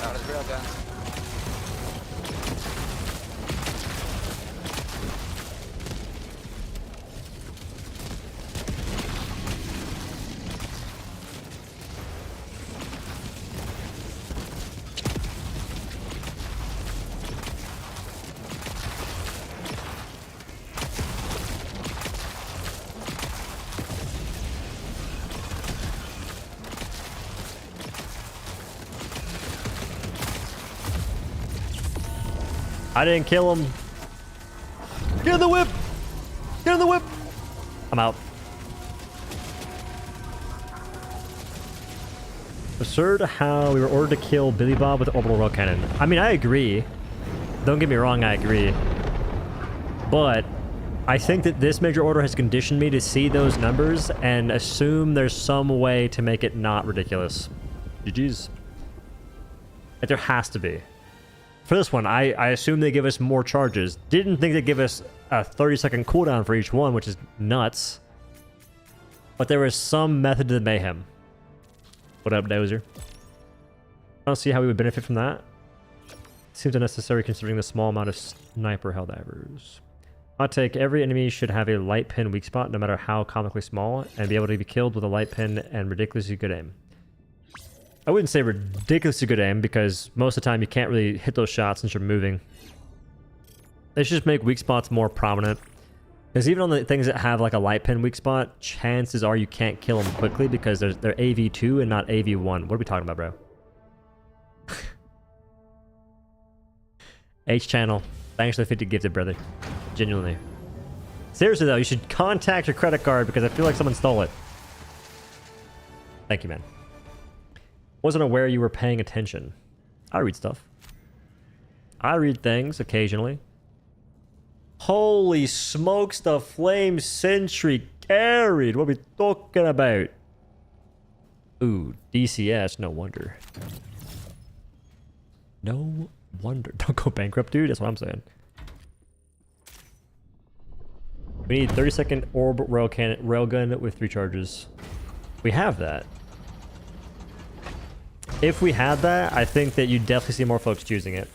Out his railguns. I didn't kill him. Get in the whip! Get in the whip! I'm out. Absurd how we were ordered to kill Billy Bob with the orbital rail cannon. I mean, I agree. Don't get me wrong, I agree. But I think that this major order has conditioned me to see those numbers and assume there's some way to make it not ridiculous. GG's. Like, there has to be. For this one, I assume they give us more charges. Didn't think they'd give us a 30-second cooldown for each one, which is nuts. But there was some method to the mayhem. What up, Dozer? I don't see how we would benefit from that. Seems unnecessary considering the small amount of sniper helldivers. Hot take, every enemy should have a light pin weak spot, no matter how comically small, and be able to be killed with a light pin and ridiculously good aim. I wouldn't say ridiculously good aim, because most of the time you can't really hit those shots since you're moving. They should just make weak spots more prominent. Because even on the things that have like a light pin weak spot, chances are you can't kill them quickly because they're AV2 and not AV1. What are we talking about, bro? H-Channel. Thanks for the 50 gifted, brother. Genuinely. Seriously, though, you should contact your credit card because I feel like someone stole it. Thank you, man. Wasn't aware you were paying attention. I read stuff. I read things occasionally. Holy smokes, the Flame Sentry carried. What are we talking about? Ooh, DCS, no wonder. No wonder. Don't go bankrupt, dude. That's what I'm saying. We need 30-second orb railgun with 3 charges. We have that. If we had that, I think that you'd definitely see more folks choosing it.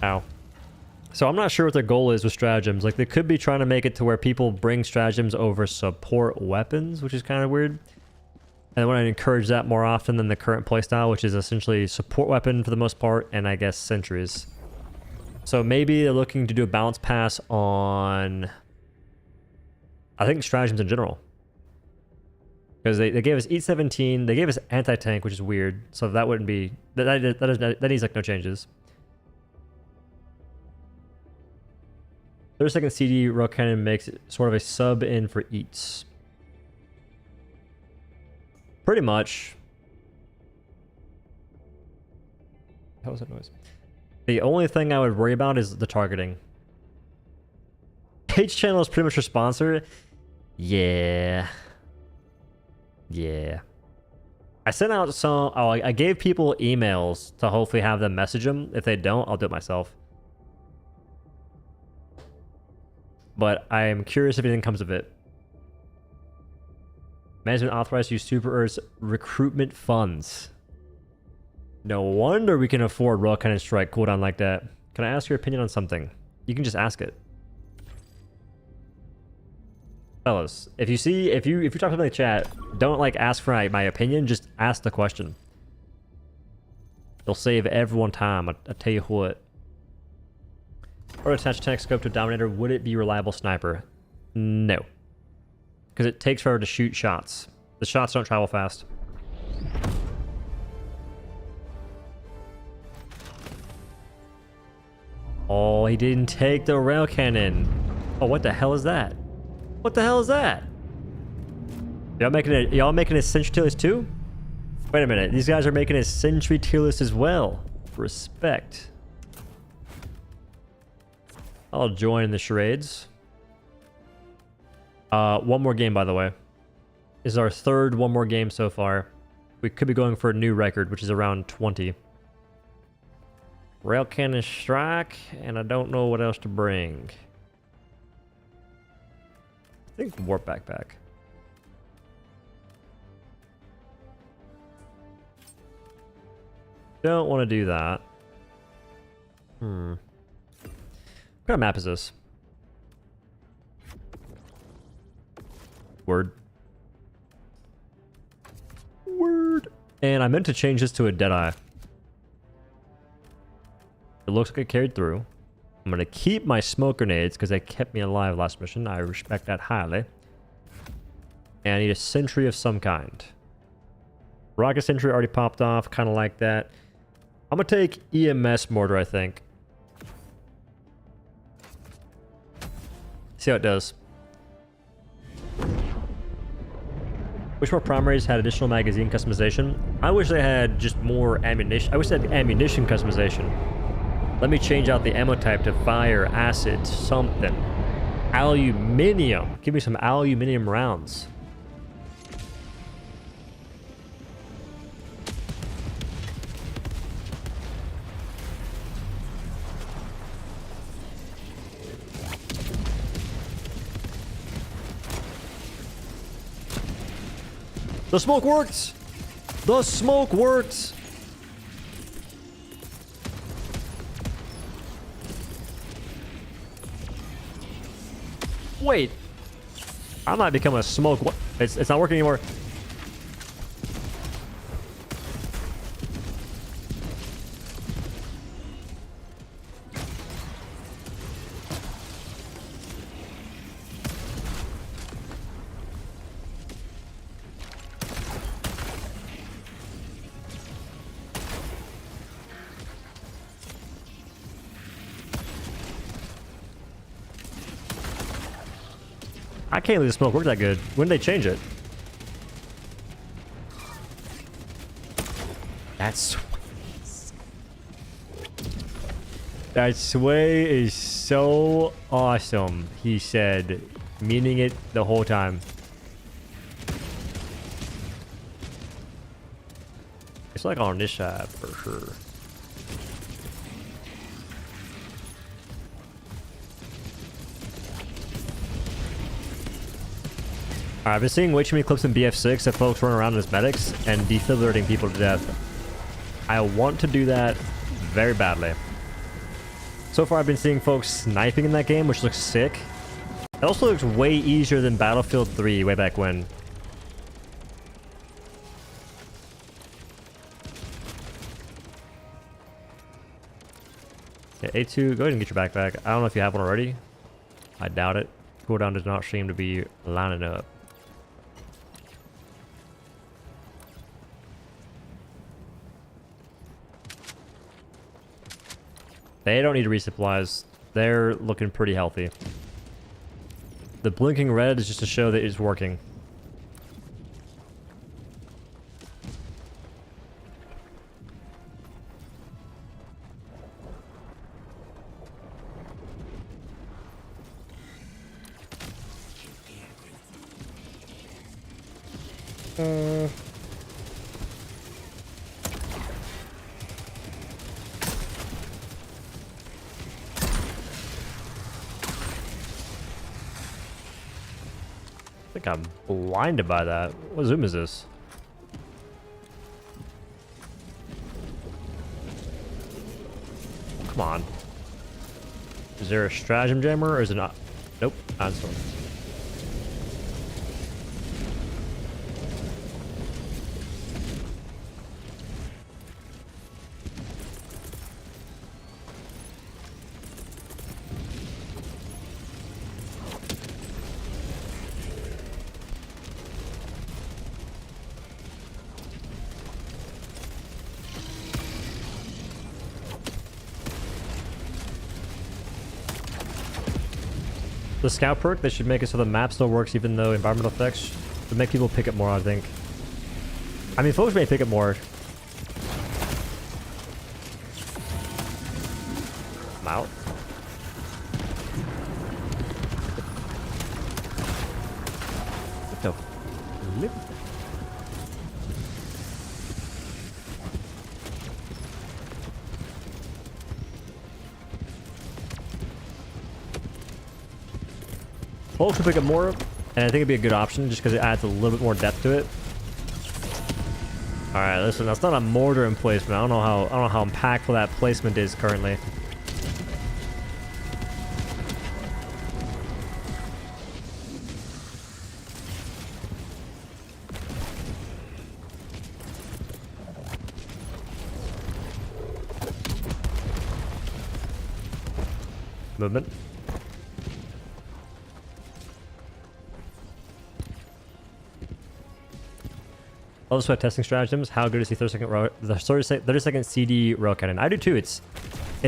Ow. So I'm not sure what their goal is with stratagems. Like, they could be trying to make it to where people bring stratagems over support weapons, which is kind of weird. And I want to encourage that more often than the current playstyle, which is essentially support weapon for the most part, and I guess sentries. So maybe they're looking to do a balance pass on, I think, stratagems in general. Because they gave us E17, they gave us anti-tank, which is weird. So that wouldn't be, that needs like no changes. 30-second CD rail cannon makes it sort of a sub-in for eats. Pretty much. How was that noise? The only thing I would worry about is the targeting. H-Channel is pretty much your sponsor. Yeah. Yeah. I sent out some. Oh, I gave people emails to hopefully have them message them. If they don't, I'll do it myself. But I am curious if anything comes of it. Management authorized to use Super Earth's recruitment funds. No wonder we can afford Royal Cannon Strike cooldown like that. Can I ask your opinion on something? You can just ask it. Fellas, if you talk to me in the chat, don't like ask for my opinion, just ask the question. It'll save everyone time, I tell you what. Or attach tank scope to a Dominator, would it be reliable sniper? No. Because it takes forever to shoot shots. The shots don't travel fast. Oh, he didn't take the rail cannon. Oh, what the hell is that? What the hell is that? Y'all making a sentry tier list too? Wait a minute, these guys are making a sentry tier list as well. Respect. I'll join the charades. One more game, by the way. This is our third one more game so far. We could be going for a new record, which is around 20. Rail cannon strike, and I don't know what else to bring. I think warp backpack. Don't want to do that. What kind of map is this? Word. Word. And I meant to change this to a Deadeye. It looks like it carried through. I'm going to keep my smoke grenades because they kept me alive last mission. I respect that highly. And I need a sentry of some kind. Rocket sentry already popped off. Kind of like that. I'm going to take EMS mortar, I think. See how it does. Wish more primaries had additional magazine customization. I wish they had just more ammunition. I wish they had ammunition customization. Let me change out the ammo type to fire, acid, something. Aluminium. Give me some aluminium rounds. The smoke works! The smoke works! Wait, I might become a smoke. What? It's not working anymore. I can't believe the smoke worked that good. When did they change it? That sway is so awesome, he said, meaning it the whole time. It's like on this side for sure. I've been seeing way too many clips in BF6 of folks running around as medics and defibrillating people to death. I want to do that very badly. So far I've been seeing folks sniping in that game, which looks sick. It also looks way easier than Battlefield 3 way back when. Yeah, A2, go ahead and get your backpack. I don't know if you have one already. I doubt it. Cooldown does not seem to be lining up. They don't need resupplies. They're looking pretty healthy. The blinking red is just to show that it's working. got blinded by that. What zoom is this? Come on. Is there a stratagem jammer or is it not? Nope, not so. The scout perk, they should make it so the map still works even though environmental effects to make people pick it more, I think. I mean, folks may pick it more. I'm out. What the flip? Folks will pick up more, and I think it'd be a good option just because it adds a little bit more depth to it. All right, listen, that's not a mortar emplacement. I don't know how impactful that placement is currently. Movement. I'll just testing stratagems. How good is the 30-second CD rail cannon? I do too. It's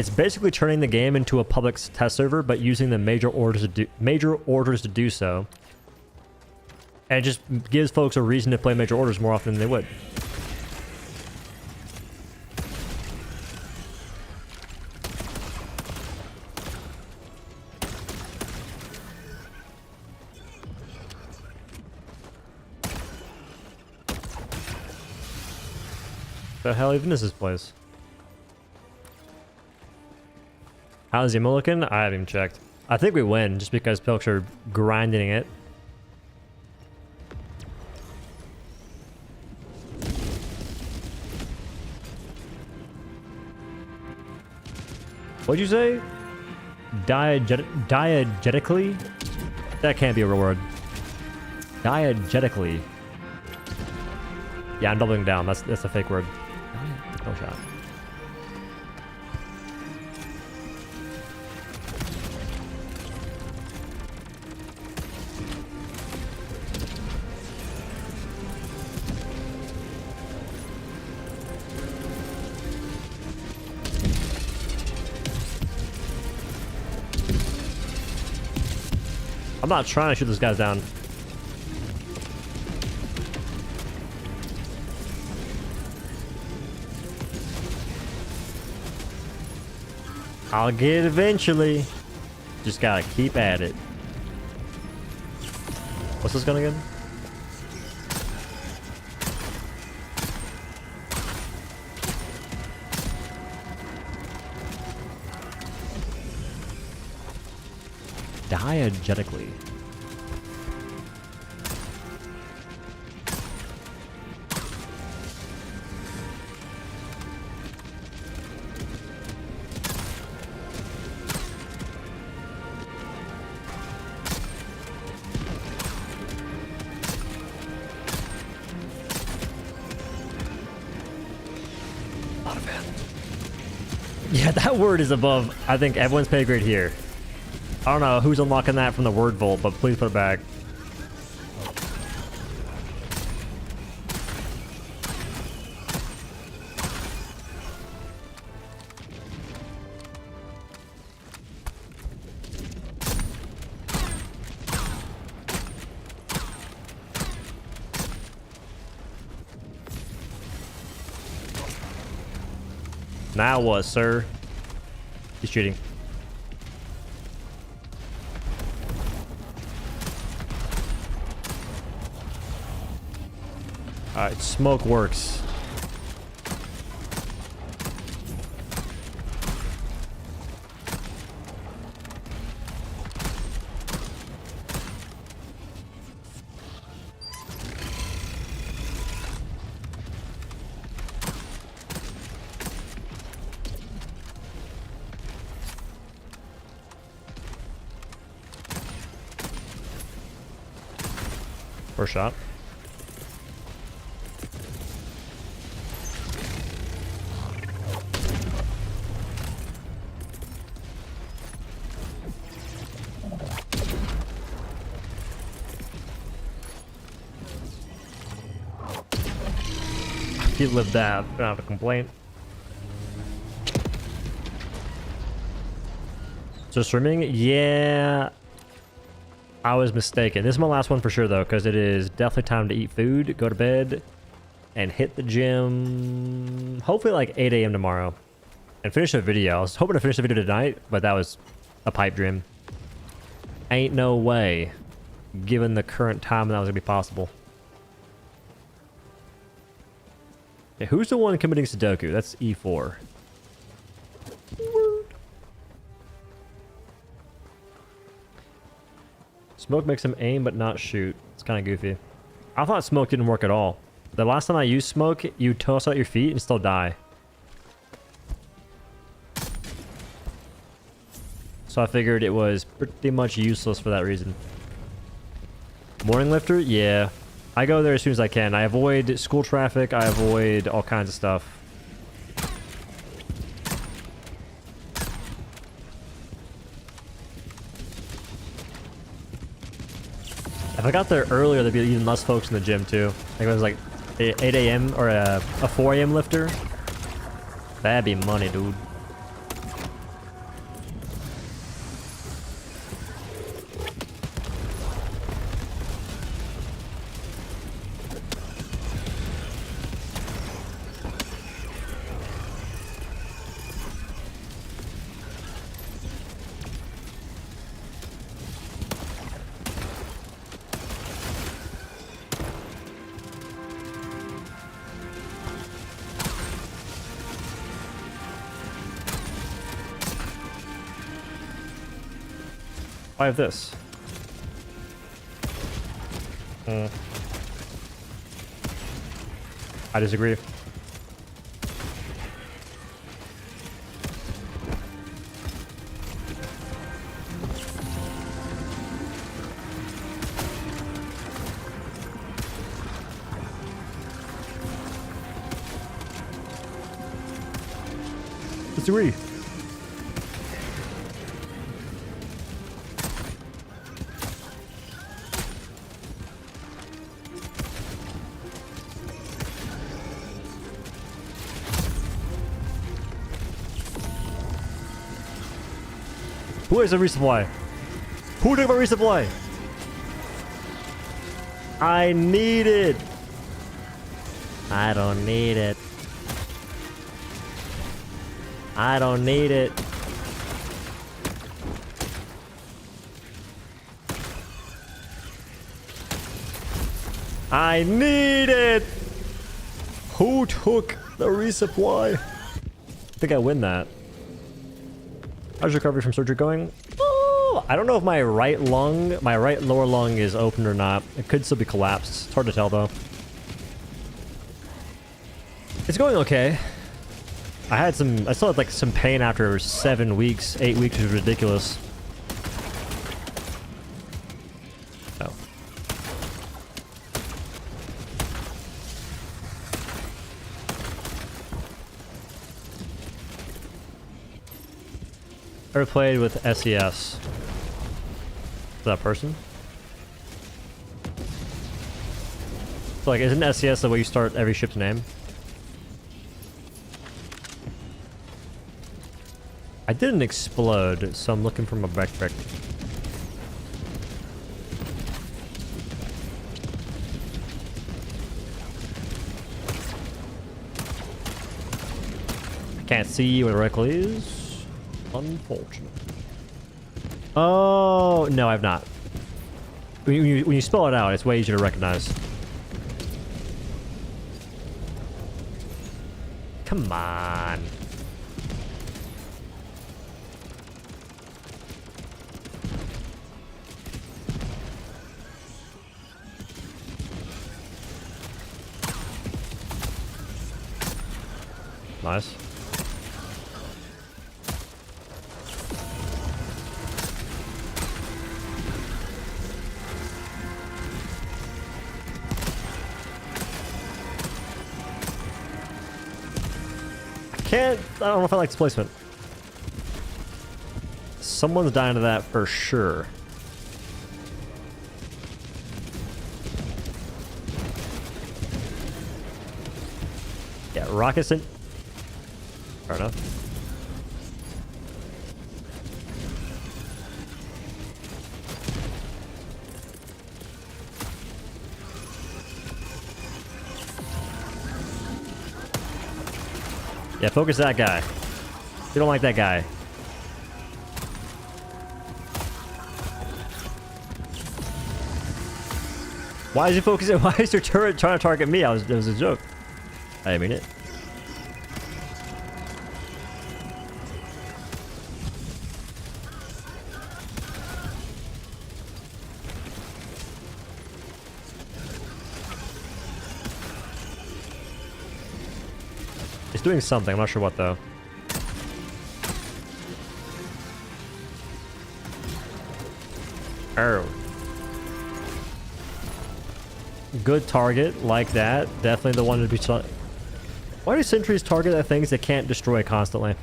basically turning the game into a public test server, but using the major orders to do so. And it just gives folks a reason to play major orders more often than they would. The hell even is this place? How's the ammo looking? I haven't even checked. I think we win just because Pilks are grinding it. What'd you say? Diegetically? That can't be a real word. Diegetically. Yeah, I'm doubling down. That's a fake word. No shot. I'm not trying to shoot those guys down. I'll get it eventually. Just gotta keep at it. What's this gun again? Diegetically. Yeah, that word is above, I think, everyone's pay grade here. I don't know who's unlocking that from the word vault, but please put it back. Now what, sir? He's cheating. Alright, smoke works. First shot. If you lived that, I don't have a complaint. So streaming, yeah, I was mistaken. This is my last one for sure though, because it is definitely time to eat food, go to bed, and hit the gym. Hopefully like 8 a.m. tomorrow, and finish the video. I was hoping to finish the video tonight, but that was a pipe dream. Ain't no way, given the current time, that was gonna be possible. Okay, who's the one committing Sudoku? That's E4. Smoke makes him aim but not shoot. It's kind of goofy. I thought smoke didn't work at all. The last time I used smoke, you toss out your feet and still die. So I figured it was pretty much useless for that reason. Morning lifter? Yeah. I go there as soon as I can. I avoid school traffic. I avoid all kinds of stuff. If I got there earlier, there'd be even less folks in the gym too. Like it was like 8 a.m. or a 4 a.m. lifter. That'd be money, dude. I have this. I disagree. Disagree. Who is a resupply? Who took my resupply? I need it. I don't need it. I don't need it. I need it. Who took the resupply? I think I win that. How's recovery from surgery going? Oh, I don't know if my right lower lung is open or not. It could still be collapsed. It's hard to tell though. It's going okay. I still had like some pain after 7 weeks, 8 weeks, which is ridiculous. Oh. Ever played with SES? Is that person? So like, isn't SES the way you start every ship's name? I didn't explode, so I'm looking for my backpack. I can't see where the reticle is. Unfortunate. Oh, no, I've not. When you spell it out, it's way easier to recognize. Come on. Nice. can't... I don't know if I like displacement. Someone's dying to that for sure. Yeah, rockets in... Fair enough. Yeah, focus that guy. You don't like that guy. Why is he focusing? Why is your turret trying to target me? It was a joke. I didn't mean it. It's doing something. I'm not sure what though. Oh. Good target like that. Definitely the one to be. Why do sentries target at things they can't destroy constantly?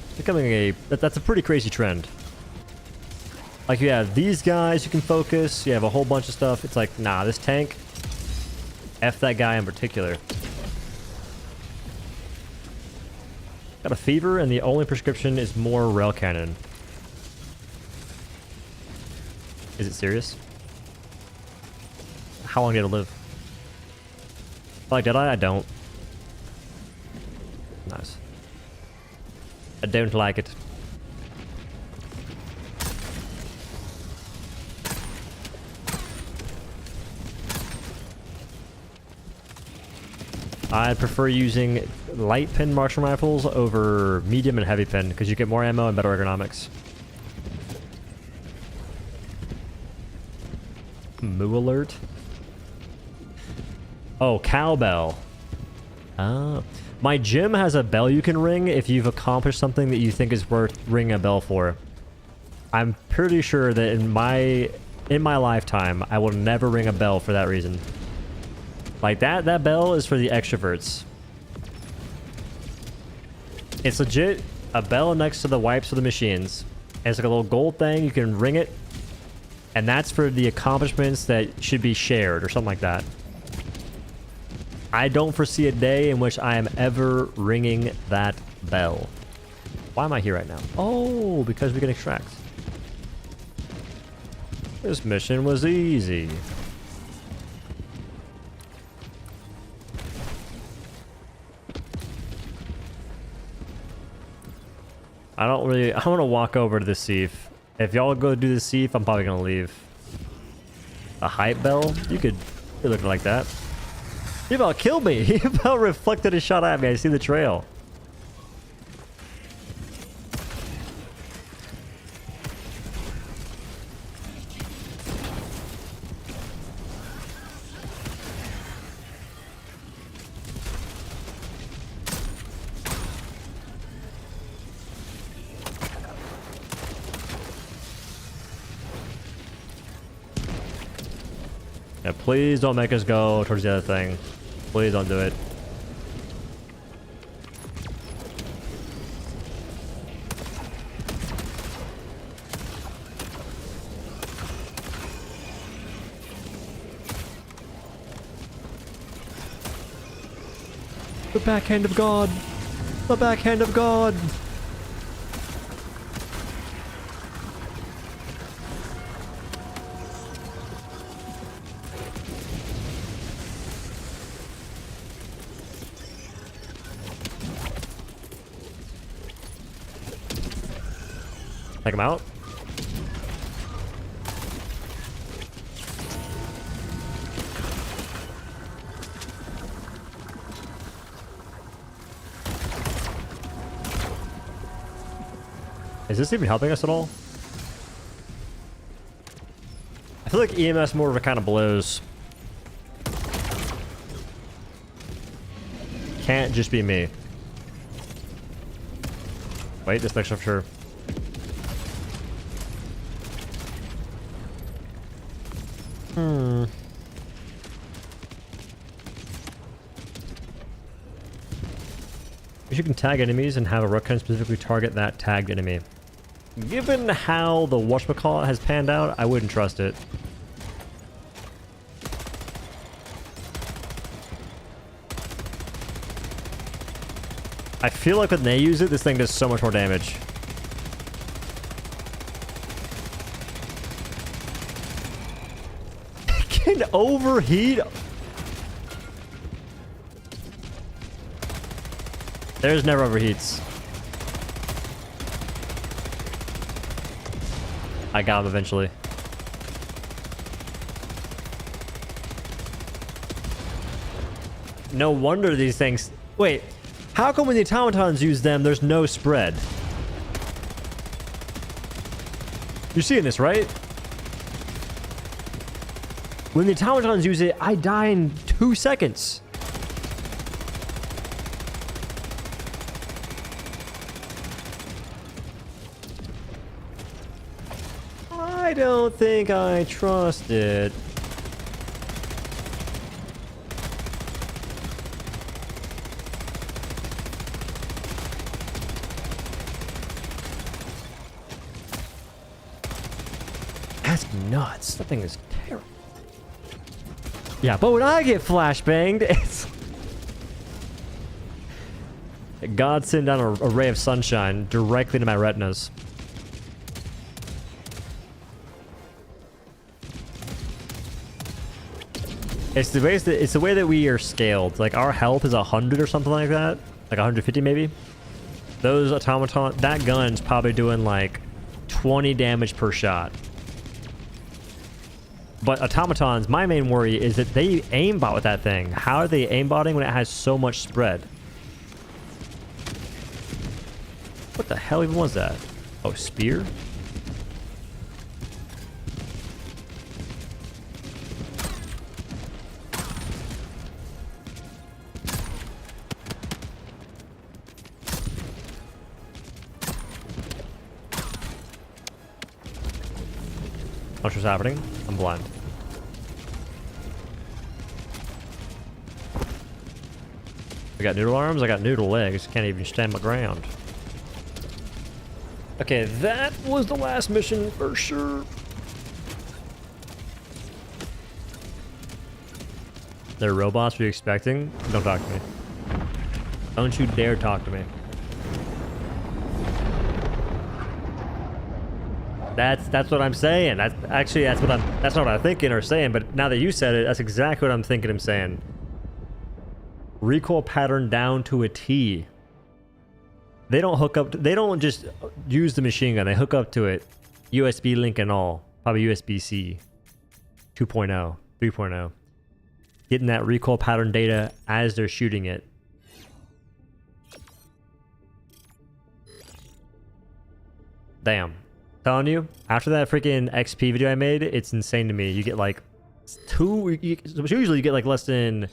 It's becoming a. That's a pretty crazy trend. Like you have these guys you can focus. You have a whole bunch of stuff. It's like, nah, this tank. F that guy in particular. Got a fever, and the only prescription is more rail cannon. Is it serious? How long did it live? Like, did I? I don't. Nice. I don't like it. I'd prefer using light pin marksman rifles over medium and heavy pin because you get more ammo and better ergonomics. Moo alert. Oh, cowbell. Oh. My gym has a bell you can ring if you've accomplished something that you think is worth ringing a bell for. I'm pretty sure that in my lifetime, I will never ring a bell for that reason. Like that bell is for the extroverts. It's legit a bell next to the wipes of the machines. And it's like a little gold thing. You can ring it. And that's for the accomplishments that should be shared or something like that. I don't foresee a day in which I am ever ringing that bell. Why am I here right now? Oh, because we can extract. This mission was easy. I want to walk over to the Seif. If y'all go do the Seif, I'm probably going to leave. A hype bell? You could look like that. He about killed me. He about reflected a shot at me. I see the trail. Yeah, please don't make us go towards the other thing. Please don't do it. The backhand of God. The backhand of God. Take him out. Is this even helping us at all? I feel like EMS more of a kind of blows. Can't just be me. Wait, this next for sure. You can tag enemies and have a rutgun specifically target that tagged enemy. Given how the whatchamacallit has panned out, I wouldn't trust it. I feel like when they use it, this thing does so much more damage. It can overheat. There's never overheats. I got him eventually. No wonder these things... Wait, how come when the automatons use them, there's no spread? You're seeing this, right? When the automatons use it, I die in 2 seconds. I don't think I trust it. That's nuts. That thing is terrible. Yeah, but when I get flashbanged, it's... God sent down a ray of sunshine directly to my retinas. It's the way that we are scaled. Like, our health is 100 or something like that. Like 150 maybe. Those automaton... That gun's probably doing like 20 damage per shot. But automatons, my main worry is that they aimbot with that thing. How are they aimbotting when it has so much spread? What the hell even was that? Oh, spear? What's happening? I'm blind. I got noodle arms, I got noodle legs. Can't even stand my ground. Okay, that was the last mission for sure. They're robots, what are you expecting? Don't talk to me. Don't you dare talk to me. That's what I'm saying. That's not what I'm thinking or saying, but now that you said it, that's exactly what I'm thinking and saying. Recoil pattern down to a T. They don't hook up, they don't just use the machine gun, they hook up to it. USB link and all. Probably USB-C 2.0, 3.0. Getting that recoil pattern data as they're shooting it. Damn. Telling you, after that freaking XP video I made, it's insane to me. You get like usually you get like less than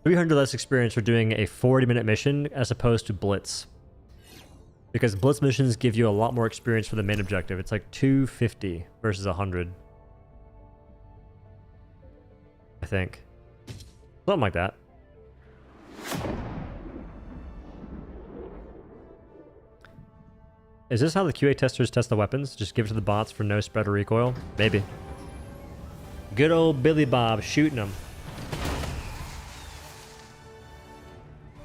300 less experience for doing a 40-minute mission as opposed to Blitz. Because Blitz missions give you a lot more experience for the main objective. It's like 250 versus 100. I think. Something like that. Is this how the QA testers test the weapons? Just give it to the bots for no spread or recoil? Maybe. Good old Billy Bob shooting them.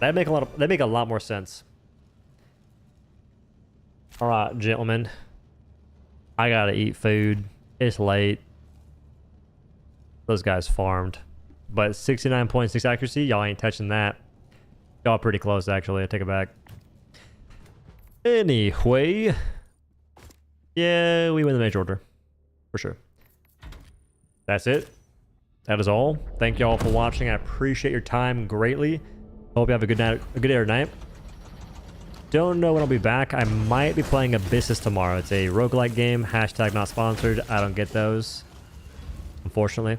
That'd make a lot more sense. Alright, gentlemen. I gotta eat food. It's late. Those guys farmed. But 69.6 accuracy, y'all ain't touching that. Y'all pretty close, actually. I take it back. Anyway. Yeah, we win the major order. For sure. That's it. That is all. Thank y'all for watching. I appreciate your time greatly. Hope you have a good night, a good day or night. Don't know when I'll be back. I might be playing Abyssus tomorrow. It's a roguelike game. Hashtag not sponsored. I don't get those, unfortunately.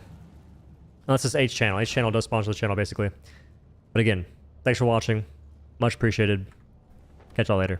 Unless it's H channel. H channel does sponsor the channel, basically. But again, thanks for watching. Much appreciated. Catch y'all later.